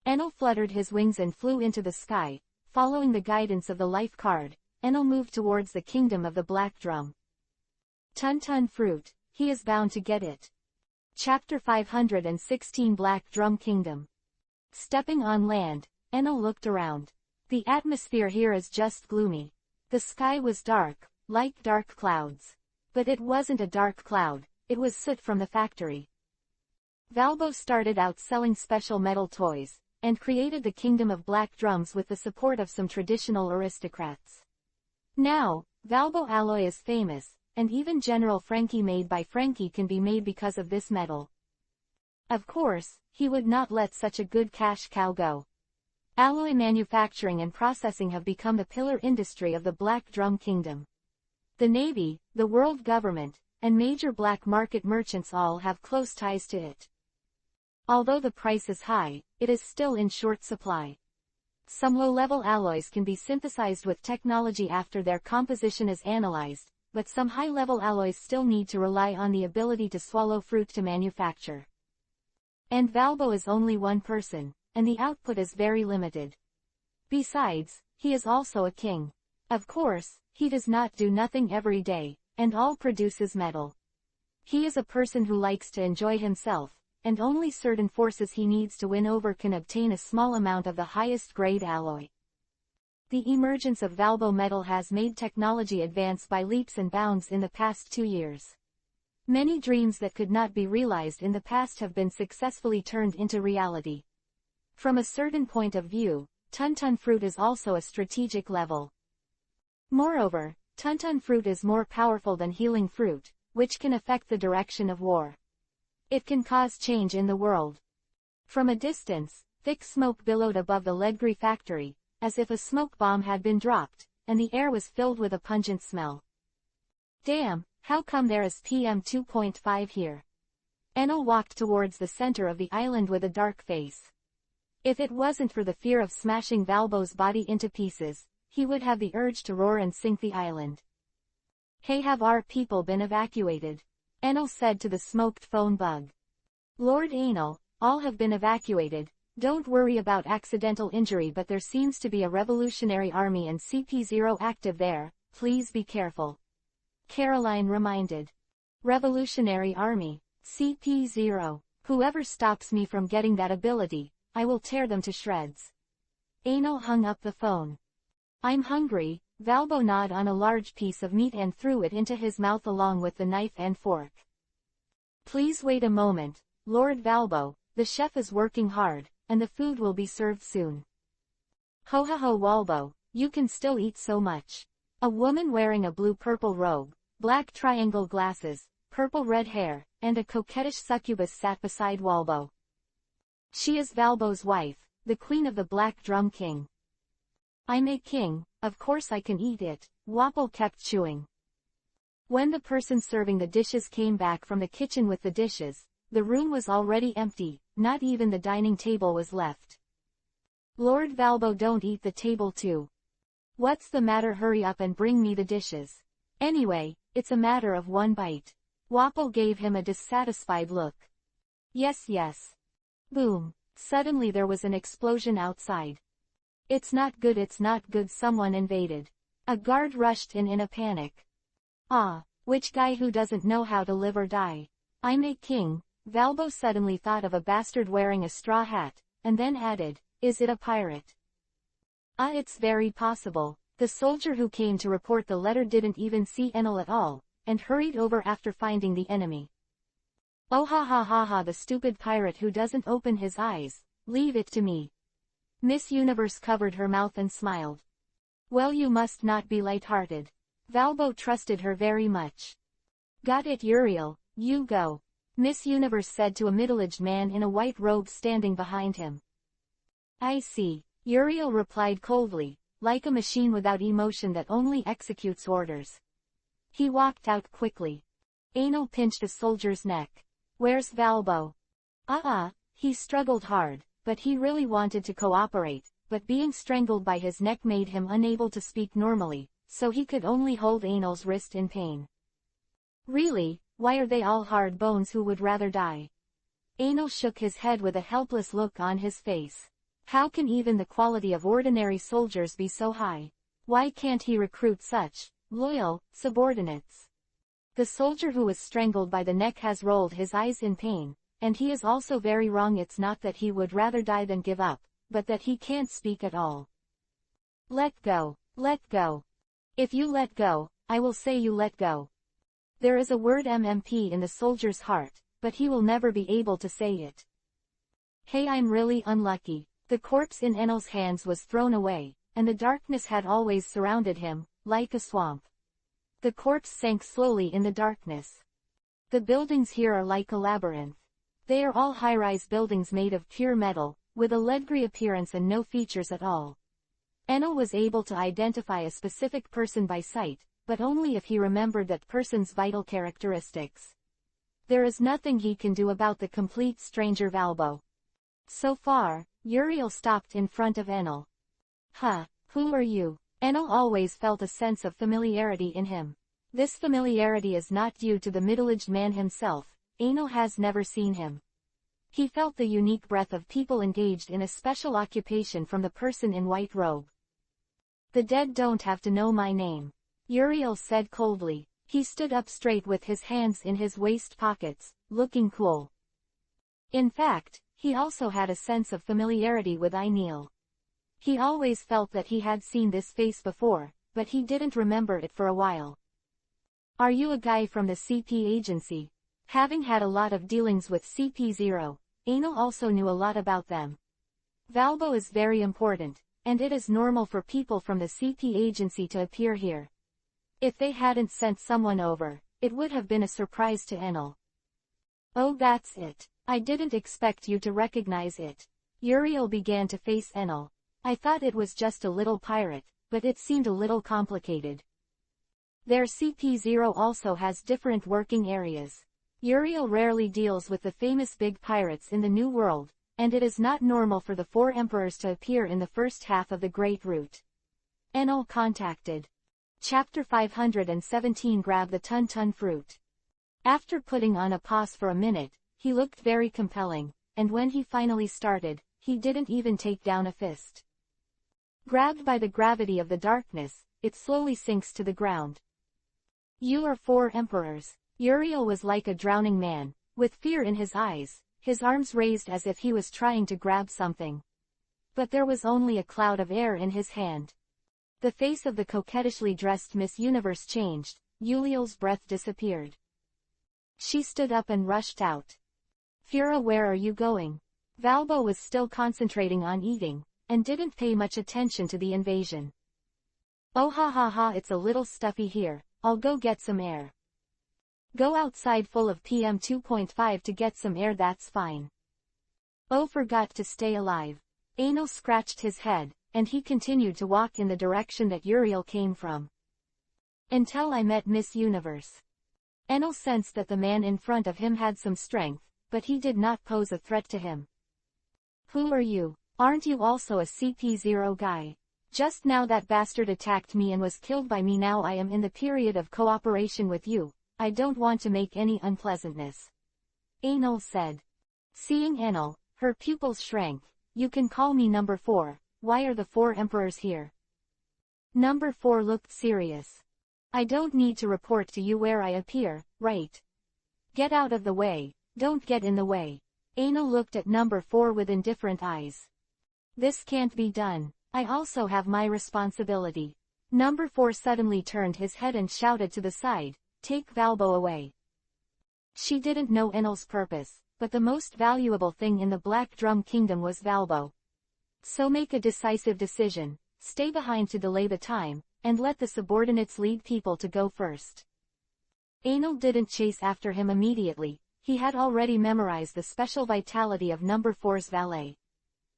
Enel fluttered his wings and flew into the sky. Following the guidance of the life card, Enel moved towards the kingdom of the Black Drum. Tun fruit, he is bound to get it. Chapter 516 Black Drum Kingdom. Stepping on land, Enel looked around. The atmosphere here is just gloomy. The sky was dark, like dark clouds. But it wasn't a dark cloud, it was soot from the factory. Valbo started out selling special metal toys, and created the Kingdom of Black Drums with the support of some traditional aristocrats. Now, Valbo alloy is famous, and even General Frankie made by Frankie can be made because of this metal. Of course, he would not let such a good cash cow go. Alloy manufacturing and processing have become the pillar industry of the Black Drum Kingdom. The Navy, the world government, and major black market merchants all have close ties to it. Although the price is high, it is still in short supply. Some low-level alloys can be synthesized with technology after their composition is analyzed, but some high-level alloys still need to rely on the ability to swallow fruit to manufacture. And Valbo is only one person, and the output is very limited. Besides, he is also a king. Of course, he does not do nothing every day, and all produces metal. He is a person who likes to enjoy himself, and only certain forces he needs to win over can obtain a small amount of the highest grade alloy. The emergence of Valbo metal has made technology advance by leaps and bounds in the past 2 years. Many dreams that could not be realized in the past have been successfully turned into reality. From a certain point of view, Tuntun fruit is also a strategic level. Moreover, Tuntun fruit is more powerful than healing fruit, which can affect the direction of war. It can cause change in the world. From a distance, thick smoke billowed above the Ledgri factory, as if a smoke bomb had been dropped, and the air was filled with a pungent smell. Damn, how come there is PM 2.5 here? Enel walked towards the center of the island with a dark face. If it wasn't for the fear of smashing Valbo's body into pieces, he would have the urge to roar and sink the island. Hey, have our people been evacuated? Enel said to the smoked phone bug. Lord Enel, all have been evacuated. Don't worry about accidental injury, but there seems to be a revolutionary army and CP0 active there, please be careful. Caroline reminded. Revolutionary army, CP0. Whoever stops me from getting that ability, I will tear them to shreds. Enel hung up the phone. I'm hungry. Valbo gnawed on a large piece of meat and threw it into his mouth along with the knife and fork. Please wait a moment, Lord Valbo, the chef is working hard, and the food will be served soon. Ho ho ho Walbo, you can still eat so much. A woman wearing a blue-purple robe, black triangle glasses, purple-red hair, and a coquettish succubus sat beside Walbo. She is Valbo's wife, the queen of the Black Drum King. I'm a king, of course I can eat it, Wapol kept chewing. When the person serving the dishes came back from the kitchen with the dishes, the room was already empty, not even the dining table was left. Lord Valbo, don't eat the table too. What's the matter? Hurry up and bring me the dishes. Anyway, it's a matter of one bite. Wapol gave him a dissatisfied look. Yes yes. Boom. Suddenly there was an explosion outside. It's not good, it's not good, someone invaded. A guard rushed in a panic. Ah, which guy who doesn't know how to live or die? I'm a king. Valbo suddenly thought of a bastard wearing a straw hat, and then added, is it a pirate? It's very possible. The soldier who came to report the letter didn't even see Enel at all, and hurried over after finding the enemy. Oh ha ha ha ha, the stupid pirate who doesn't open his eyes, leave it to me. Miss Universe covered her mouth and smiled. Well, you must not be light-hearted. Valbo trusted her very much. Got it, Uriel, you go. Miss Universe said to a middle-aged man in a white robe standing behind him. I see, Uriel replied coldly, like a machine without emotion that only executes orders. He walked out quickly. Enel pinched a soldier's neck. Where's Valbo? He struggled hard, but he really wanted to cooperate, but being strangled by his neck made him unable to speak normally, so he could only hold Enel's wrist in pain. Really, why are they all hard bones who would rather die? Enel shook his head with a helpless look on his face. How can even the quality of ordinary soldiers be so high? Why can't he recruit such loyal subordinates? The soldier who was strangled by the neck has rolled his eyes in pain, and he is also very wrong. It's not that he would rather die than give up, but that he can't speak at all. Let go, let go. If you let go, I will say you let go. There is a word MMP in the soldier's heart, but he will never be able to say it. Hey, I'm really unlucky. The corpse in Enel's hands was thrown away, and the darkness had always surrounded him, like a swamp. The corpse sank slowly in the darkness. The buildings here are like a labyrinth. They are all high-rise buildings made of pure metal, with a lead-grey appearance and no features at all. Enel was able to identify a specific person by sight, but only if he remembered that person's vital characteristics. There is nothing he can do about the complete stranger Valbo. So far, Uriel stopped in front of Enel. Who are you? Enel always felt a sense of familiarity in him. This familiarity is not due to the middle-aged man himself. Enel has never seen him. He felt the unique breath of people engaged in a special occupation from the person in white robe. The dead don't have to know my name, Uriel said coldly. He stood up straight with his hands in his waist pockets, looking cool. In fact, he also had a sense of familiarity with Enel. He always felt that he had seen this face before, but he didn't remember it for a while. Are you a guy from the CP agency? Having had a lot of dealings with CP0, Enel also knew a lot about them. Valbo is very important, and it is normal for people from the CP agency to appear here. If they hadn't sent someone over, it would have been a surprise to Enel. Oh, that's it. I didn't expect you to recognize it. Uriel began to face Enel. I thought it was just a little pirate, but it seemed a little complicated. Their CP0 also has different working areas. Uriel rarely deals with the famous big pirates in the New World, and it is not normal for the 4 emperors to appear in the first half of the Great Route. Enel contacted. Chapter 517 Grab the Tun Fruit. After putting on a pause for a minute, he looked very compelling, and when he finally started, he didn't even take down a fist. Grabbed by the gravity of the darkness, it slowly sinks to the ground. You are 4 emperors. Uriel was like a drowning man, with fear in his eyes, his arms raised as if he was trying to grab something. But there was only a cloud of air in his hand. The face of the coquettishly dressed Miss Universe changed, Uriel's breath disappeared. She stood up and rushed out. Fura, where are you going? Valbo was still concentrating on eating, and didn't pay much attention to the invasion. Oh ha ha ha, it's a little stuffy here, I'll go get some air. Go outside full of PM 2.5 to get some air, that's fine. Oh, forgot to stay alive. Enel scratched his head, and he continued to walk in the direction that Uriel came from. Until I met Miss Universe. Enel sensed that the man in front of him had some strength, but he did not pose a threat to him. Who are you? Aren't you also a CP0 guy? Just now that bastard attacked me and was killed by me. Now I am in the period of cooperation with you. I don't want to make any unpleasantness. Enel said. Seeing Enel, her pupils shrank. You can call me number 4. Why are the 4 emperors here? Number 4 looked serious. I don't need to report to you where I appear, right? Get out of the way. Don't get in the way. Enel looked at number 4 with indifferent eyes. This can't be done. I also have my responsibility. Number 4 suddenly turned his head and shouted to the side, take Valbo away. She didn't know Enel's purpose, but the most valuable thing in the Black Drum Kingdom was Valbo. So make a decisive decision, stay behind to delay the time, and let the subordinates lead people to go first. Enel didn't chase after him immediately. He had already memorized the special vitality of number 4's valet.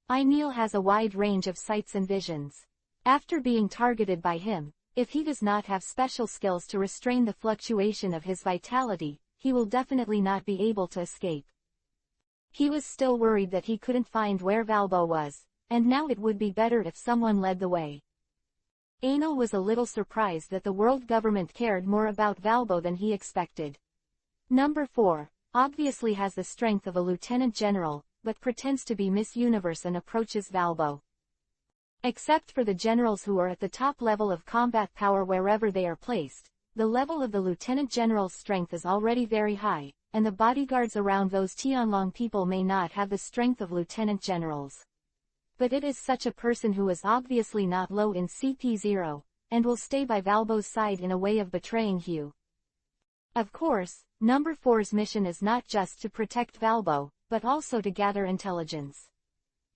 Enel has a wide range of sights and visions. After being targeted by him, if he does not have special skills to restrain the fluctuation of his vitality, he will definitely not be able to escape. He was still worried that he couldn't find where Valbo was, and now it would be better if someone led the way. Enel was a little surprised that the world government cared more about Valbo than he expected. Number 4 obviously has the strength of a lieutenant general, but pretends to be Miss Universe and approaches Valbo. Except for the generals who are at the top level of combat power wherever they are placed, the level of the lieutenant general's strength is already very high, and the bodyguards around those Tianlong people may not have the strength of lieutenant generals. But it is such a person who is obviously not low in CP0, and will stay by Valbo's side in a way of betraying Hugh. Of course, number 4's mission is not just to protect Valbo, but also to gather intelligence.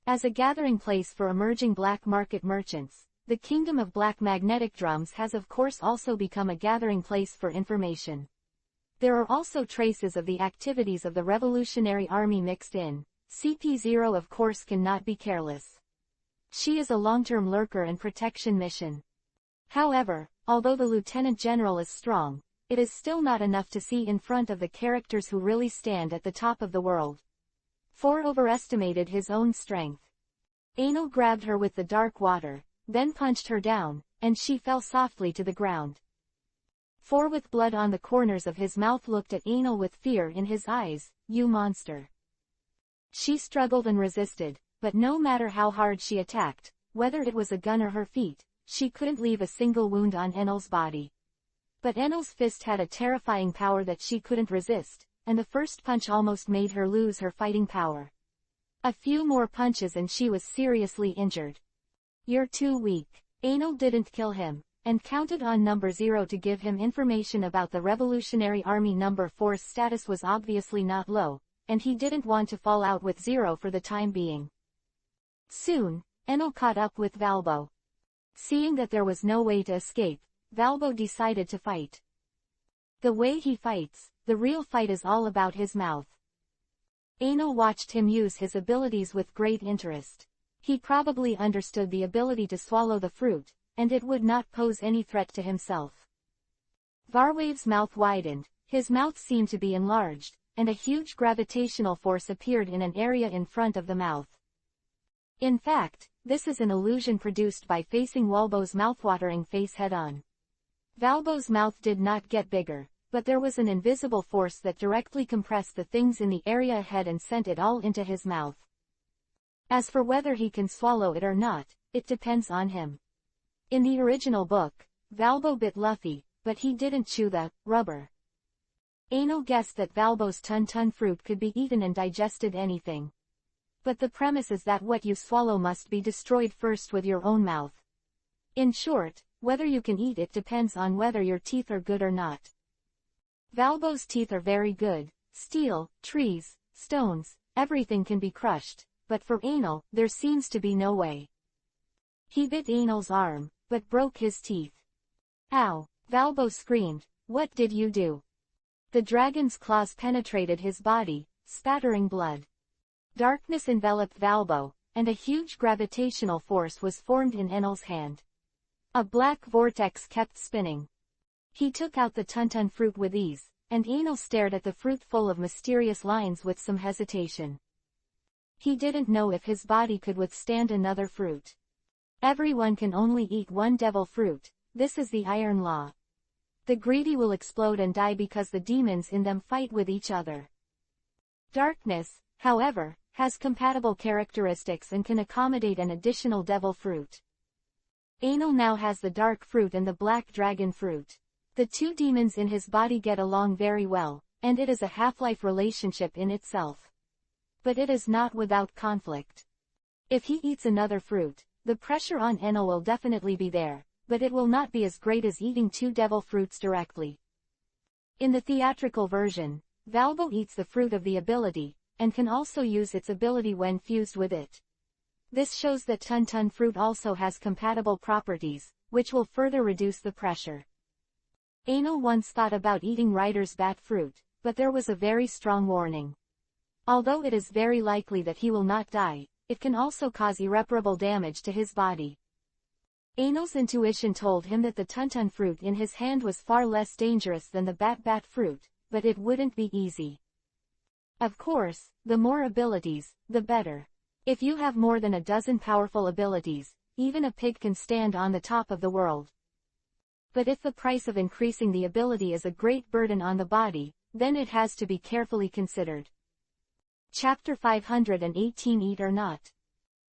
As a gathering place for emerging black market merchants, the Kingdom of Black Magnetic Drums has of course also become a gathering place for information. There are also traces of the activities of the Revolutionary Army mixed in. CP0 of course cannot be careless. She is a long-term lurker and protection mission. However, although the Lieutenant General is strong, it is still not enough to see in front of the characters who really stand at the top of the world. 4 overestimated his own strength. Enel grabbed her with the dark water, then punched her down, and she fell softly to the ground. 4 with blood on the corners of his mouth looked at Enel with fear in his eyes. You monster. She struggled and resisted, but no matter how hard she attacked, whether it was a gun or her feet, she couldn't leave a single wound on Enel's body. But Enel's fist had a terrifying power that she couldn't resist, and the first punch almost made her lose her fighting power. A few more punches and she was seriously injured. "You're too weak." Anil didn't kill him, and counted on number 0 to give him information about the Revolutionary Army. Number 4's status was obviously not low, and he didn't want to fall out with 0 for the time being. Soon, Enel caught up with Valbo. Seeing that there was no way to escape, Valbo decided to fight. The way he fights, the real fight is all about his mouth. Enel watched him use his abilities with great interest. He probably understood the ability to swallow the fruit, and it would not pose any threat to himself. Varwave's mouth widened, his mouth seemed to be enlarged, and a huge gravitational force appeared in an area in front of the mouth. In fact, this is an illusion produced by facing Valbo's mouthwatering face head-on. Valbo's mouth did not get bigger, but there was an invisible force that directly compressed the things in the area ahead and sent it all into his mouth. As for whether he can swallow it or not, it depends on him. In the original book, Valbo bit Luffy, but he didn't chew the rubber. Anil guessed that Valbo's Tun-Tun fruit could be eaten and digested anything. But the premise is that what you swallow must be destroyed first with your own mouth. In short, whether you can eat it depends on whether your teeth are good or not. Valbo's teeth are very good. Steel, trees, stones, everything can be crushed, but for Anil, there seems to be no way. He bit Anil's arm, but broke his teeth. "Ow!" Valbo screamed. "What did you do?" The dragon's claws penetrated his body, spattering blood. Darkness enveloped Valbo, and a huge gravitational force was formed in Enel's hand. A black vortex kept spinning. He took out the Tun-Tun fruit with ease, and Enel stared at the fruit full of mysterious lines with some hesitation. He didn't know if his body could withstand another fruit. Everyone can only eat one devil fruit, this is the iron law. The greedy will explode and die because the demons in them fight with each other. Darkness, however, has compatible characteristics and can accommodate an additional devil fruit. Anil now has the dark fruit and the black dragon fruit. The two demons in his body get along very well, and it is a half-life relationship in itself. But it is not without conflict. If he eats another fruit, the pressure on Enel will definitely be there, but it will not be as great as eating two devil fruits directly. In the theatrical version, Valbo eats the fruit of the ability, and can also use its ability when fused with it. This shows that Tun-Tun fruit also has compatible properties, which will further reduce the pressure. Anil once thought about eating Writer's bat fruit, but there was a very strong warning. Although it is very likely that he will not die, it can also cause irreparable damage to his body. Anil's intuition told him that the Tun-Tun fruit in his hand was far less dangerous than the bat fruit, but it wouldn't be easy. Of course, the more abilities, the better. If you have more than a dozen powerful abilities, even a pig can stand on the top of the world. But if the price of increasing the ability is a great burden on the body, then it has to be carefully considered. Chapter 518 Eat or Not.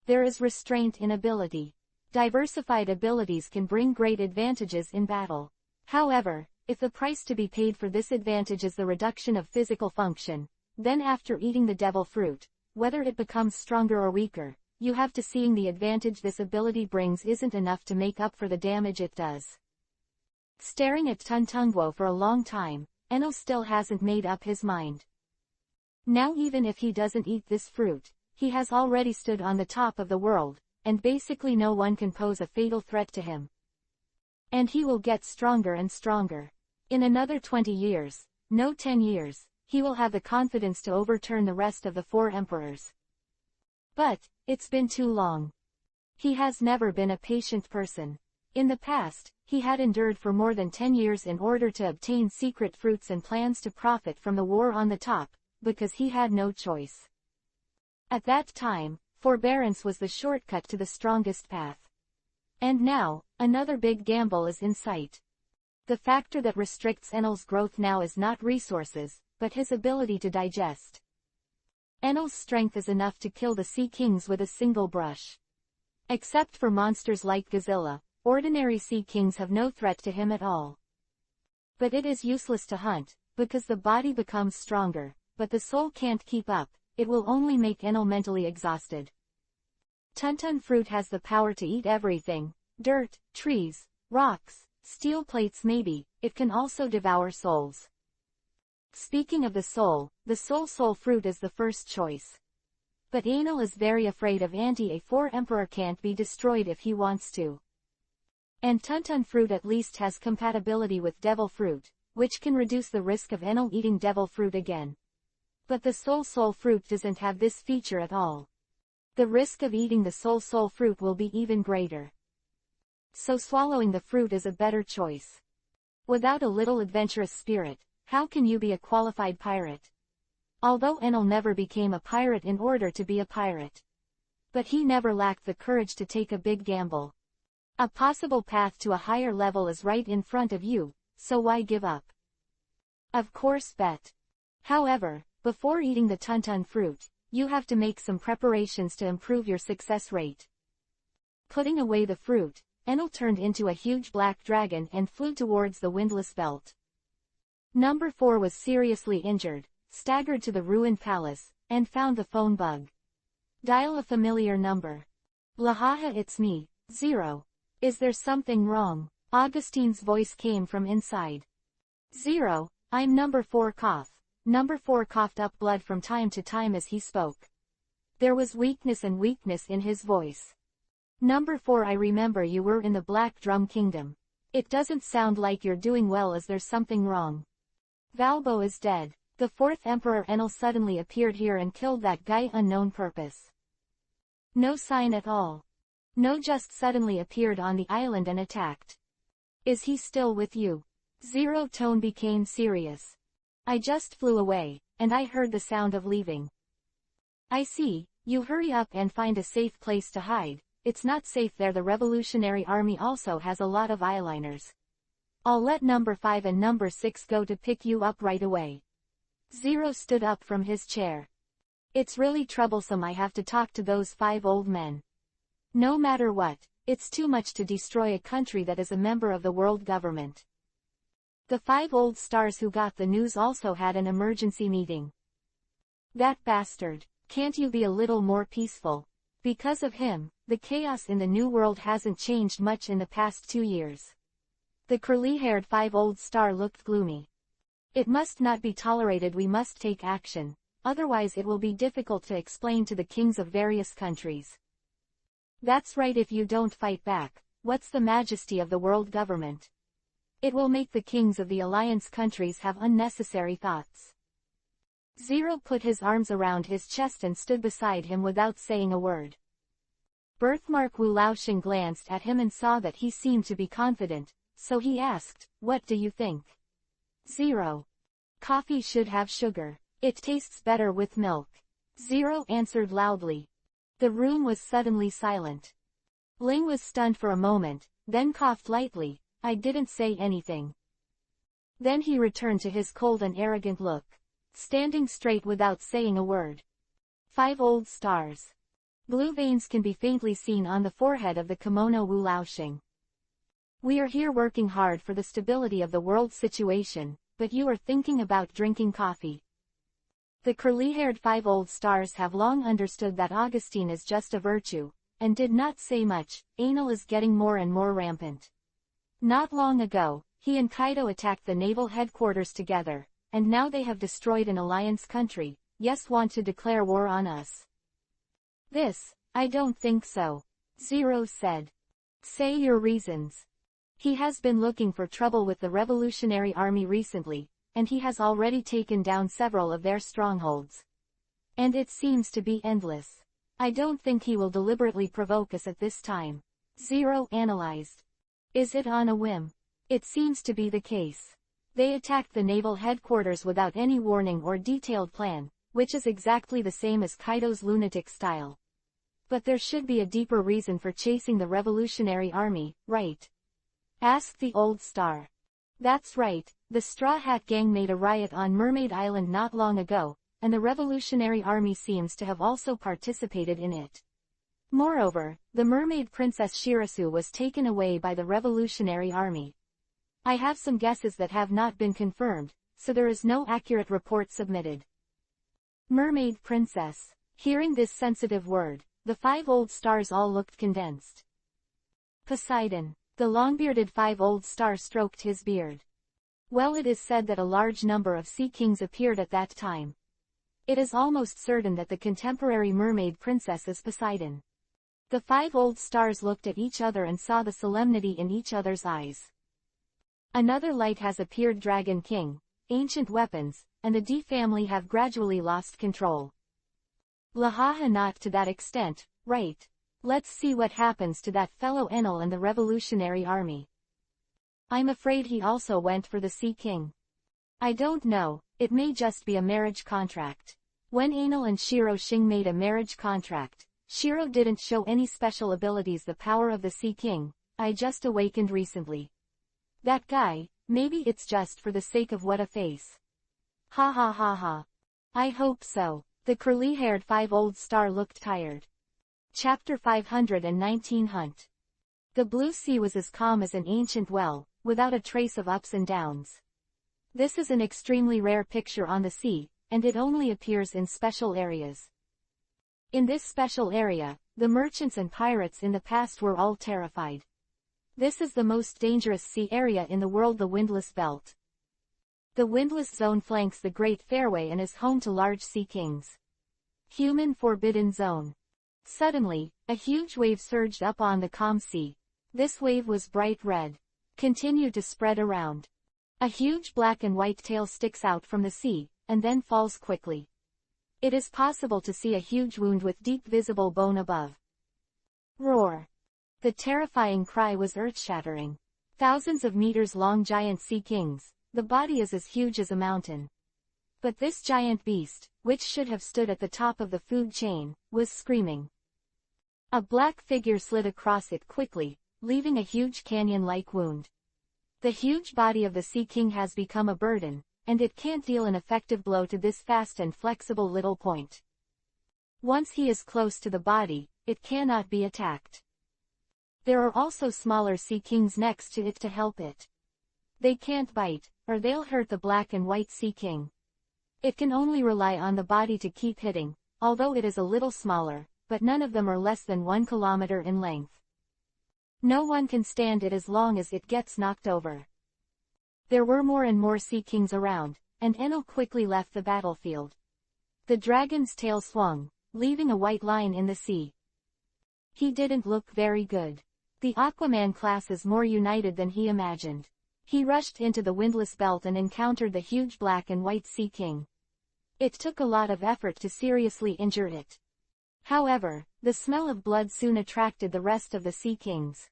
There is restraint in ability. Diversified abilities can bring great advantages in battle. However, if the price to be paid for this advantage is the reduction of physical function, then after eating the devil fruit, whether it becomes stronger or weaker, you have to seeing the advantage this ability brings isn't enough to make up for the damage it does. Staring at Tun-Tungwo for a long time, Enel still hasn't made up his mind. Now even if he doesn't eat this fruit, he has already stood on the top of the world, and basically no one can pose a fatal threat to him. And he will get stronger and stronger. In another 20 years, no 10 years, he will have the confidence to overturn the rest of the 4 emperors. But, it's been too long. He has never been a patient person. In the past, he had endured for more than 10 years in order to obtain secret fruits and plans to profit from the war on the top, because he had no choice. At that time, forbearance was the shortcut to the strongest path. And now, another big gamble is in sight. The factor that restricts Enel's growth now is not resources, but his ability to digest. Enel's strength is enough to kill the Sea Kings with a single brush. Except for monsters like Godzilla, ordinary Sea Kings have no threat to him at all. But it is useless to hunt, because the body becomes stronger, but the soul can't keep up, it will only make Enel mentally exhausted. Tuntun fruit has the power to eat everything, dirt, trees, rocks, steel plates maybe, it can also devour souls. Speaking of the soul fruit is the first choice. But Enel is very afraid of Anti-A4 Emperor can't be destroyed if he wants to. And Tuntun fruit at least has compatibility with devil fruit, which can reduce the risk of Enel eating devil fruit again. But the soul fruit doesn't have this feature at all. The risk of eating the soul fruit will be even greater. So swallowing the fruit is a better choice. Without a little adventurous spirit, how can you be a qualified pirate? Although Enel never became a pirate in order to be a pirate. But he never lacked the courage to take a big gamble. A possible path to a higher level is right in front of you, so why give up? Of course bet. However, before eating the Tuntun fruit, you have to make some preparations to improve your success rate. Putting away the fruit, Enel turned into a huge black dragon and flew towards the windless belt. Number 4 was seriously injured, staggered to the ruined palace, and found the phone bug. Dial a familiar number. Lahaha, it's me, 0. Is there something wrong? Augustine's voice came from inside. 0, I'm number 4 cough. Number 4 coughed up blood from time to time as he spoke. There was weakness in his voice. Number 4, I remember you were in the Black Drum Kingdom. It doesn't sound like you're doing well. Is there something wrong? Valbo is dead. The 4th Emperor Enel suddenly appeared here and killed that guy unknown purpose. No sign at all. No, just suddenly appeared on the island and attacked. Is he still with you? 0 tone became serious. I just flew away, and I heard the sound of leaving. I see, you hurry up and find a safe place to hide. It's not safe there. The Revolutionary Army also has a lot of eyeliners. I'll let number 5 and number 6 go to pick you up right away. 0 stood up from his chair. It's really troublesome. I have to talk to those 5 old men. No matter what, it's too much to destroy a country that is a member of the world government. The 5 old stars who got the news also had an emergency meeting. That bastard, can't you be a little more peaceful? Because of him, the chaos in the New World hasn't changed much in the past 2 years. The curly-haired 5 old star looked gloomy. It must not be tolerated. We must take action, otherwise it will be difficult to explain to the kings of various countries. That's right, if you don't fight back, what's the majesty of the world government? It will make the kings of the alliance countries have unnecessary thoughts. 0 put his arms around his chest and stood beside him without saying a word. Birthmark Wu Laoxing glanced at him and saw that he seemed to be confident, so he asked, what do you think? 0. Coffee should have sugar. It tastes better with milk. 0 answered loudly. The room was suddenly silent. Ling was stunned for a moment, then coughed lightly. I didn't say anything. Then he returned to his cold and arrogant look, standing straight without saying a word. 5 old stars. Blue veins can be faintly seen on the forehead of the kimono Wu Laoxing. We are here working hard for the stability of the world situation, but you are thinking about drinking coffee. The curly-haired 5 old stars have long understood that Augustine is just a virtue, and did not say much. Enel is getting more and more rampant. Not long ago, he and Kaido attacked the naval headquarters together, and now they have destroyed an alliance country. Yes, want to declare war on us. This, I don't think so. 0 said. Say your reasons. He has been looking for trouble with the Revolutionary Army recently, and he has already taken down several of their strongholds. And it seems to be endless. I don't think he will deliberately provoke us at this time. 0 analyzed. Is it on a whim? It seems to be the case. They attacked the naval headquarters without any warning or detailed plan, which is exactly the same as Kaido's lunatic style. But there should be a deeper reason for chasing the Revolutionary Army, right? Asked the old star. That's right, the Straw Hat Gang made a riot on Mermaid Island not long ago, and the Revolutionary Army seems to have also participated in it. Moreover, the mermaid princess Shirasu was taken away by the Revolutionary Army. I have some guesses that have not been confirmed, so there is no accurate report submitted. Mermaid Princess. Hearing this sensitive word, the 5 old stars all looked condensed. Poseidon. The long-bearded 5 old star stroked his beard. Well, it is said that a large number of sea kings appeared at that time. It is almost certain that the contemporary mermaid princess is Poseidon. The 5 old stars looked at each other and saw the solemnity in each other's eyes. Another light has appeared. Dragon King, ancient weapons, and the D family have gradually lost control. Lahaha, not to that extent, right? Let's see what happens to that fellow Enel and the Revolutionary Army. I'm afraid he also went for the Sea King. I don't know, it may just be a marriage contract. When Enel and Shiro Shing made a marriage contract, Shiro didn't show any special abilities. The power of the Sea King, I just awakened recently. That guy, maybe it's just for the sake of what a face. Ha ha ha ha. I hope so. The curly-haired 5 old star looked tired. Chapter 519 Hunt. The blue sea was as calm as an ancient well, without a trace of ups and downs. This is an extremely rare picture on the sea, and it only appears in special areas. In this special area, the merchants and pirates in the past were all terrified. This is the most dangerous sea area in the world, the Windless Belt. The Windless Zone flanks the Great Fairway and is home to large sea kings. Human Forbidden Zone. Suddenly, a huge wave surged up on the calm sea. This wave was bright red. Continued to spread around. A huge black and white tail sticks out from the sea, and then falls quickly. It is possible to see a huge wound with deep visible bone above. Roar. The terrifying cry was earth-shattering. Thousands of meters long giant sea kings, the body is as huge as a mountain. But this giant beast, which should have stood at the top of the food chain, was screaming. A black figure slid across it quickly, leaving a huge canyon-like wound. The huge body of the Sea King has become a burden, and it can't deal an effective blow to this fast and flexible little point. Once he is close to the body, it cannot be attacked. There are also smaller Sea Kings next to it to help it. They can't bite, or they'll hurt the black and white Sea King. It can only rely on the body to keep hitting, although it is a little smaller, but none of them are less than 1 kilometer in length. No one can stand it as long as it gets knocked over. There were more and more Sea Kings around, and Enel quickly left the battlefield. The dragon's tail swung, leaving a white line in the sea. He didn't look very good. The Aquaman class is more united than he imagined. He rushed into the Windless Belt and encountered the huge black and white Sea King. It took a lot of effort to seriously injure it. However, the smell of blood soon attracted the rest of the Sea Kings.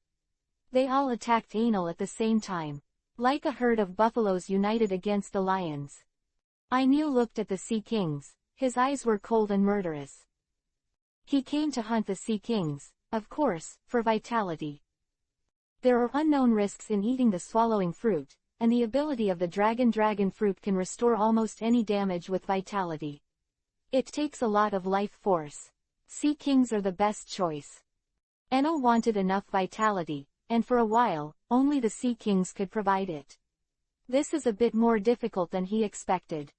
They all attacked Enel at the same time, like a herd of buffaloes united against the lions. Enel looked at the Sea Kings, his eyes were cold and murderous. He came to hunt the Sea Kings, of course, for vitality. There are unknown risks in eating the swallowing fruit, and the ability of the dragon fruit can restore almost any damage with vitality. It takes a lot of life force. Sea Kings are the best choice. Enel wanted enough vitality, and for a while, only the Sea Kings could provide it. This is a bit more difficult than he expected.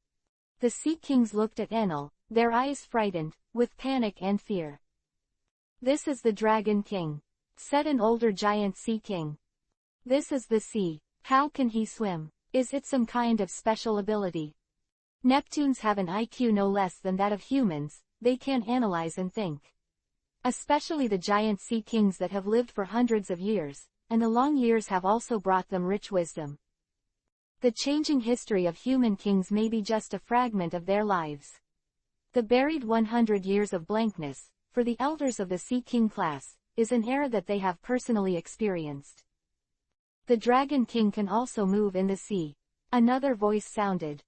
The Sea Kings looked at Enel, their eyes frightened, with panic and fear. "This is the Dragon King," said an older giant Sea King. "This is the sea. How can he swim? Is it some kind of special ability?" Neptunes have an IQ no less than that of humans, they can analyze and think. Especially the giant Sea Kings that have lived for hundreds of years, and the long years have also brought them rich wisdom. The changing history of human kings may be just a fragment of their lives. The buried 100 years of blankness, for the elders of the Sea King class, is an era that they have personally experienced. The Dragon King can also move in the sea. Another voice sounded.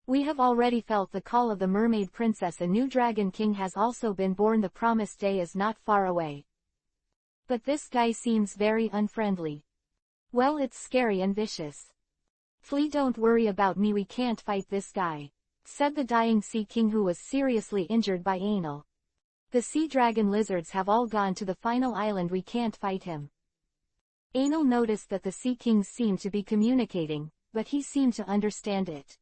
"We have already felt the call of the Mermaid Princess. A new Dragon King has also been born. The promised day is not far away. But this guy seems very unfriendly. Well, it's scary and vicious. Flee, don't worry about me, we can't fight this guy," said the dying Sea King who was seriously injured by Enel. "The sea dragon lizards have all gone to the final island, we can't fight him." Enel noticed that the Sea Kings seemed to be communicating, but he seemed to understand it.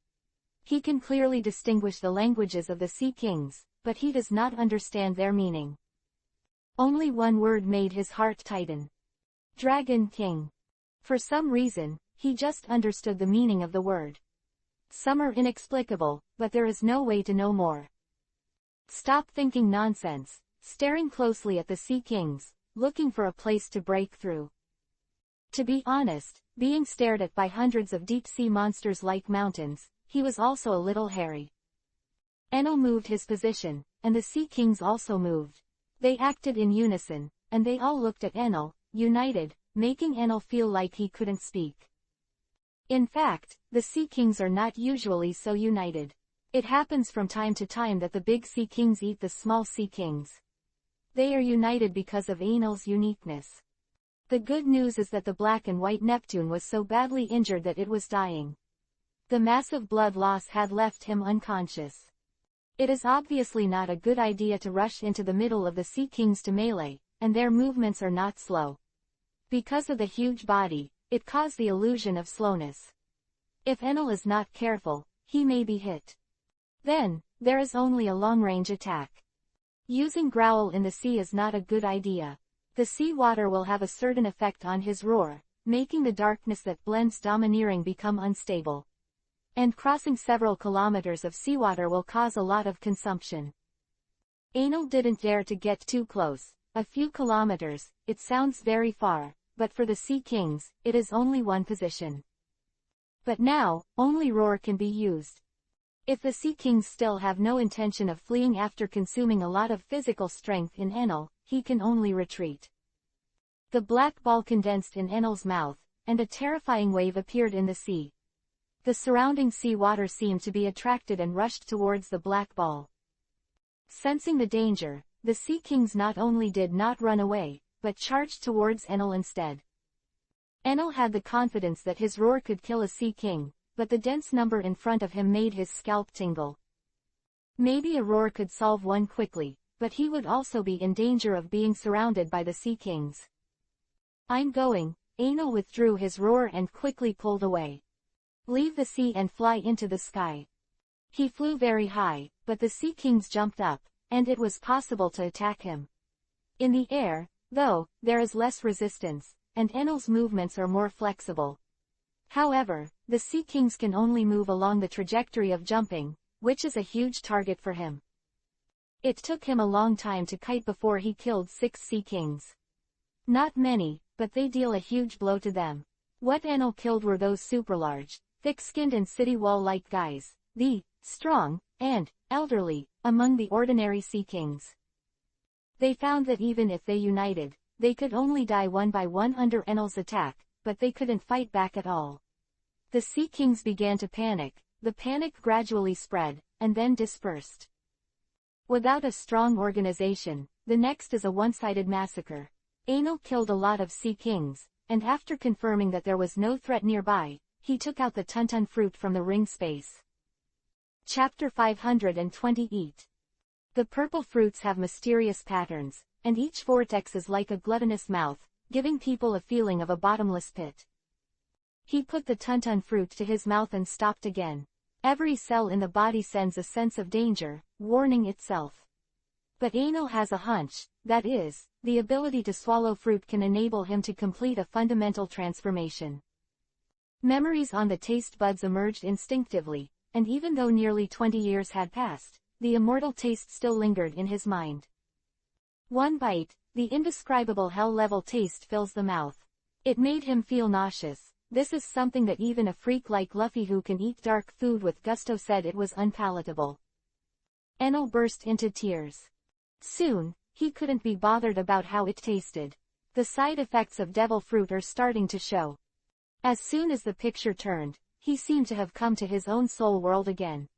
He can clearly distinguish the languages of the Sea Kings, but he does not understand their meaning. Only one word made his heart tighten. Dragon King. For some reason, he just understood the meaning of the word. Some are inexplicable, but there is no way to know more. Stop thinking nonsense, staring closely at the Sea Kings, looking for a place to break through. To be honest, being stared at by hundreds of deep-sea monsters like mountains, he was also a little hairy. Enel moved his position, and the Sea Kings also moved. They acted in unison, and they all looked at Enel, united, making Enel feel like he couldn't speak. In fact, the Sea Kings are not usually so united. It happens from time to time that the big Sea Kings eat the small Sea Kings. They are united because of Enel's uniqueness. The good news is that the black and white Neptune was so badly injured that it was dying. The massive blood loss had left him unconscious. It is obviously not a good idea to rush into the middle of the Sea Kings to melee, and their movements are not slow. Because of the huge body, it caused the illusion of slowness. If Enel is not careful, he may be hit. Then, there is only a long-range attack. Using growl in the sea is not a good idea. The sea water will have a certain effect on his roar, making the darkness that blends domineering become unstable. And crossing several kilometers of seawater will cause a lot of consumption. Enel didn't dare to get too close. A few kilometers, it sounds very far, but for the Sea Kings, it is only one position. But now, only roar can be used. If the Sea Kings still have no intention of fleeing after consuming a lot of physical strength in Enel, he can only retreat. The black ball condensed in Enel's mouth, and a terrifying wave appeared in the sea. The surrounding sea water seemed to be attracted and rushed towards the black ball. Sensing the danger, the Sea Kings not only did not run away, but charged towards Enel instead. Enel had the confidence that his roar could kill a Sea King, but the dense number in front of him made his scalp tingle. Maybe a roar could solve one quickly, but he would also be in danger of being surrounded by the Sea Kings. I'm going. Enel withdrew his roar and quickly pulled away. Leave the sea and fly into the sky. He flew very high, but the Sea Kings jumped up, and it was possible to attack him. In the air, though, there is less resistance, and Enel's movements are more flexible. However, the Sea Kings can only move along the trajectory of jumping, which is a huge target for him. It took him a long time to kite before he killed 6 Sea Kings. Not many, but they deal a huge blow to them. What Enel killed were those super-large, thick-skinned and city wall-like guys, the strong and elderly among the ordinary Sea Kings. They found that even if they united, they could only die one by one under Enel's attack, but they couldn't fight back at all. The Sea Kings began to panic. The panic gradually spread, and then dispersed. Without a strong organization, the next is a one-sided massacre. Enel killed a lot of Sea Kings, and after confirming that there was no threat nearby, he took out the Tuntun fruit from the ring space. Chapter 520 Eat. The purple fruits have mysterious patterns, and each vortex is like a gluttonous mouth, giving people a feeling of a bottomless pit. He put the Tuntun fruit to his mouth and stopped again. Every cell in the body sends a sense of danger, warning itself. But Enel has a hunch, that is, the ability to swallow fruit can enable him to complete a fundamental transformation. Memories on the taste buds emerged instinctively, and even though nearly 20 years had passed, the immortal taste still lingered in his mind. One bite, the indescribable hell-level taste fills the mouth. It made him feel nauseous. This is something that even a freak like Luffy who can eat dark food with gusto said it was unpalatable. Enel burst into tears. Soon, he couldn't be bothered about how it tasted. The side effects of devil fruit are starting to show. As soon as the picture turned, he seemed to have come to his own soul world again.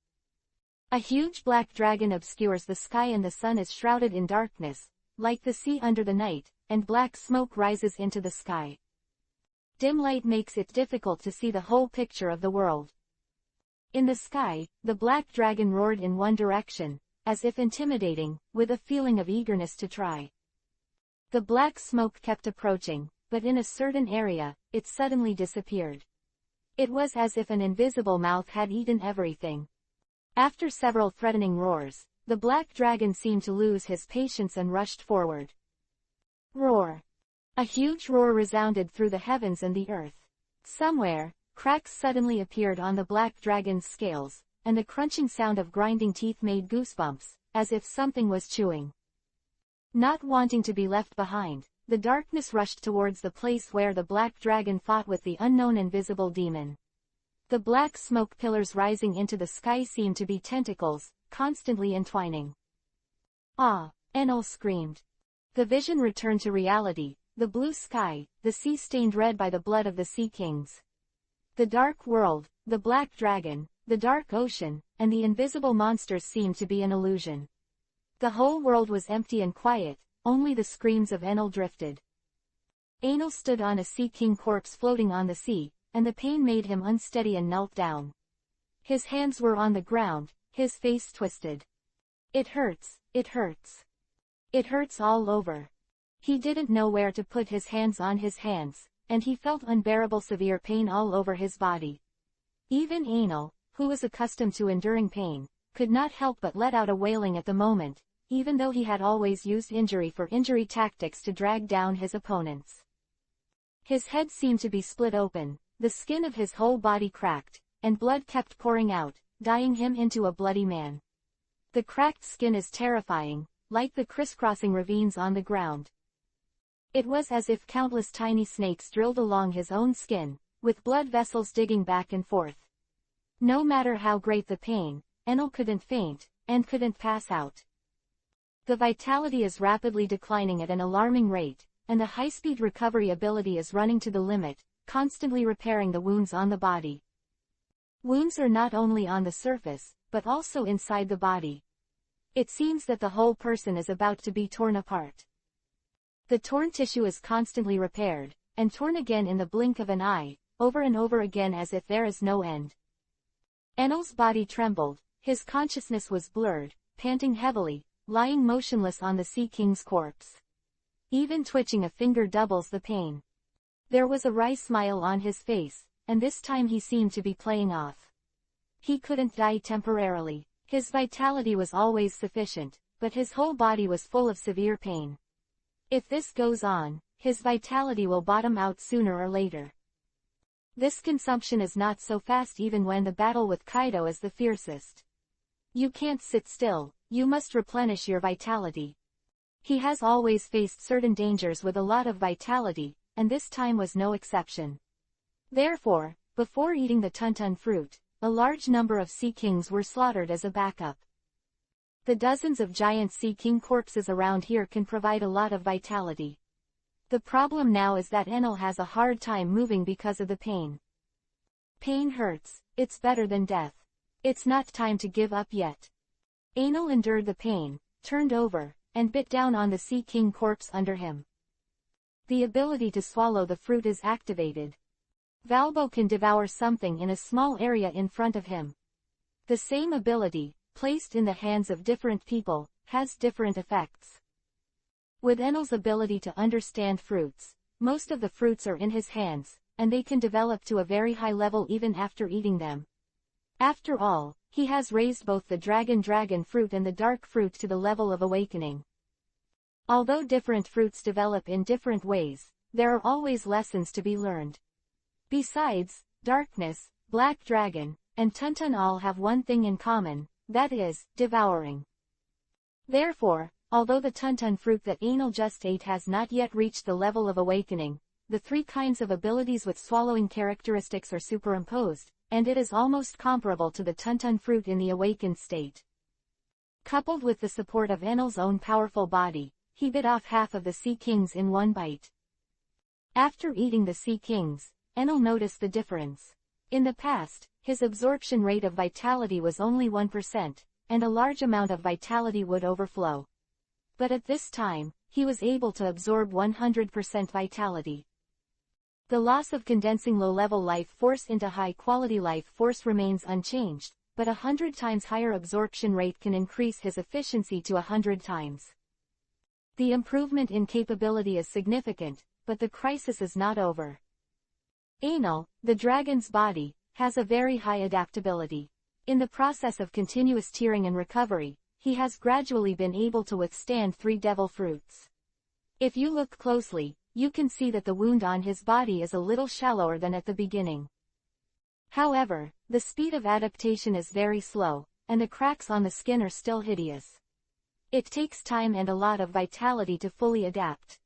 A huge black dragon obscures the sky and the sun is shrouded in darkness, like the sea under the night, and black smoke rises into the sky. Dim light makes it difficult to see the whole picture of the world. In the sky, the black dragon roared in one direction, as if intimidating, with a feeling of eagerness to try. The black smoke kept approaching, but in a certain area, it suddenly disappeared. It was as if an invisible mouth had eaten everything. After several threatening roars, the black dragon seemed to lose his patience and rushed forward. Roar! A huge roar resounded through the heavens and the earth. Somewhere, cracks suddenly appeared on the black dragon's scales, and the crunching sound of grinding teeth made goosebumps, as if something was chewing. Not wanting to be left behind, the darkness rushed towards the place where the black dragon fought with the unknown invisible demon. The black smoke pillars rising into the sky seemed to be tentacles, constantly entwining. Ah! Enel screamed. The vision returned to reality, the blue sky, the sea stained red by the blood of the sea kings. The dark world, the black dragon, the dark ocean, and the invisible monsters seemed to be an illusion. The whole world was empty and quiet, only the screams of Enel drifted. Enel stood on a sea king corpse floating on the sea, and the pain made him unsteady and knelt down. His hands were on the ground, his face twisted. It hurts, it hurts. It hurts all over. He didn't know where to put his hands on his hands, and he felt unbearable severe pain all over his body. Even Enel, who was accustomed to enduring pain, could not help but let out a wailing at the moment, even though he had always used injury for injury tactics to drag down his opponents. His head seemed to be split open, the skin of his whole body cracked, and blood kept pouring out, dyeing him into a bloody man. The cracked skin is terrifying, like the crisscrossing ravines on the ground. It was as if countless tiny snakes drilled along his own skin, with blood vessels digging back and forth. No matter how great the pain, Enel couldn't faint, and couldn't pass out. The vitality is rapidly declining at an alarming rate, and the high-speed recovery ability is running to the limit, constantly repairing the wounds on the body. Wounds are not only on the surface, but also inside the body. It seems that the whole person is about to be torn apart. The torn tissue is constantly repaired, and torn again in the blink of an eye, over and over again as if there is no end. Enel's body trembled, his consciousness was blurred, panting heavily, lying motionless on the sea king's corpse. Even twitching a finger doubles the pain. There was a wry smile on his face, and this time he seemed to be playing off. He couldn't die temporarily, his vitality was always sufficient, but his whole body was full of severe pain. If this goes on, his vitality will bottom out sooner or later. This consumption is not so fast even when the battle with Kaido is the fiercest. You can't sit still, you must replenish your vitality. He has always faced certain dangers with a lot of vitality, and this time was no exception. Therefore, before eating the tuntun fruit, a large number of sea kings were slaughtered as a backup. The dozens of giant sea king corpses around here can provide a lot of vitality. The problem now is that Enel has a hard time moving because of the pain. Pain hurts, it's better than death. It's not time to give up yet. Enel endured the pain, turned over, and bit down on the sea king corpse under him. The ability to swallow the fruit is activated. Valbo can devour something in a small area in front of him. The same ability, placed in the hands of different people, has different effects. With Enel's ability to understand fruits, most of the fruits are in his hands, and they can develop to a very high level even after eating them. After all, he has raised both the dragon fruit and the dark fruit to the level of awakening. Although different fruits develop in different ways, there are always lessons to be learned. Besides, darkness, black dragon, and tuntun all have one thing in common, that is, devouring. Therefore, although the tuntun fruit that Enel just ate has not yet reached the level of awakening, the three kinds of abilities with swallowing characteristics are superimposed, and it is almost comparable to the tuntun fruit in the awakened state. Coupled with the support of Enel's own powerful body, he bit off half of the sea kings in one bite. After eating the sea kings, Enel noticed the difference. In the past, his absorption rate of vitality was only 1%, and a large amount of vitality would overflow. But at this time, he was able to absorb 100% vitality. The loss of condensing low-level life force into high-quality life force remains unchanged, but 100 times higher absorption rate can increase his efficiency to 100 times. The improvement in capability is significant, but the crisis is not over. Enel, the dragon's body, has a very high adaptability. In the process of continuous tearing and recovery, he has gradually been able to withstand 3 devil fruits. If you look closely, you can see that the wound on his body is a little shallower than at the beginning. However, the speed of adaptation is very slow, and the cracks on the skin are still hideous. It takes time and a lot of vitality to fully adapt.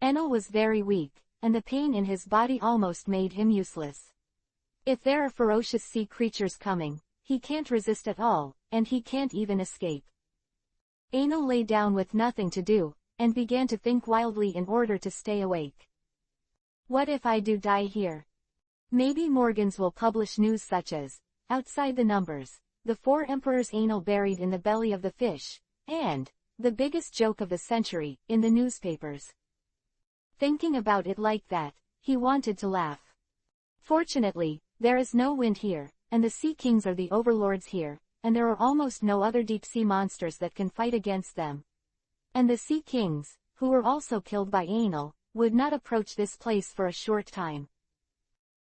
Enel was very weak, and the pain in his body almost made him useless. If there are ferocious sea creatures coming, he can't resist at all, and he can't even escape. Enel lay down with nothing to do, and began to think wildly in order to stay awake. What if I do die here? Maybe Morgans will publish news such as, outside the numbers, the 4 emperors Enel buried in the belly of the fish, and, the biggest joke of the century, in the newspapers. Thinking about it like that, he wanted to laugh. Fortunately, there is no wind here, and the sea kings are the overlords here, and there are almost no other deep-sea monsters that can fight against them. And the sea kings, who were also killed by Enel, would not approach this place for a short time.